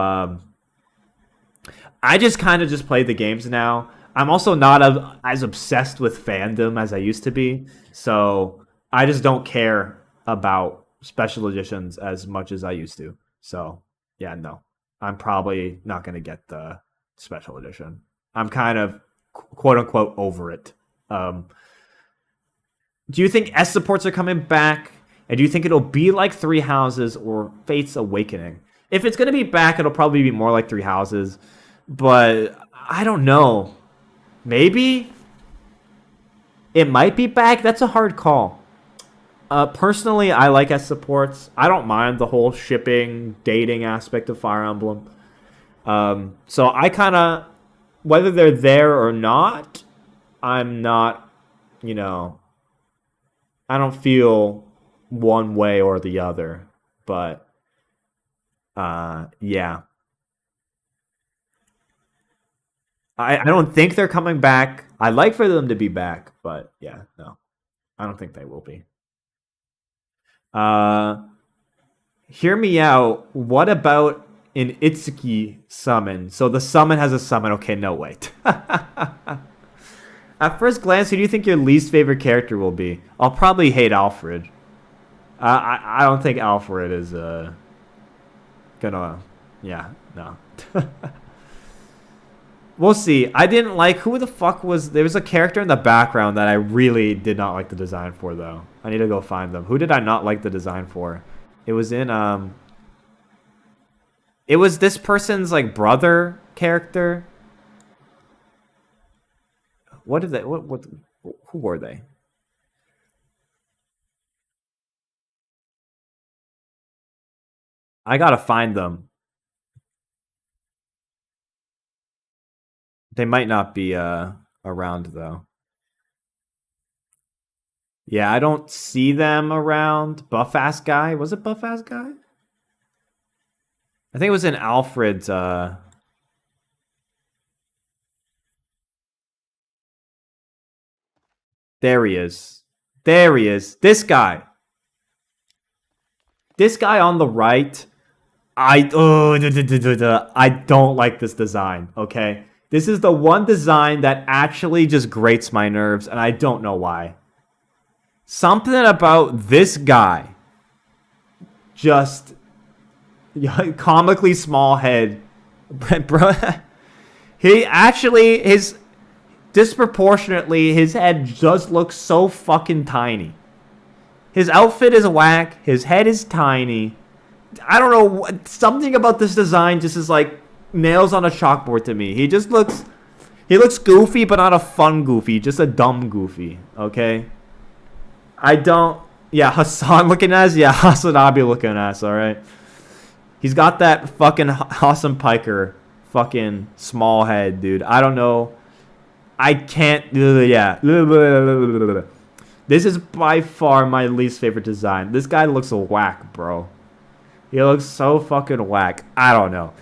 I just kind of just play the games now. I'm also not as obsessed with fandom as I used to be. So I just don't care about special editions as much as I used to. So yeah, no. I'm probably not going to get the special edition. I'm kind of quote unquote over it. Do you think S supports are coming back? And do you think it'll be like Three Houses or Fate's Awakening? If it's going to be back, it'll probably be more like Three Houses. But I don't know. Maybe it might be back. That's a hard call. Personally, I like S supports. I don't mind the whole shipping, dating aspect of Fire Emblem. So I kind of, whether they're there or not, I'm not, I don't feel one way or the other. But, yeah. I don't think they're coming back. I'd like for them to be back, but yeah, no. I don't think they will be. Hear me out. What about an Itsuki summon? So the summon has a summon. Okay, no, wait. At first glance, who do you think your least favorite character will be? I'll probably hate Alfred. I don't think Alfred is gonna... Yeah, no. We'll see. I didn't like... Who the fuck was... There was a character in the background that I really did not like the design for, though. I need to go find them. Who did I not like the design for? It was in... It was this person's, brother character. What did they... What? Who were they? I gotta find them. They might not be around, though. Yeah, I don't see them around. Buff-ass guy? Was it buff-ass guy? I think it was in Alfred's... There he is. There he is. This guy. This guy on the right. I don't like this design, okay? This is the one design that actually just grates my nerves, and I don't know why. Something about this guy. Just comically small head. Bro, he actually, disproportionately, his head just looks so fucking tiny. His outfit is whack. His head is tiny. I don't know. Something about this design just is like nails on a chalkboard to me. He looks goofy, but not a fun goofy. Just a dumb goofy. Okay? Yeah, Hassan looking ass? Yeah, Hasanabi looking ass, alright? He's got that fucking Hassan Piker fucking small head, dude. I don't know. I can't... Yeah. This is by far my least favorite design. This guy looks whack, bro. He looks so fucking whack. I don't know.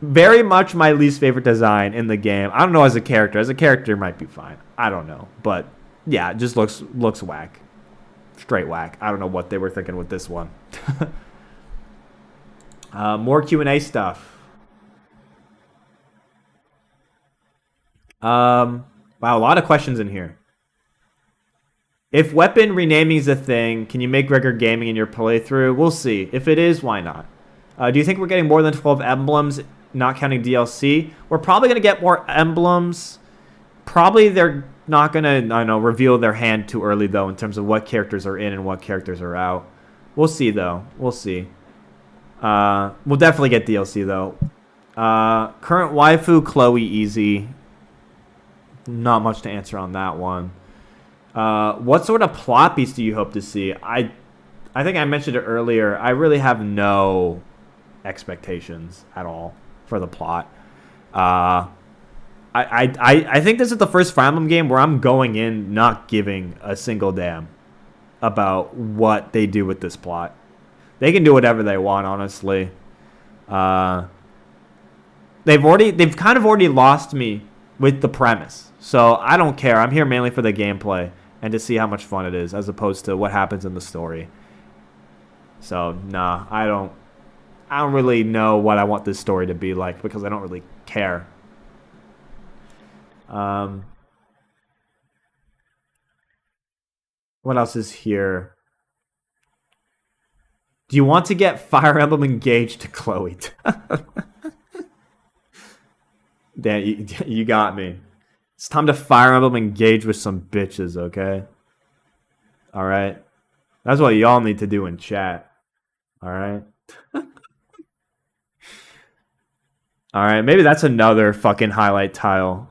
Very much my least favorite design in the game. I don't know as a character. As a character, it might be fine. I don't know. But, yeah, it just looks whack. Straight whack. I don't know what they were thinking with this one. More Q&A stuff. Wow, a lot of questions in here. If weapon renaming is a thing, can you make Gregor Gaming in your playthrough? We'll see. If it is, why not? Do you think we're getting more than 12 emblems, not counting DLC? We're probably going to get more emblems. Probably they're not going to, I don't know, reveal their hand too early, though, in terms of what characters are in and what characters are out. We'll see, though. We'll see. We'll definitely get DLC, though. Current waifu, Chloe, easy. Not much to answer on that one. What sort of plot piece do you hope to see? I think I mentioned it earlier. I really have no expectations at all for the plot. I think this is the first Fire Emblem game where I'm going in not giving a single damn about what they do with this plot. They can do whatever they want, honestly. They've kind of already lost me with the premise. So I don't care. I'm here mainly for the gameplay and to see how much fun it is, as opposed to what happens in the story. So nah, I don't really know what I want this story to be like, because I don't really care. What else is here? Do you want to get Fire Emblem engaged to Chloe? Damn, you got me. It's time to Fire Emblem engage with some bitches, okay? Alright? That's what y'all need to do in chat. Alright? Alright, maybe that's another fucking highlight tile.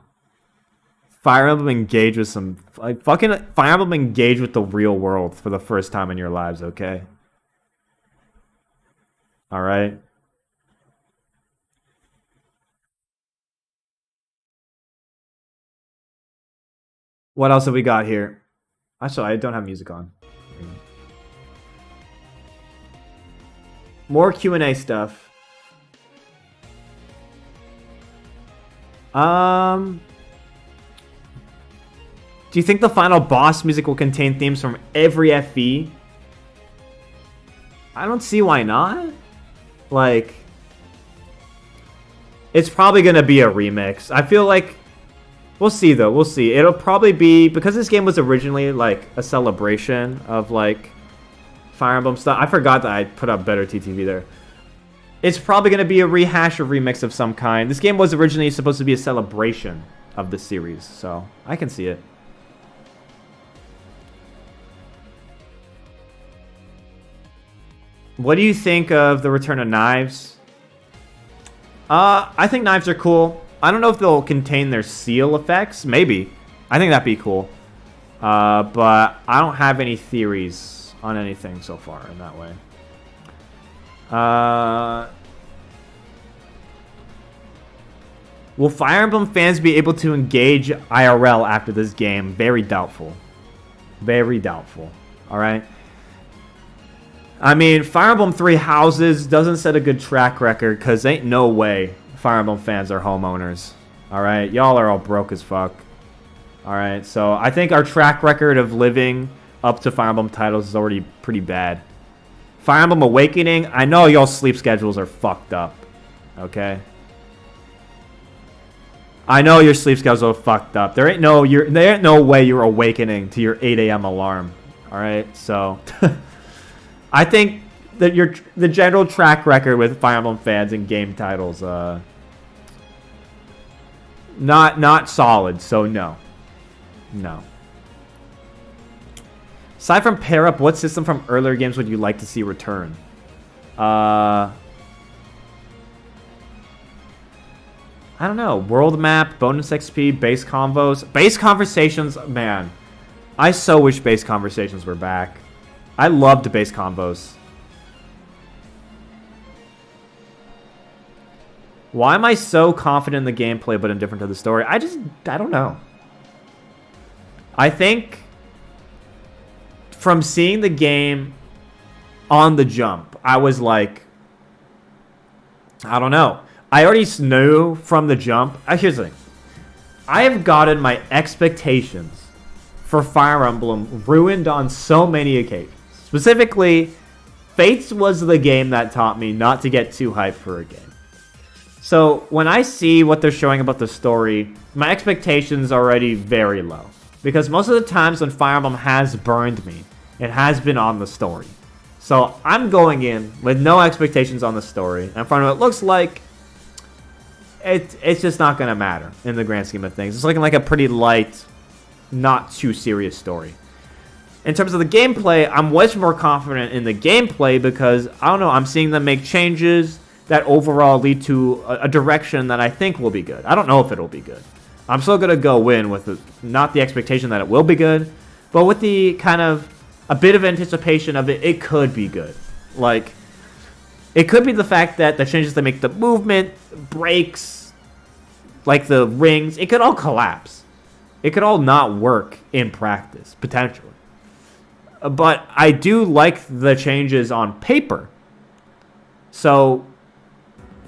Fire Emblem engage with some... Like, fucking Fire Emblem engage with the real world for the first time in your lives, okay? Alright? What else have we got here? Actually, I don't have music on. More Q&A stuff. Do you think the final boss music will contain themes from every FE? I don't see why not. Like, it's probably gonna be a remix. I feel like we'll see, though. We'll see. It'll probably be, because this game was originally like a celebration of like Fire Emblem stuff. I forgot that I put up better TTV there. It's probably gonna be a rehash or remix of some kind. This game was originally supposed to be a celebration of the series, so I can see it. What do you think of the return of knives? I think knives are cool. I don't know if they'll contain their seal effects. Maybe. I think that'd be cool. But I don't have any theories on anything so far in that way. Will Fire Emblem fans be able to engage IRL after this game? Very doubtful. Very doubtful. Alright? I mean, Fire Emblem Three Houses doesn't set a good track record, because ain't no way Fire Emblem fans are homeowners. Alright? Y'all are all broke as fuck. Alright? So I think our track record of living up to Fire Emblem titles is already pretty bad. Fire Emblem Awakening, I know y'all's sleep schedules are fucked up. Okay? I know your sleep schedules are fucked up. There ain't no way you're awakening to your 8 a.m. alarm. Alright? So... I think that the general track record with Fire Emblem fans and game titles, not solid. So no. Aside from pair up, what system from earlier games would you like to see return? I don't know. World map, bonus XP, base convos, base conversations. Man, I so wish base conversations were back. I loved base combos. Why am I so confident in the gameplay but indifferent to the story? I don't know. I think from seeing the game on the jump, I was like, I don't know. I already knew from the jump. Here's the thing. I have gotten my expectations for Fire Emblem ruined on so many occasions. Specifically, Fates was the game that taught me not to get too hyped for a game. So when I see what they're showing about the story, my expectations are already very low. Because most of the times when Fire Emblem has burned me, it has been on the story. So I'm going in with no expectations on the story. And from what it looks like, it's just not going to matter in the grand scheme of things. It's looking like a pretty light, not too serious story. In terms of the gameplay, I'm much more confident in the gameplay because, I don't know, I'm seeing them make changes that overall lead to a direction that I think will be good. I don't know if it'll be good. I'm still going to go in with not the expectation that it will be good, but with the kind of a bit of anticipation of it could be good. Like, it could be the fact that the changes that make the movement, breaks, like the rings, it could all collapse. It could all not work in practice, potentially. But I do like the changes on paper. So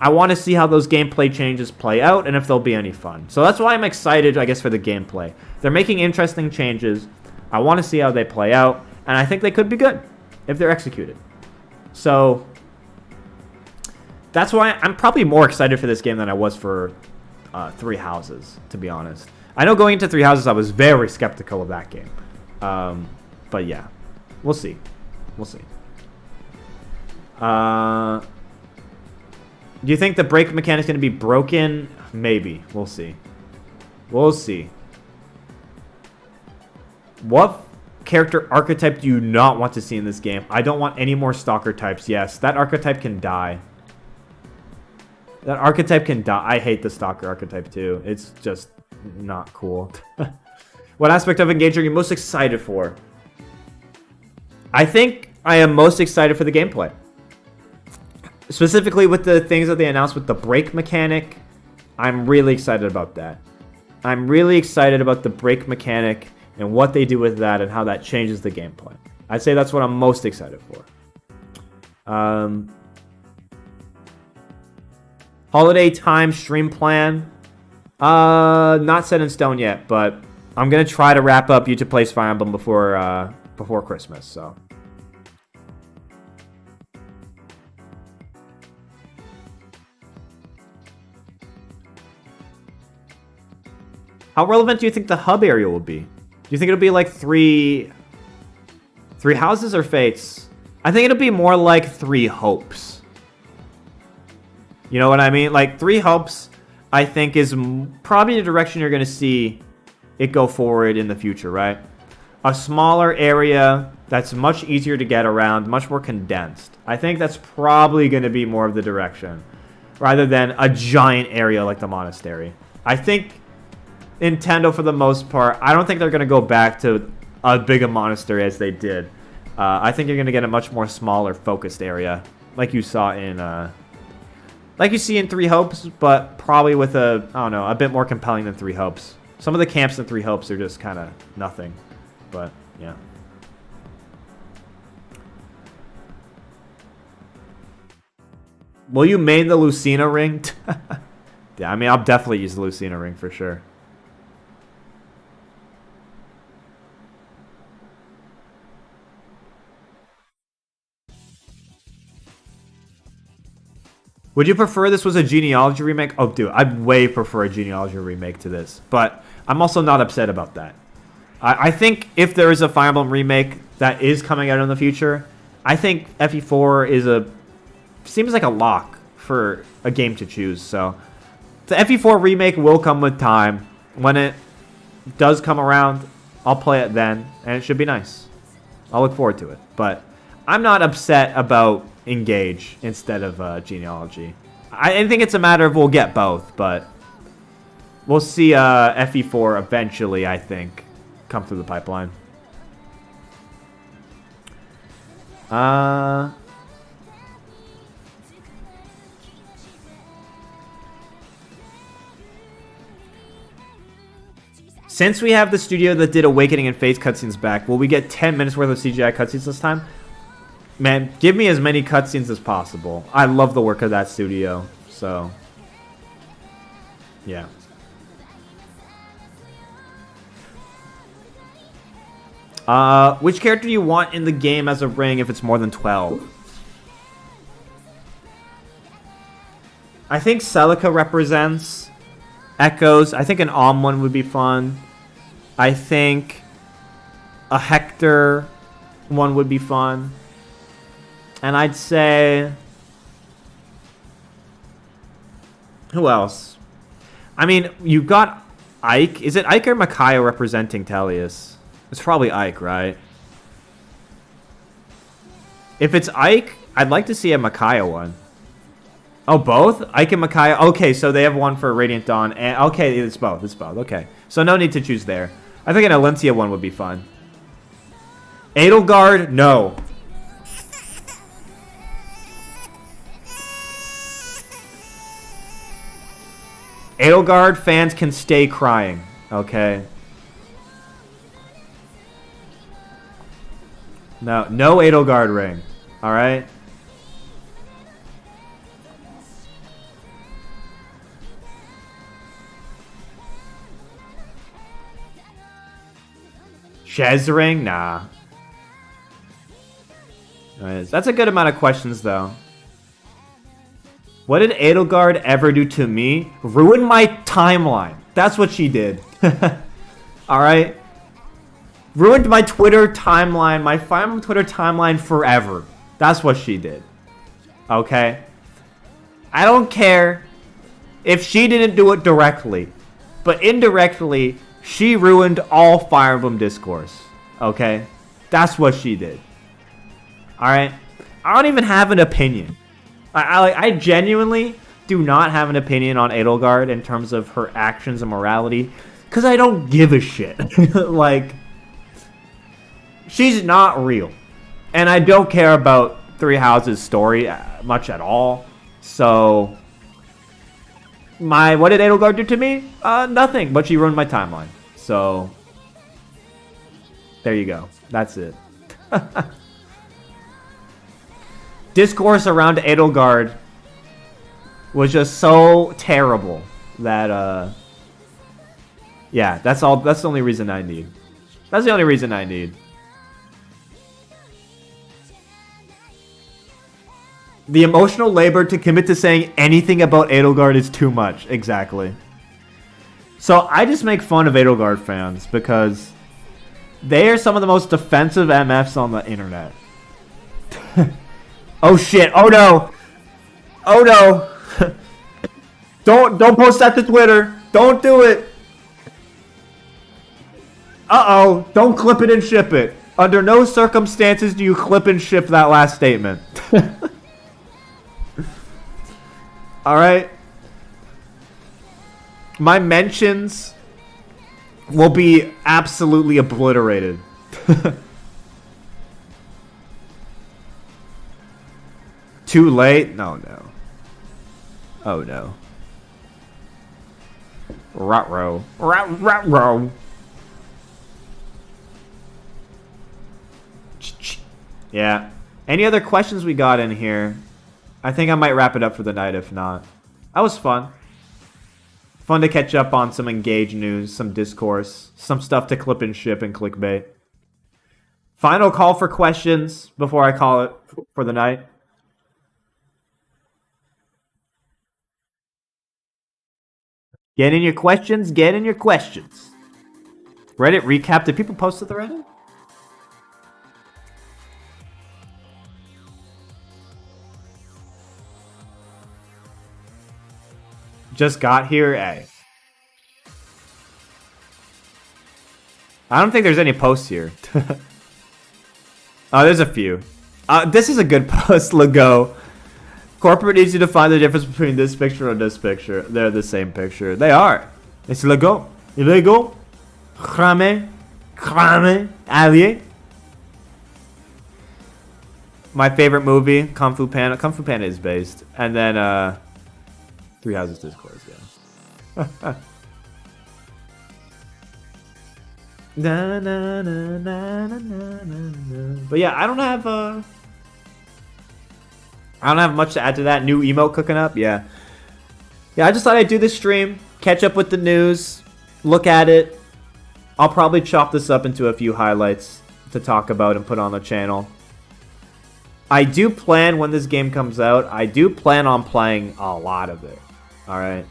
I want to see how those gameplay changes play out and if they'll be any fun. So that's why I'm excited, I guess, for the gameplay. They're making interesting changes. I want to see how they play out. And I think they could be good if they're executed. So that's why I'm probably more excited for this game than I was for Three Houses, to be honest. I know going into Three Houses, I was very skeptical of that game. But yeah, we'll see. We'll see. Do you think the break mechanic's going to be broken? Maybe. We'll see. We'll see. What character archetype do you not want to see in this game? I don't want any more stalker types. Yes, that archetype can die. That archetype can die. I hate the stalker archetype too. It's just not cool. What aspect of Engage are you most excited for? I think I am most excited for the gameplay. Specifically with the things that they announced with the break mechanic. I'm really excited about that. I'm really excited about the break mechanic and what they do with that and how that changes the gameplay. I'd say that's what I'm most excited for. Holiday time stream plan. Not set in stone yet, but I'm gonna try to wrap up YouTube Plays Fire Emblem before Christmas. So. How relevant do you think the hub area will be? Do you think it'll be like three houses or fates? I think it'll be more like Three Hopes. You know what I mean? Like Three Hopes, I think, is probably the direction you're going to see it go forward in the future, right? A smaller area that's much easier to get around, much more condensed. I think that's probably going to be more of the direction, rather than a giant area like the monastery. I think Nintendo, for the most part, I don't think they're going to go back to as big a monastery as they did. I think you're going to get a much more smaller, focused area, like you saw in, like you see in Three Hopes, but probably with a bit more compelling than Three Hopes. Some of the camps in Three Hopes are just kind of nothing, but yeah. Will you main the Lucina ring? Yeah, I mean, I'll definitely use the Lucina ring for sure. Would you prefer this was a genealogy remake? Oh, dude, I'd way prefer a genealogy remake to this. But I'm also not upset about that. I think if there is a Fire Emblem remake that is coming out in the future, I think FE4 seems like a lock for a game to choose. So the FE4 remake will come with time. When it does come around, I'll play it then, and it should be nice. I'll look forward to it. But I'm not upset about Engage instead of genealogy. I think it's a matter of we'll get both, but we'll see FE4 eventually, I think, come through the pipeline. Since we have the studio that did Awakening and Faith cutscenes back, will we get 10 minutes worth of CGI cutscenes this time? Man, give me as many cutscenes as possible. I love the work of that studio, so yeah. Which character do you want in the game as a ring if it's more than 12? I think Celica represents Echoes. I think an Om one would be fun. I think a Hector one would be fun. And I'd say... Who else? I mean, you've got Ike. Is it Ike or Micaiah representing Tellius? It's probably Ike, right? If it's Ike, I'd like to see a Micaiah one. Oh, both? Ike and Micaiah? Okay, so they have one for Radiant Dawn. And okay, it's both. It's both. Okay. So no need to choose there. I think an Alencia one would be fun. Edelgard? No. Edelgard fans can stay crying. Okay. No Edelgard ring. Alright? Shez ring? Nah. That's a good amount of questions, though. What did Edelgard ever do to me? Ruin my timeline. That's what she did. Alright? Ruined my Twitter timeline, my Fire Emblem Twitter timeline forever. That's what she did. Okay? I don't care if she didn't do it directly, but indirectly, she ruined all Fire Emblem discourse. Okay? That's what she did. Alright? I don't even have an opinion. I genuinely do not have an opinion on Edelgard in terms of her actions and morality, because I don't give a shit. Like, she's not real. And I don't care about Three Houses' story much at all. So, what did Edelgard do to me? Nothing, but she ruined my timeline. So, there you go. That's it. Discourse around Edelgard was just so terrible that, yeah, that's the only reason I need. That's the only reason I need. The emotional labor to commit to saying anything about Edelgard is too much. Exactly. So I just make fun of Edelgard fans because they are some of the most defensive MFs on the internet. Oh shit! Oh no! Oh no! Don't post that to Twitter! Don't do it! Uh-oh! Don't clip it and ship it! Under no circumstances do you clip and ship that last statement. Alright? My mentions will be absolutely obliterated. Too late? No. Oh no. Ruh-roh. Ruh-roh. Yeah. Any other questions we got in here? I think I might wrap it up for the night if not. That was fun. Fun to catch up on some Engage news, some discourse, some stuff to clip and ship and clickbait. Final call for questions before I call it for the night. Get in your questions, get in your questions. Reddit recap, did people post to the Reddit? Just got here, eh? I don't think there's any posts here. Oh, there's a few. This is a good post, Lego. Corporate needs you to find the difference between this picture and this picture. They're the same picture. They are. It's Lego. Lego. Crame. Allier. My favorite movie, Kung Fu Panda. Kung Fu Panda is based. And then, Three Houses Discourse, yeah. But yeah, I don't have much to add to that. New emote cooking up, yeah. Yeah, I just thought I'd do this stream, catch up with the news, look at it. I'll probably chop this up into a few highlights to talk about and put on the channel. I do plan when this game comes out, I do plan on playing a lot of it. Alright?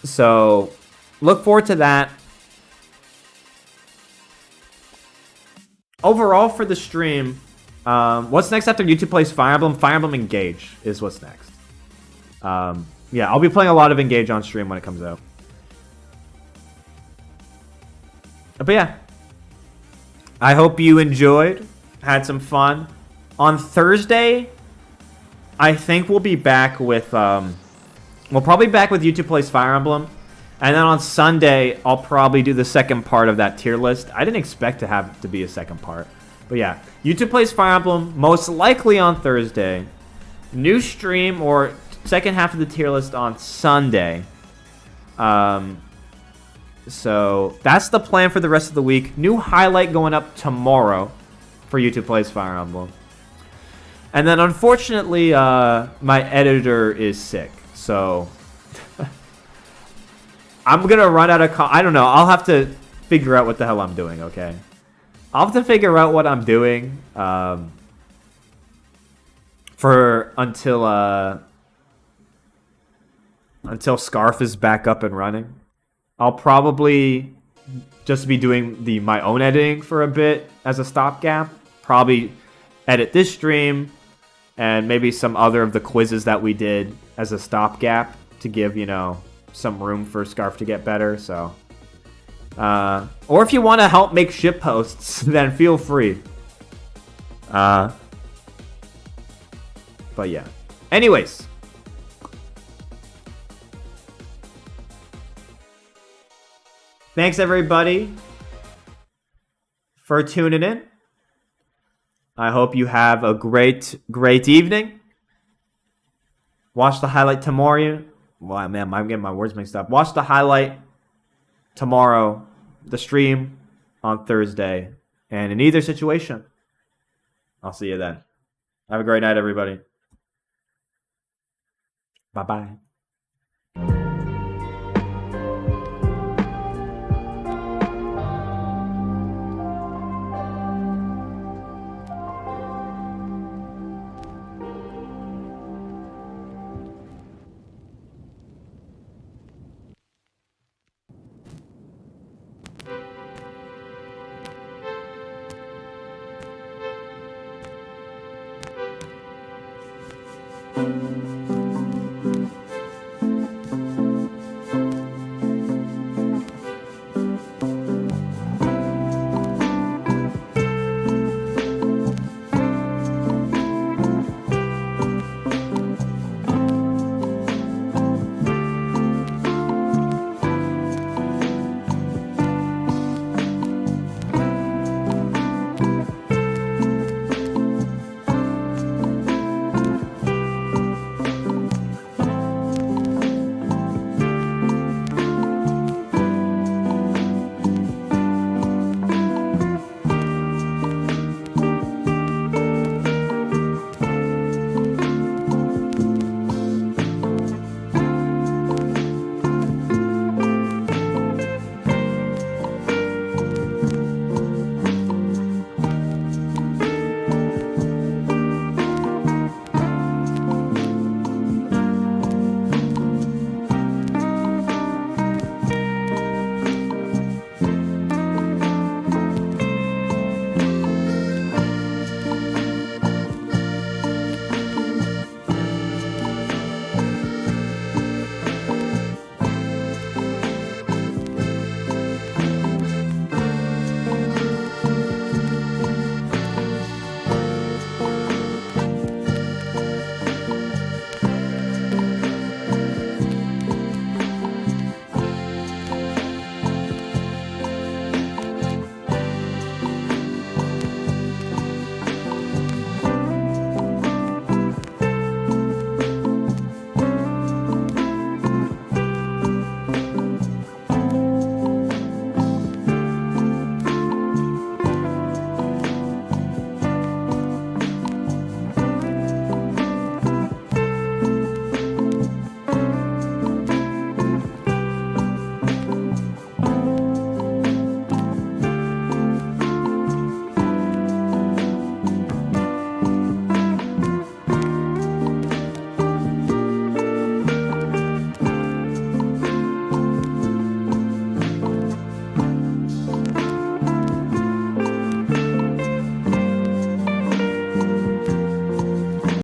So, look forward to that. Overall, for the stream, what's next after YouTube plays Fire Emblem? Fire Emblem Engage is what's next. Yeah, I'll be playing a lot of Engage on stream when it comes out. But yeah. I hope you enjoyed. Had some fun. On Thursday, I think we'll be back with... we'll probably be back with YouTube Plays Fire Emblem. And then on Sunday, I'll probably do the second part of that tier list. I didn't expect to have to be a second part. But yeah, YouTube Plays Fire Emblem, most likely on Thursday. New stream or second half of the tier list on Sunday. So that's the plan for the rest of the week. New highlight going up tomorrow for YouTube Plays Fire Emblem. And then unfortunately, my editor is sick. So I'm going to run out of... I don't know. I'll have to figure out what the hell I'm doing, okay? I'll have to figure out what I'm doing until Scarf is back up and running. I'll probably just be doing my own editing for a bit as a stopgap. Probably edit this stream and maybe some other of the quizzes that we did as a stopgap to give, you know, some room for Scarf to get better. So, or if you want to help make ship posts, then feel free. But yeah. Anyways. Thanks everybody for tuning in. I hope you have a great evening. Watch the highlight tomorrow. Wow, man, I'm getting my words mixed up. Watch the highlight tomorrow, the stream on Thursday, and in either situation, I'll see you then. Have a great night, everybody. Bye-bye.